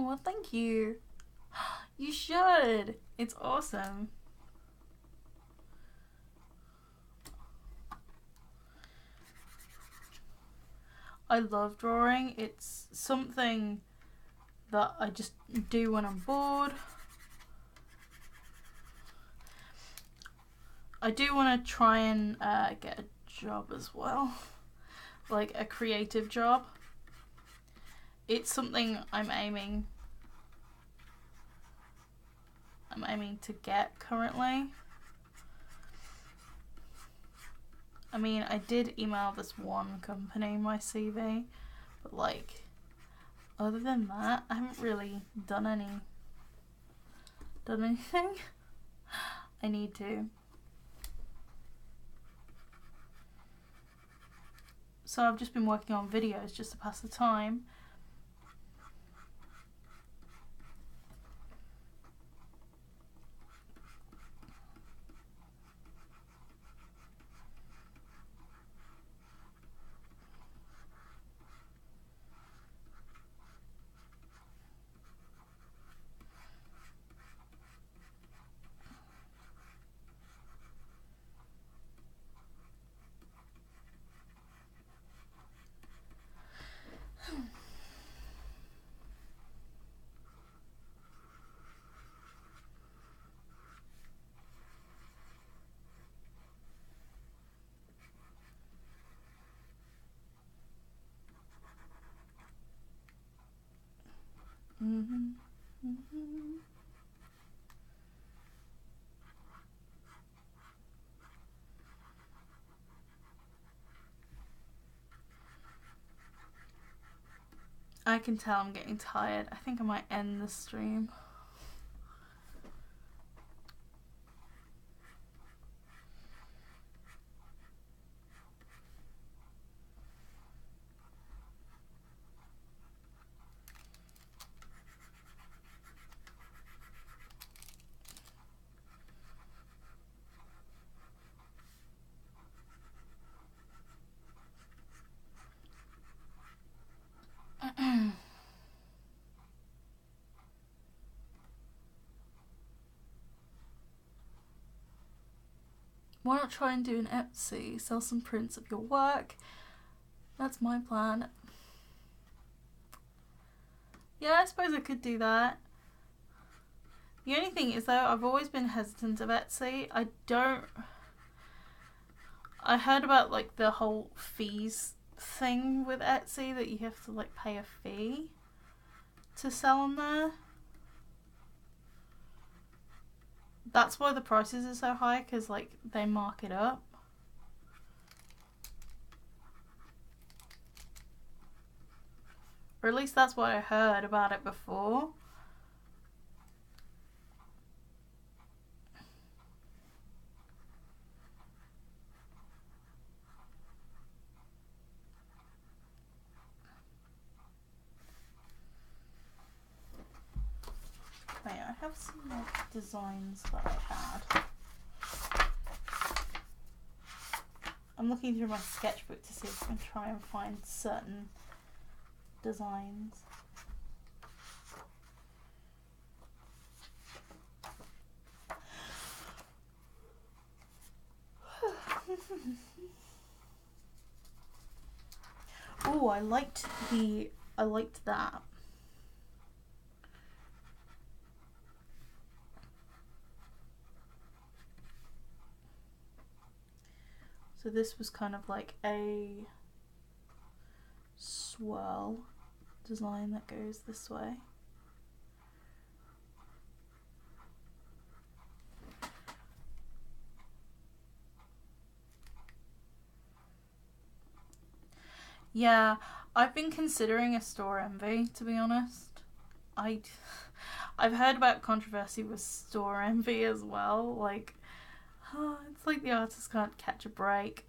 well, thank you. You should. It's awesome. I love drawing. It's something that I just do when I'm bored. I do want to try and get a job as well, like a creative job. It's something I'm aiming to get currently. I mean, I did email this one company my CV, but like, other than that, I haven't really done anything. I need to. So I've just been working on videos just to pass the time. I can tell I'm getting tired. I think I might end the stream. Why not try and do an Etsy? Sell some prints of your work. That's my plan. Yeah, I suppose I could do that. The only thing is though, I've always been hesitant of Etsy. I heard about like the whole fees thing with Etsy, that you have to like pay a fee to sell on there. That's why the prices are so high, because like they mark it up. Or at least that's what I heard about it before. Wait, I have some like designs that I had. I'm looking through my sketchbook to see if I can try and find certain designs. Oh, I liked that. So this was kind of like a swirl design that goes this way. Yeah, I've been considering a store envy, to be honest. I've heard about controversy with store envy as well. Like, it's like the artist can't catch a break.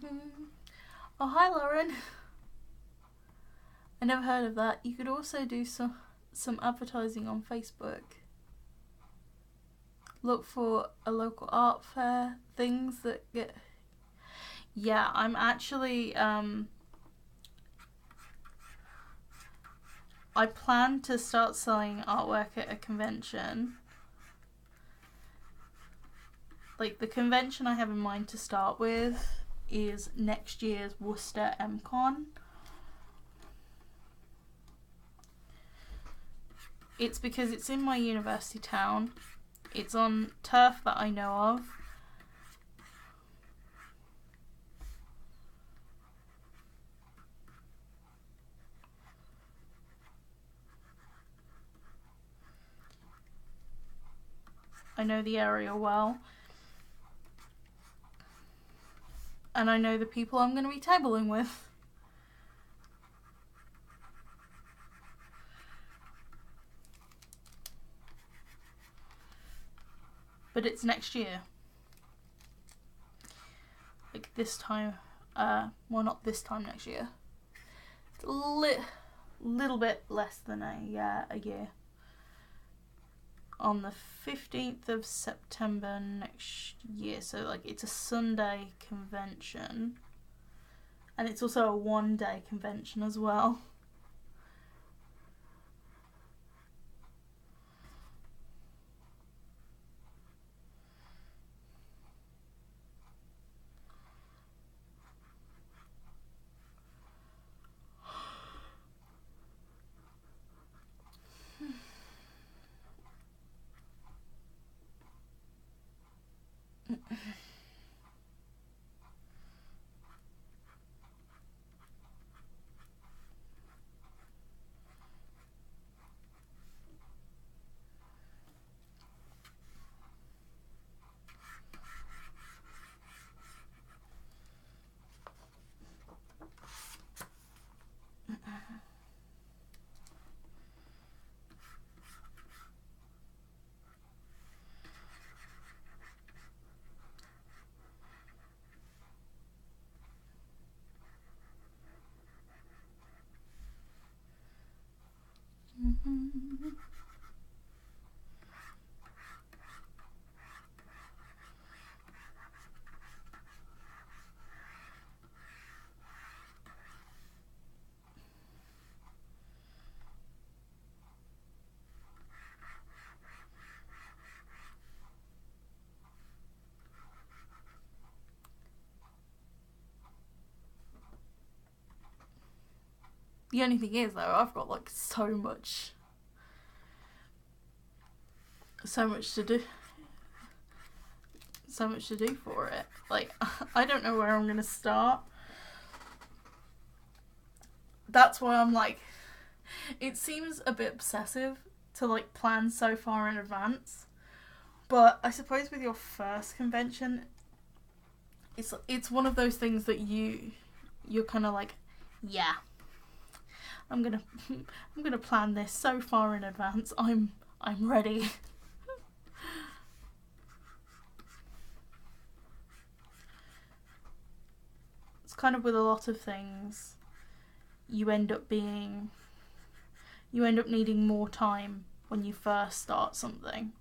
Oh, hi, Lauren. I never heard of that. You could also do some advertising on Facebook. Look for a local art fair, things that get... Yeah, I'm actually, I plan to start selling artwork at a convention. Like, the convention I have in mind to start with is next year's Worcester MCon. It's because it's in my university town. It's on turf that I know of. I know the area well. And I know the people I'm going to be tabling with. But it's next year. Like this time, well, not this time next year. It's a little bit less than a year. On the 15th of September next year. So like it's a Sunday convention. And it's also a one-day convention as well. The only thing is, though, I've got like so much to do. So much to do for it. Like, I don't know where I'm gonna start. That's why I'm like, it seems a bit obsessive to like plan so far in advance. But I suppose with your first convention, it's one of those things that you're kind of like, yeah, I'm gonna plan this so far in advance. I'm ready. It's kind of with a lot of things, you end up needing more time when you first start something,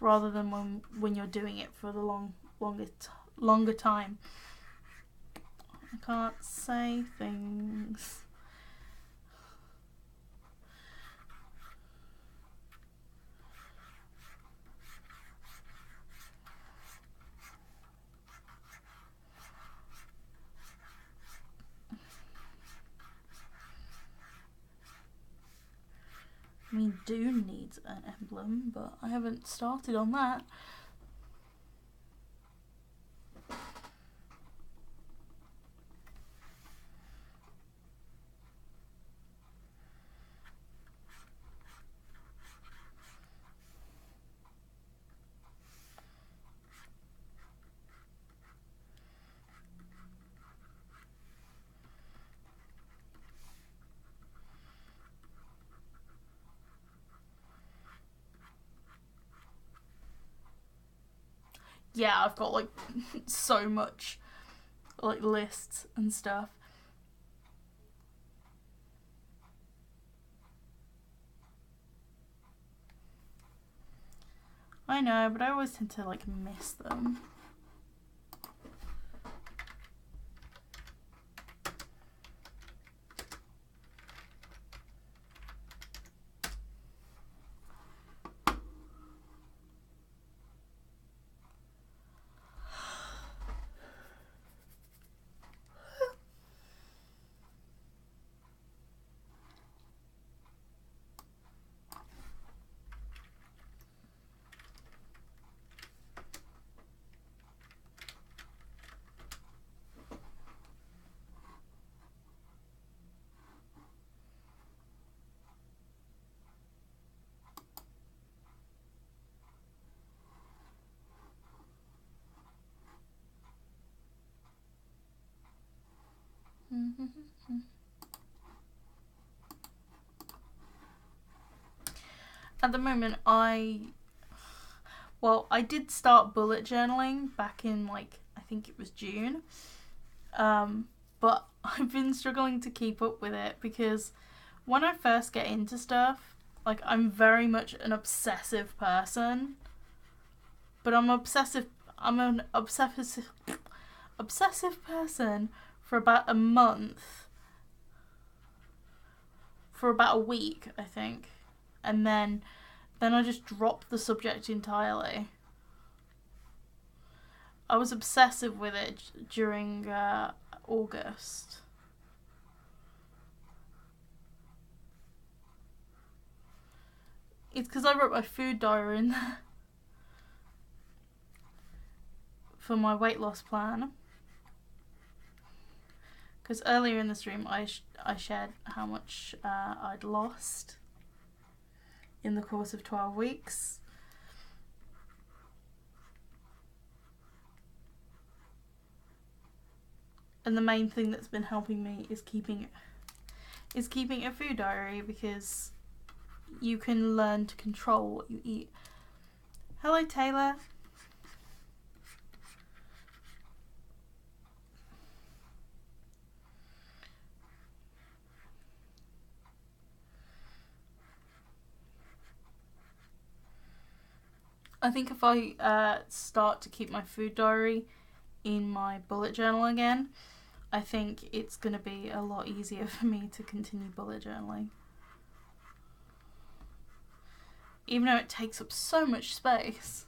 rather than when you're doing it for the longer time. I can't say things. I mean, Dune needs an emblem, but I haven't started on that. Yeah, I've got like so much like lists and stuff. I know, but I always tend to like miss them. At the moment, I did start bullet journaling back in, like, I think it was June. But I've been struggling to keep up with it because when I first get into stuff, like, I'm very much an obsessive person. But I'm an obsessive person for about a month. For about a week, I think. And then I just dropped the subject entirely. I was obsessive with it during August. It's because I wrote my food diary in there for my weight loss plan. Because earlier in the stream I shared how much I'd lost in the course of 12 weeks. And the main thing that's been helping me is keeping a food diary, because you can learn to control what you eat. Hello, Taylor. I think if I start to keep my food diary in my bullet journal again, I think it's going to be a lot easier for me to continue bullet journaling. Even though it takes up so much space.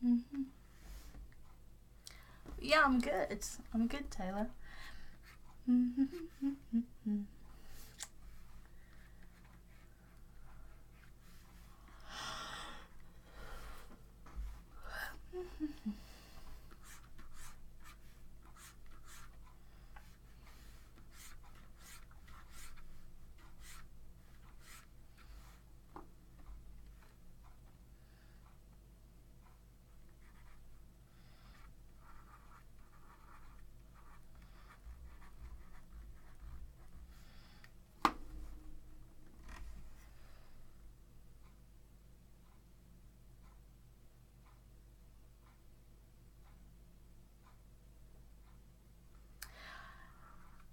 Mm-hmm. Yeah, I'm good. I'm good, Taylor.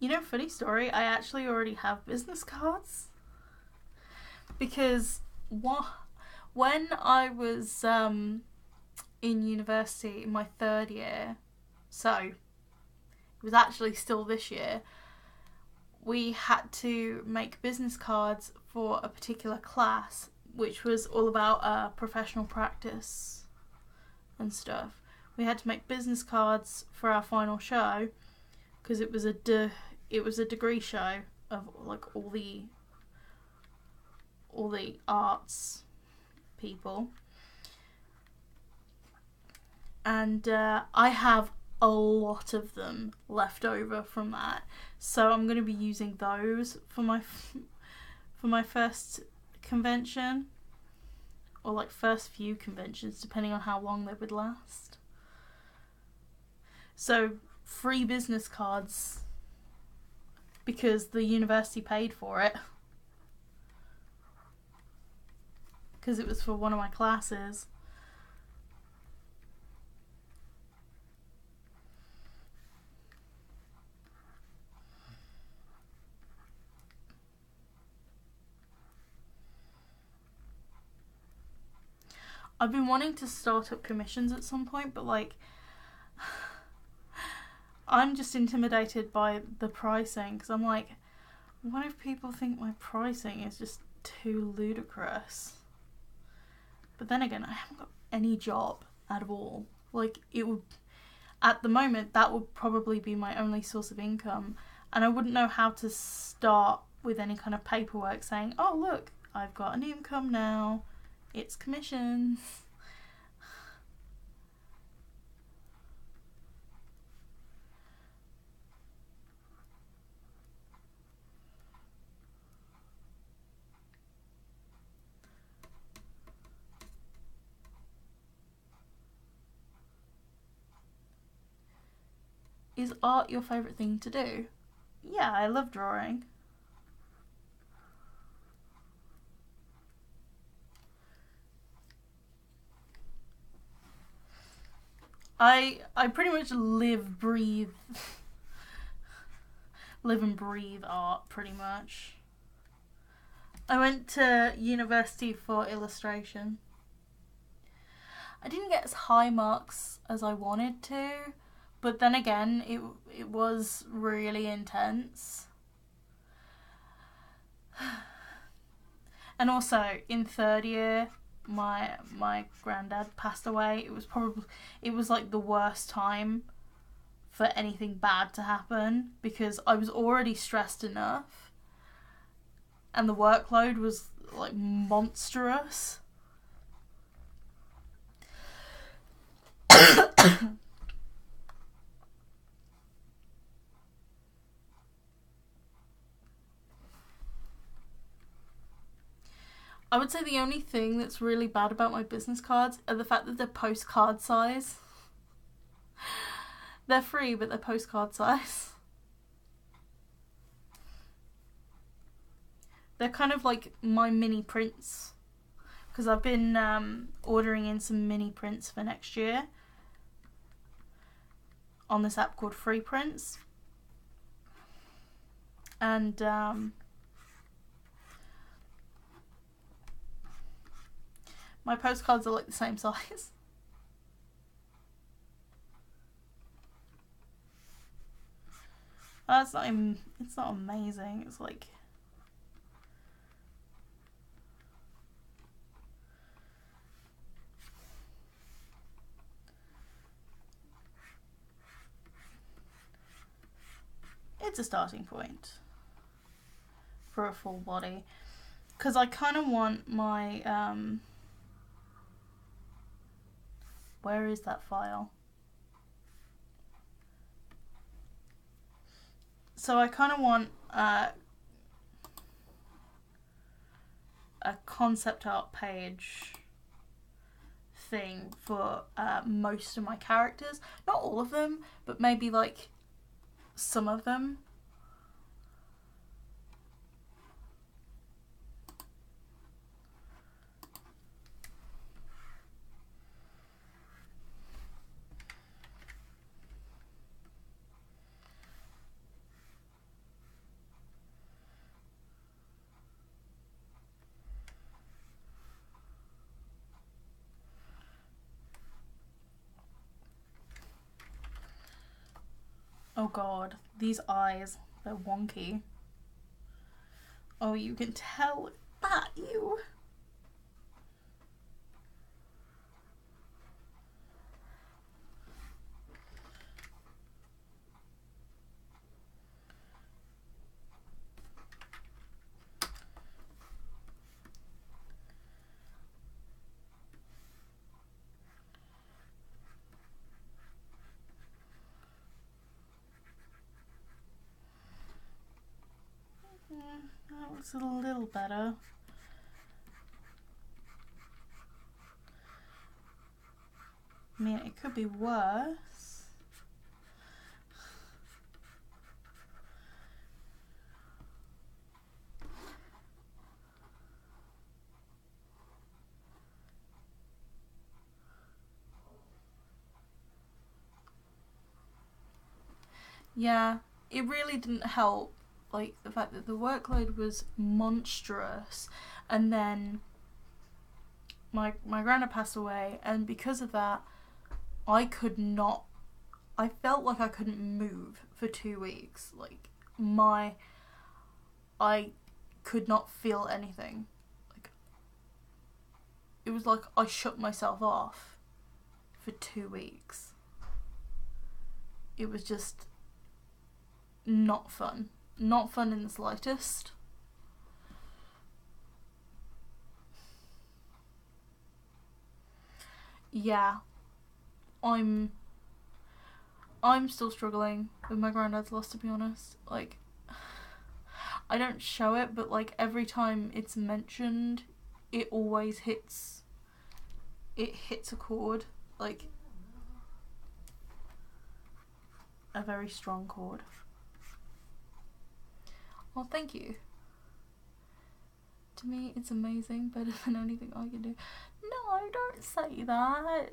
You know, funny story, I actually already have business cards. Because when I was in university in my third year, so it was actually still this year, we had to make business cards for a particular class, which was all about professional practice and stuff, we had to make business cards for our final show because it was a degree show of like all the arts people, and I have a lot of them left over from that, so I'm going to be using those for my first convention, or like first few conventions, depending on how long they would last. So free business cards because the university paid for it, because it was for one of my classes. I've been wanting to start up commissions at some point, but like I'm just intimidated by the pricing, because I'm like, what if people think my pricing is just too ludicrous? But then again, I haven't got any job at all. Like, it would, at the moment, that would probably be my only source of income, and I wouldn't know how to start with any kind of paperwork saying, oh look, I've got an income now, it's commissions. Is art your favourite thing to do? Yeah, I love drawing. I pretty much live and breathe art, pretty much. I went to university for illustration. I didn't get as high marks as I wanted to, but then again, it was really intense. And also, in third year, my granddad passed away. It was like the worst time for anything bad to happen, because I was already stressed enough and the workload was like monstrous. I would say the only thing that's really bad about my business cards are the fact that they're postcard size. They're free, but they're postcard size. They're kind of like my mini prints, because I've been ordering in some mini prints for next year on this app called Free Prints. And my postcards are like the same size. It's not amazing. It's like, it's a starting point for a full body, because I kind of want my where is that file? So I kind of want a concept art page thing for most of my characters. Not all of them, but maybe like some of them. Oh god, these eyes, they're wonky. Oh, you can tell that, you. looks a little better. I mean, it could be worse. Yeah, it really didn't help, like, the fact that the workload was monstrous, and then my granddad passed away, and because of that, I felt like I couldn't move for 2 weeks. Like, I could not feel anything. Like, it was like I shut myself off for 2 weeks. It was just not fun. Not fun in the slightest. Yeah. I'm still struggling with my granddad's loss, to be honest. Like, I don't show it, but like every time it's mentioned, it always hits a chord, like a very strong chord. Well, thank you. To me, it's amazing, better than anything I can do. No, don't say that.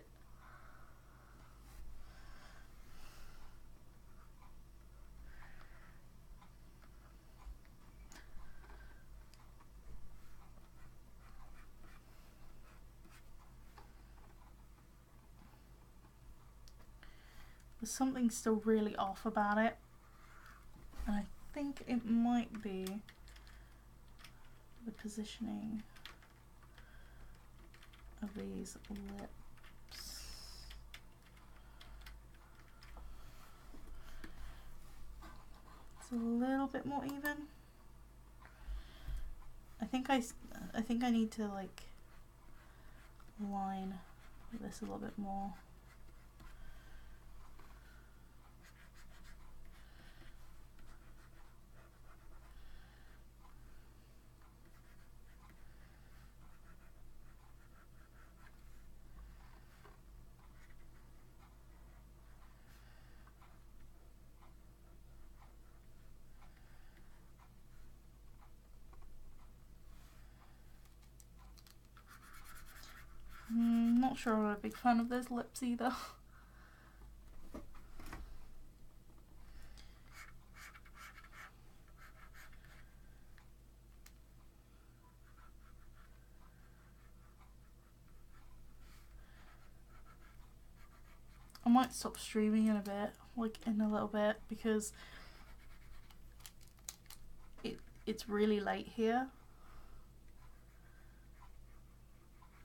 There's something still really off about it, and I think it might be the positioning of these lips. It's a little bit more even. I think I need to like line this a little bit more. Not sure I'm a big fan of those lips either. I might stop streaming in a bit, like in a little bit, because it's really late here.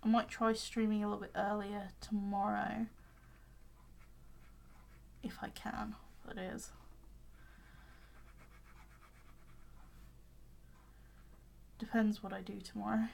I might try streaming a little bit earlier tomorrow, if I can, that is. Depends what I do tomorrow.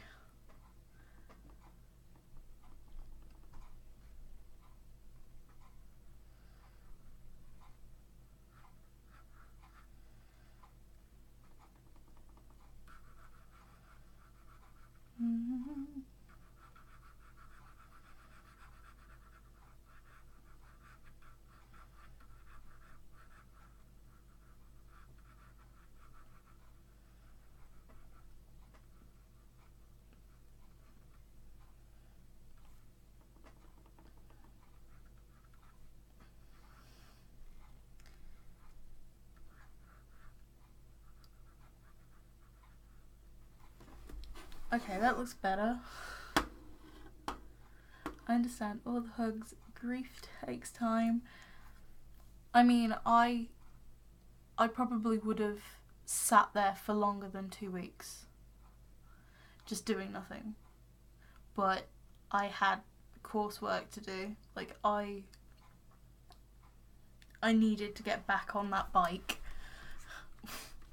Okay, that looks better. I understand all the hugs. Grief takes time. I mean, I probably would have sat there for longer than 2 weeks, just doing nothing. But I had coursework to do. Like, I needed to get back on that bike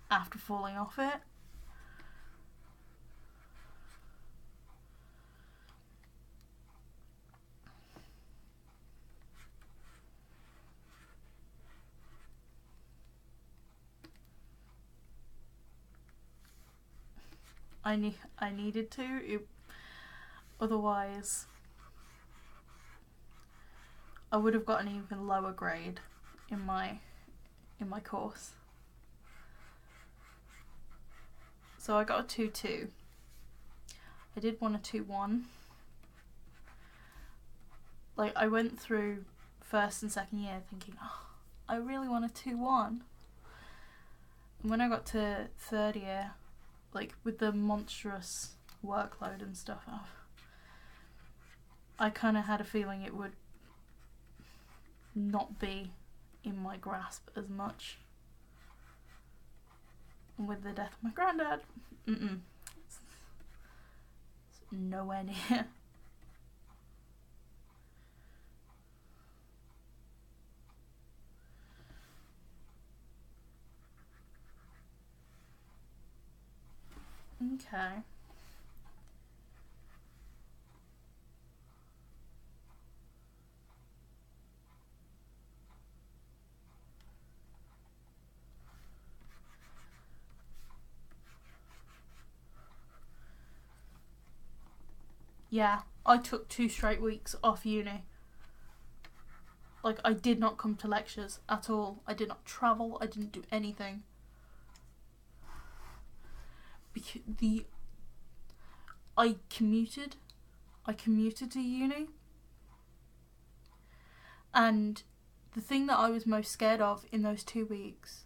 after falling off it. I needed to. Otherwise, I would have got an even lower grade in my course. So I got a 2-2. I did want a 2-1. Like, I went through first and second year thinking, oh, I really want a 2-1. And when I got to third year, like, with the monstrous workload and stuff, I kind of had a feeling it would not be in my grasp as much. And with the death of my granddad, it's nowhere near. Okay. Yeah, I took 2 straight weeks off uni. Like, I did not come to lectures at all. I did not travel. I didn't do anything. Because I commuted to uni. And the thing that I was most scared of in those 2 weeks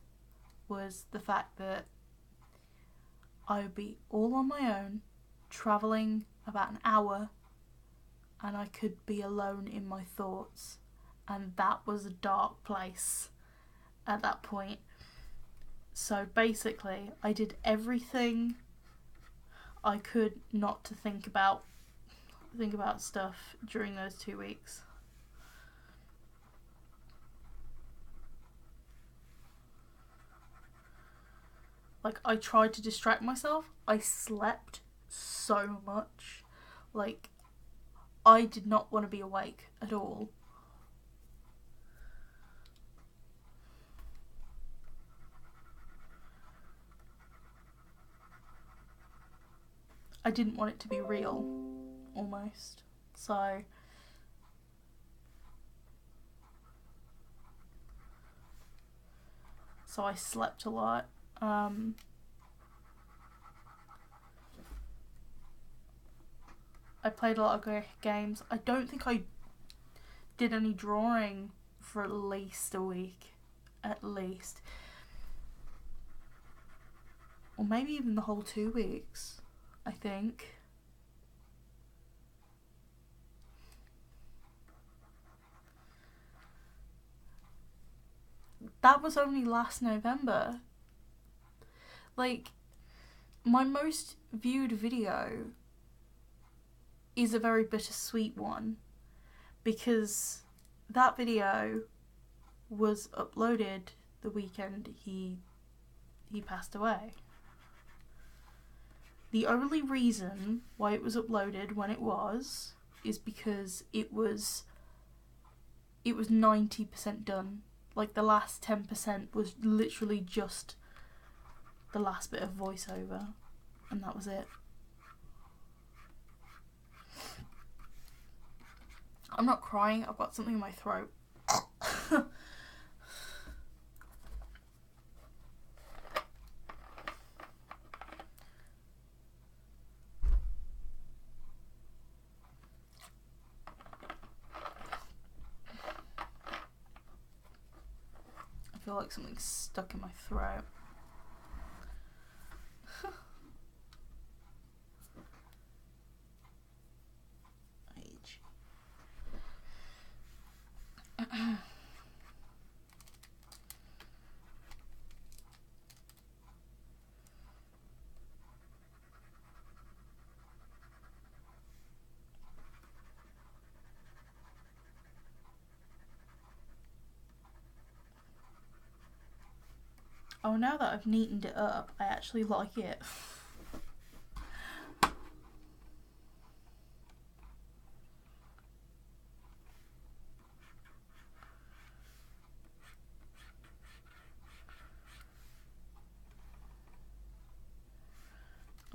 was the fact that I would be all on my own, travelling about an hour, and I could be alone in my thoughts. And that was a dark place at that point. So basically, I did everything I could not to think about stuff during those 2 weeks. Like, I tried to distract myself. I slept so much. Like, I did not want to be awake at all. I didn't want it to be real, almost. So I slept a lot. I played a lot of games. I don't think I did any drawing for at least a week. At least. Or maybe even the whole 2 weeks, I think. That was only last November. Like, my most viewed video is a very bittersweet one, because that video was uploaded the weekend he passed away. The only reason why it was uploaded when it was is because it was 90% done. Like, the last 10% was literally just the last bit of voiceover, and that was it. I'm not crying, I've got something in my throat. I feel like something's stuck in my throat. Oh, now that I've neatened it up, I actually like it.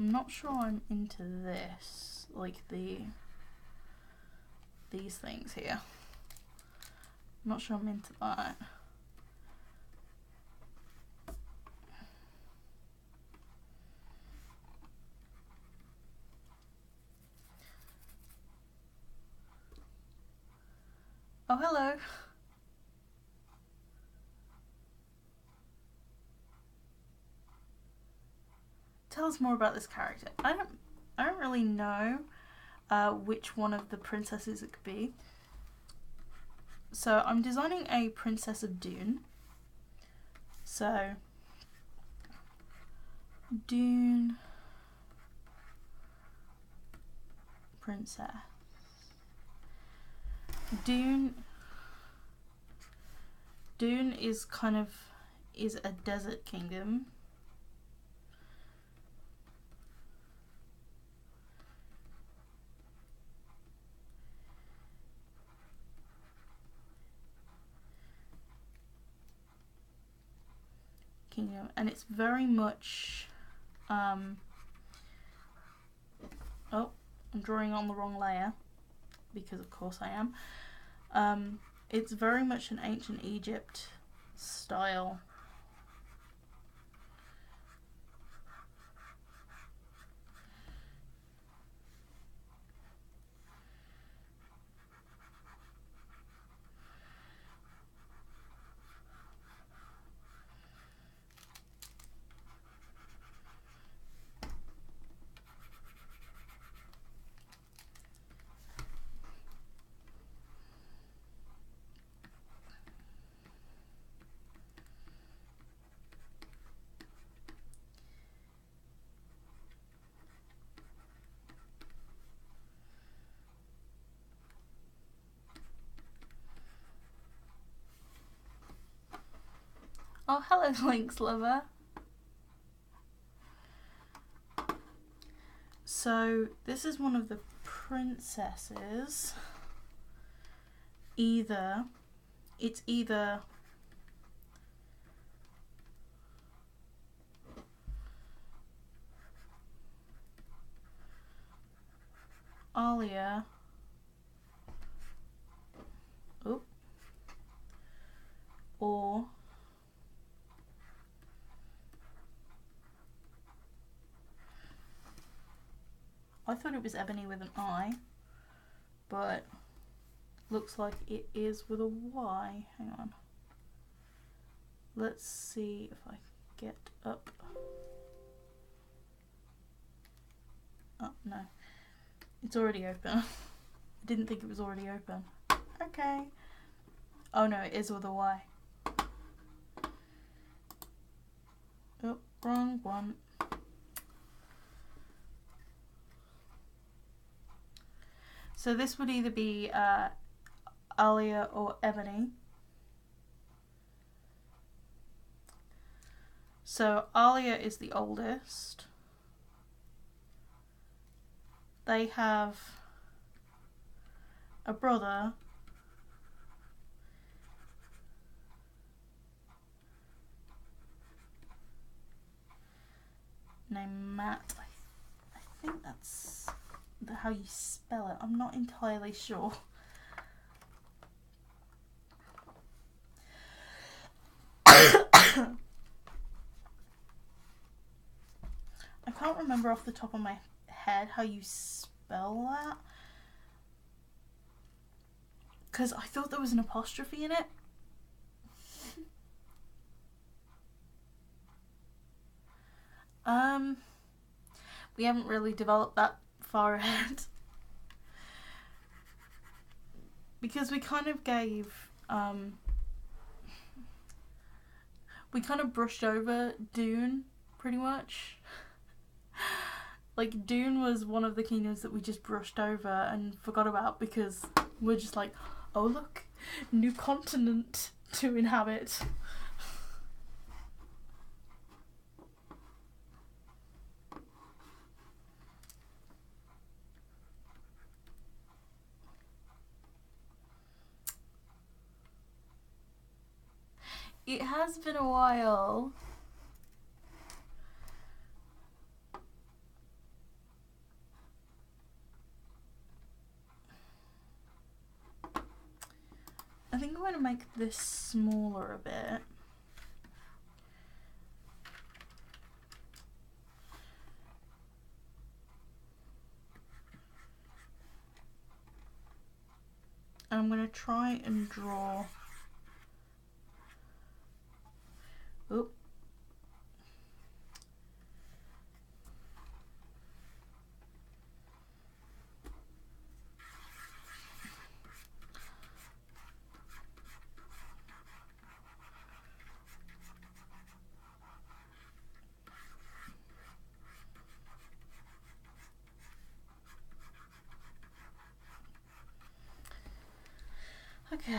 I'm not sure I'm into this, like these things here. I'm not sure I'm into that. Oh, hello. Tell us more about this character. I don't really know which one of the princesses it could be. So I'm designing a princess of Dune. So Dune princess. Dune is is a desert kingdom. And it's very much oh, I'm drawing on the wrong layer because of course I am. It's very much an ancient Egypt style. Oh, hello, Lynx lover. So this is one of the princesses. It's either Alia, or I thought it was Ebony with an I, but looks like it is with a Y. Hang on. Let's see if I can get up. Oh, no. It's already open. I didn't think it was already open. Okay. Oh no, it is with a Y. Oh, wrong one. So this would either be Alia or Ebony. So Alia is the oldest. They have a brother named Matt. I think that's how you spell it. I'm not entirely sure. I can't remember off the top of my head how you spell that, because I thought there was an apostrophe in it. We haven't really developed that far ahead. Because we kind of gave, we kind of brushed over Dune, pretty much. Like, Dune was one of the kingdoms that we just brushed over and forgot about because we're just like, oh look, new continent to inhabit. It has been a while. make this smaller a bit. I'm going to try and draw. Oop. Okay.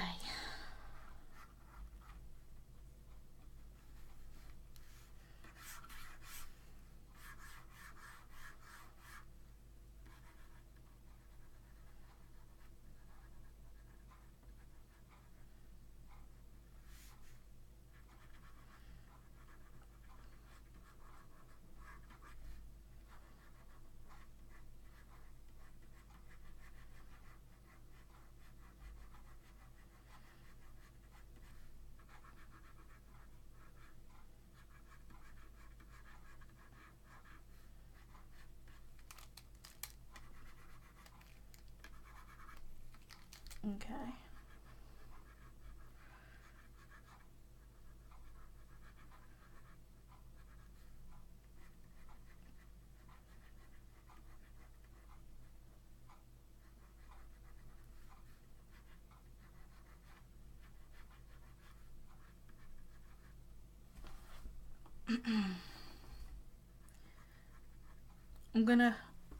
Okay.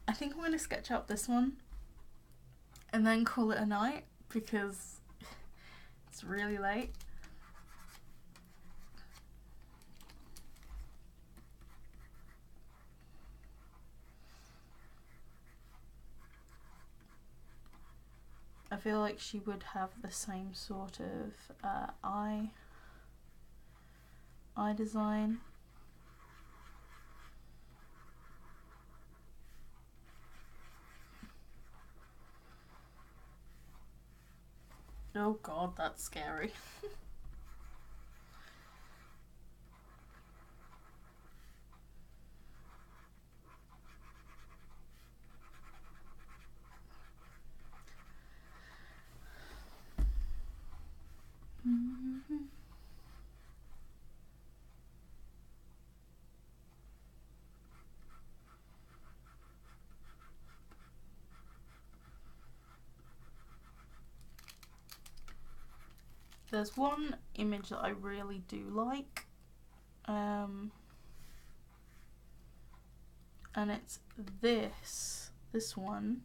I think I'm gonna sketch out this one and then call it a night because it's really late. I feel like she would have the same sort of eye design. Oh god, that's scary. There's one image that I really do like, and it's this one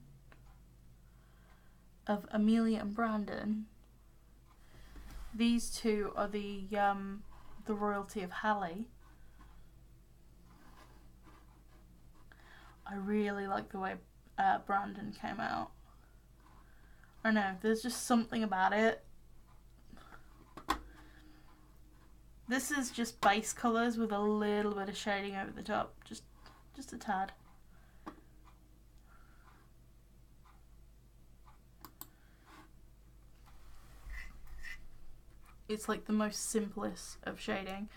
of Amelia and Brandon. These two are the royalty of Halle. I really like the way Brandon came out. I don't know, there's just something about it. This is just base colours with a little bit of shading over the top, just a tad. It's like the most simplest of shading.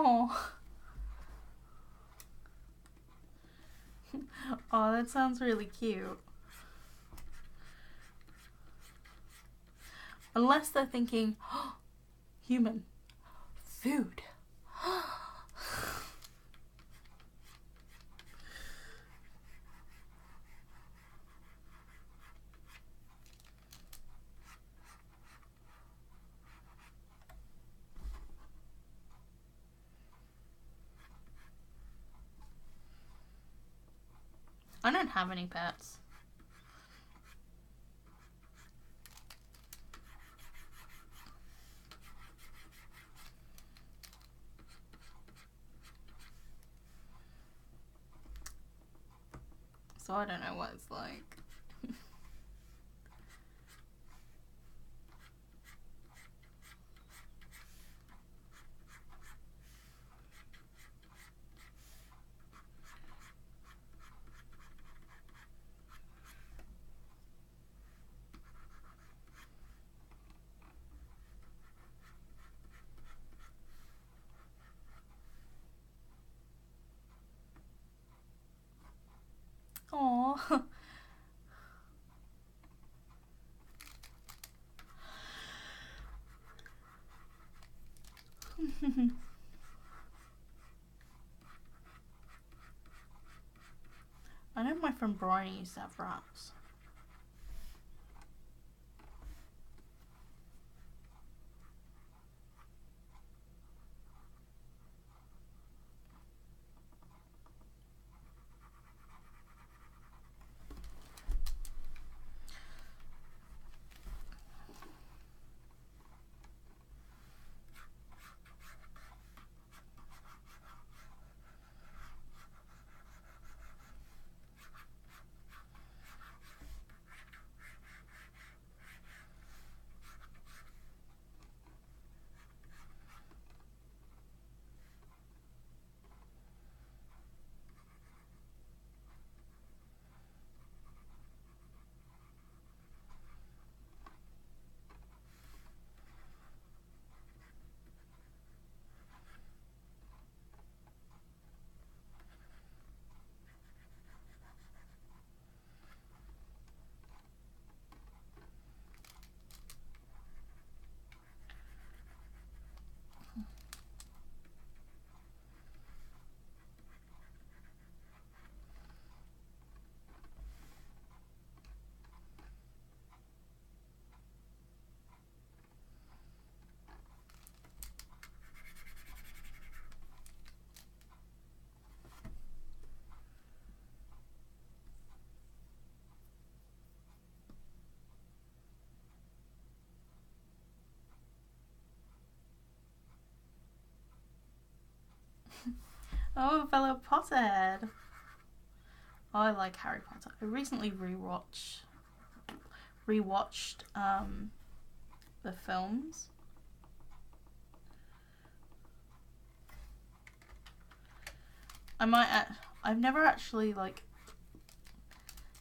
Oh. Oh, that sounds really cute. Unless they're thinking, oh, human, food. I don't have any pets. So I don't know what it's like. Aww. I know my friend Brian used to have rats. Oh, fellow Potterhead. Oh, I like Harry Potter. I recently rewatched the films. I've never actually like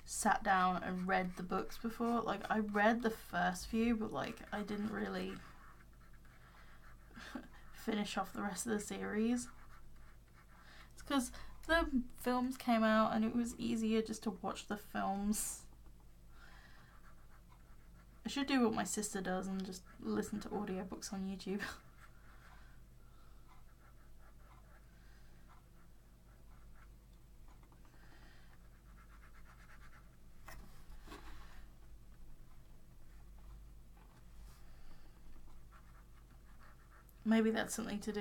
sat down and read the books before. Like I read the first few, but like I didn't really finish off the rest of the series. It's because the films came out and it was easier just to watch the films. I should do what my sister does and just listen to audiobooks on YouTube. Maybe that's something to do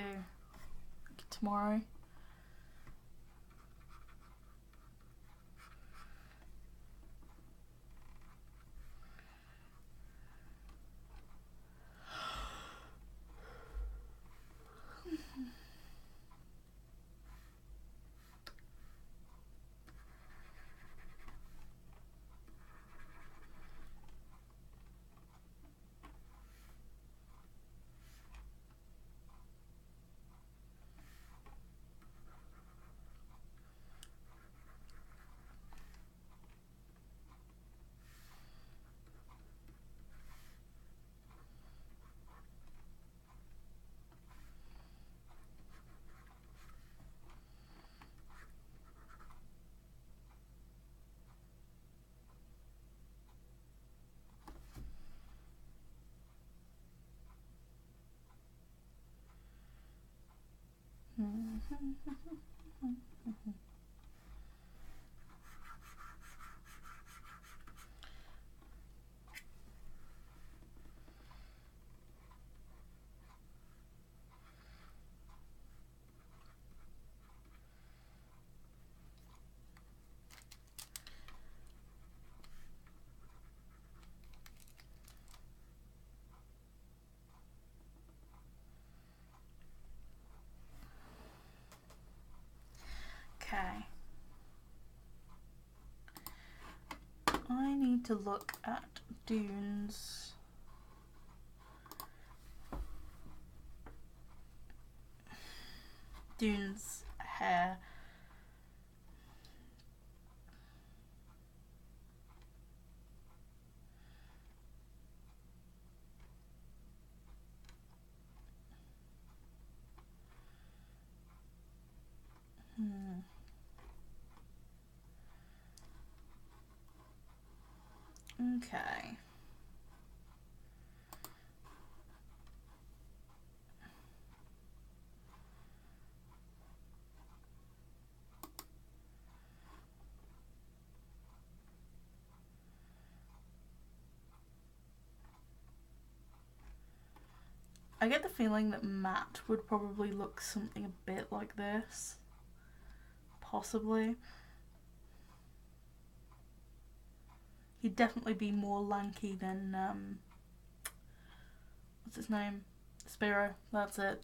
tomorrow. Okay. I need to look at Dune's hair. Okay. I get the feeling that Matt would probably look something a bit like this. Possibly. He'd definitely be more lanky than, what's his name? Spiro. That's it.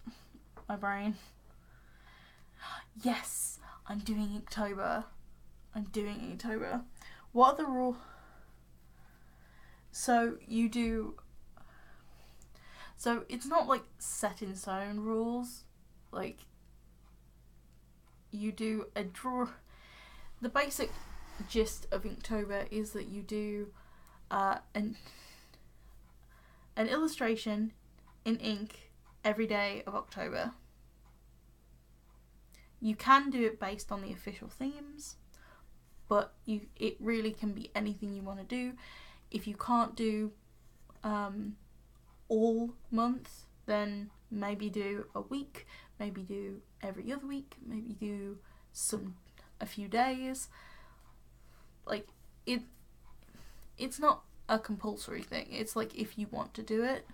My brain. Yes! I'm doing Inktober. What are the rules? So you do... So it's not like set in stone rules. Like, you do a draw... The basic gist of Inktober is that you do an illustration in ink every day of October. You can do it based on the official themes, but it really can be anything you want to do. If you can't do all month, then maybe do a week, maybe do every other week, maybe do a few days. Like, it's not a compulsory thing. It's like if you want to do it.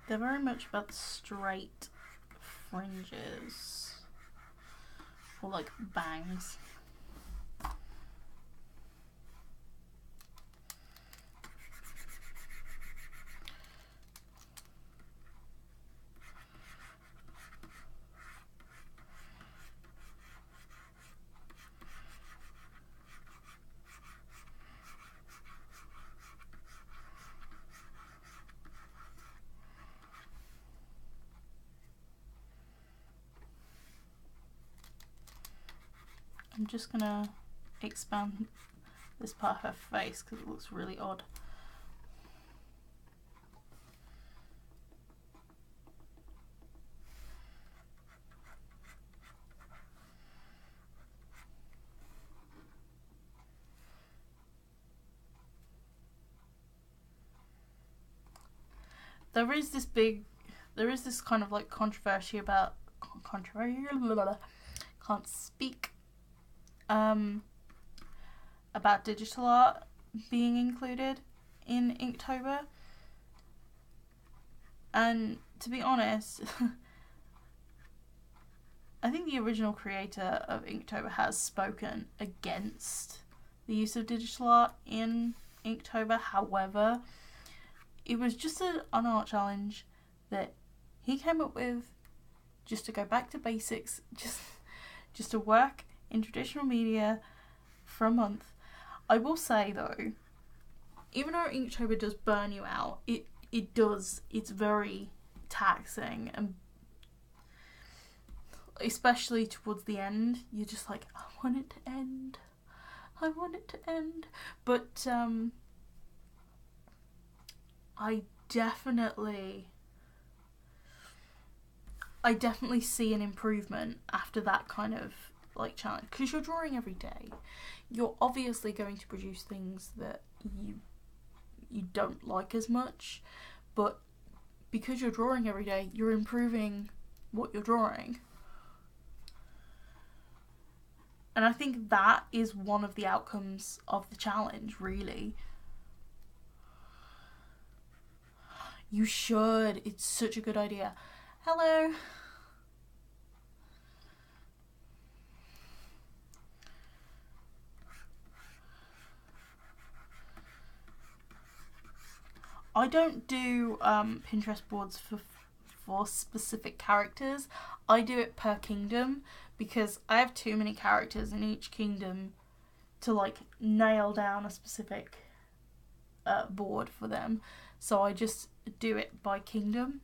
They're very much about the straight fringes. Or like bangs. I'm just gonna expand this part of her face because it looks really odd. There is this kind of like controversy about can't speak about digital art being included in Inktober, and to be honest, I think the original creator of Inktober has spoken against the use of digital art in Inktober. However, it was just an art challenge that he came up with, just to go back to basics, just to work in traditional media for a month. I will say though, even though Inktober does burn you out, it does, it's very taxing, and especially towards the end, you're just like, I want it to end. I want it to end. But I definitely see an improvement after that kind of like challenge, because you're drawing every day. You're obviously going to produce things that you don't like as much, but because you're drawing every day, you're improving what you're drawing. And I think that is one of the outcomes of the challenge, really. You should. It's such a good idea. Hello. I don't do Pinterest boards for specific characters. I do it per kingdom, because I have too many characters in each kingdom to like nail down a specific board for them. So I just do it by kingdom.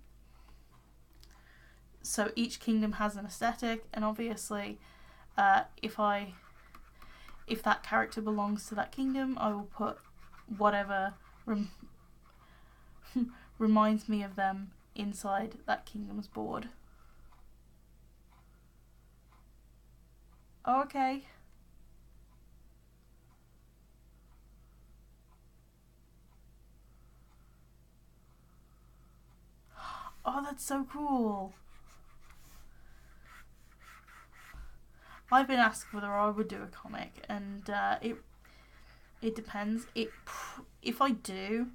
So each kingdom has an aesthetic, and obviously if that character belongs to that kingdom, I will put whatever reminds me of them inside that kingdom's board. Okay. Oh, that's so cool. I've been asked whether I would do a comic, and it depends. If I do,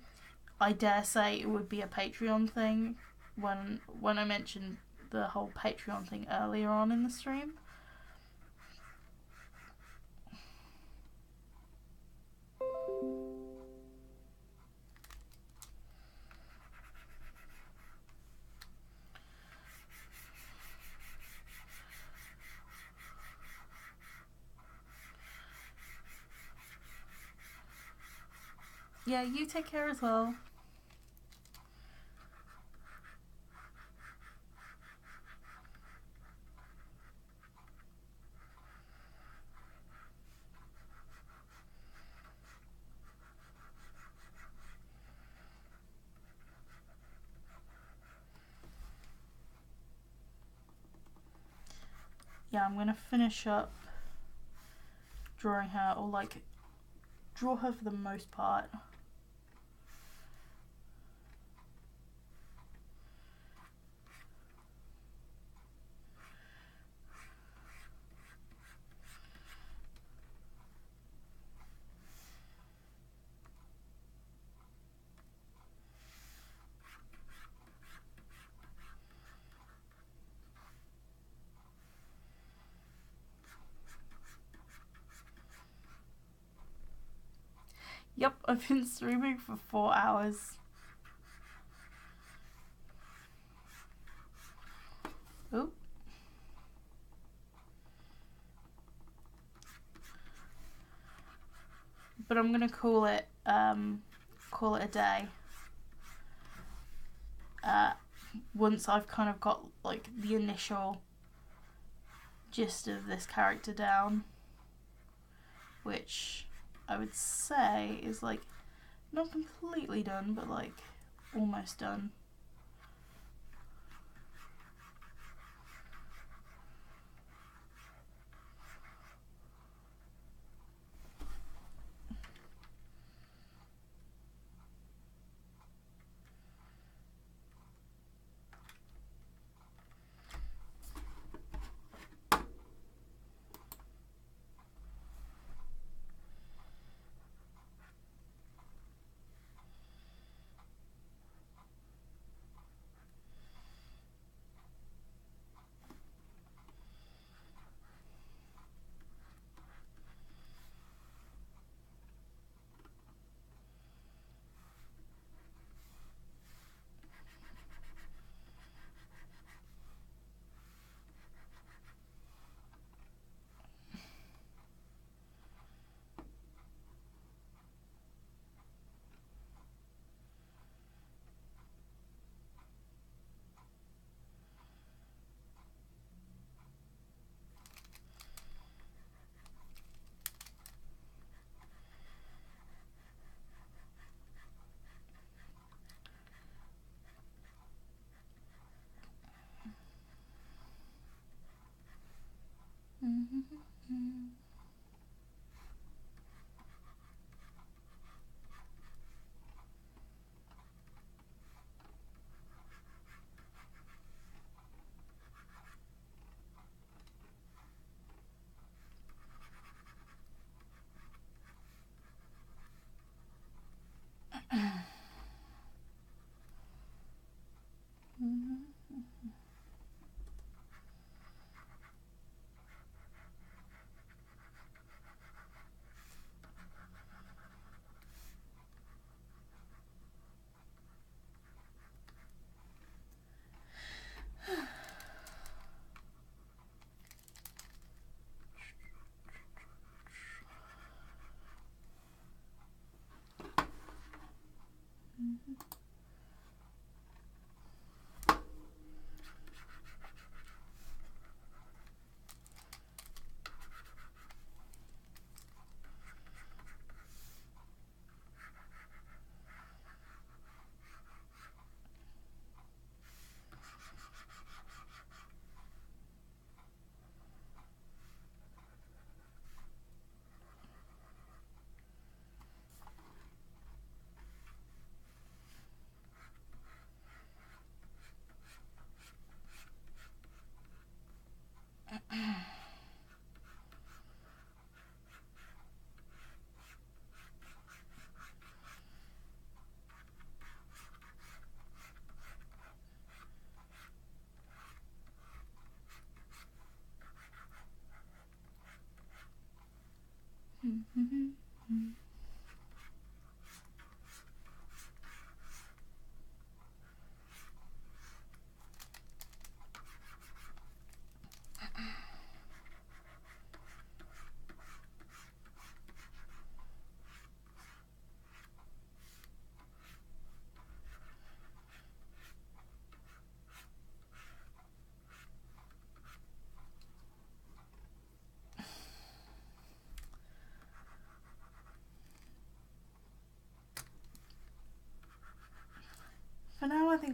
I dare say it would be a Patreon thing, when I mentioned the whole Patreon thing earlier on in the stream. Yeah, you take care as well. Yeah, I'm gonna finish up drawing her, or like draw her for the most part. Yep, I've been streaming for 4 hours. Oop. But I'm gonna call it a day. Once I've kind of got like the initial gist of this character down, which I would say is like not completely done, but like almost done.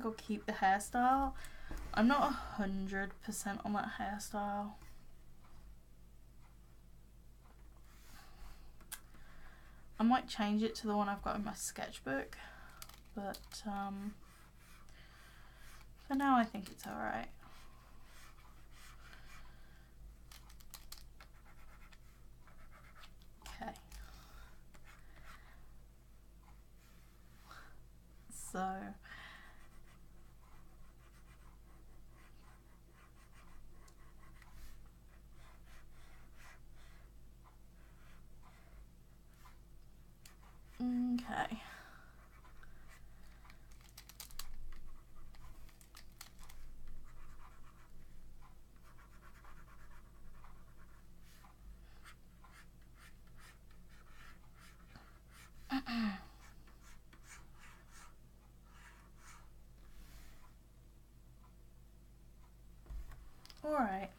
think I'll keep the hairstyle. I'm not 100% on that hairstyle. I might change it to the one I've got in my sketchbook, but for now I think it's alright. Okay. So okay. All right.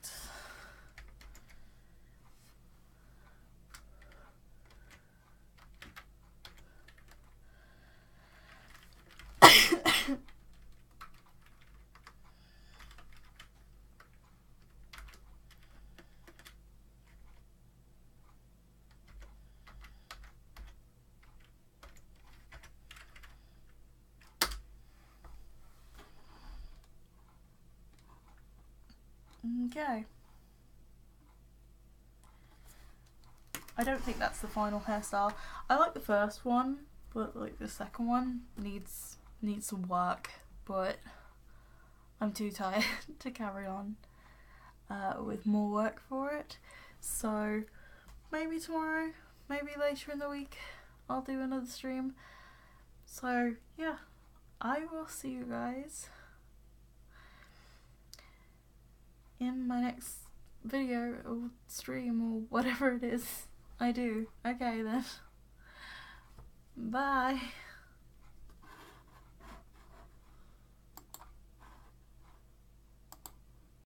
Okay. I don't think that's the final hairstyle. I like the first one, but like the second one needs some work, but I'm too tired to carry on with more work for it. So maybe tomorrow, maybe later in the week, I'll do another stream. So yeah, I will see you guys in my next video or stream or whatever it is I do. Okay then. Bye.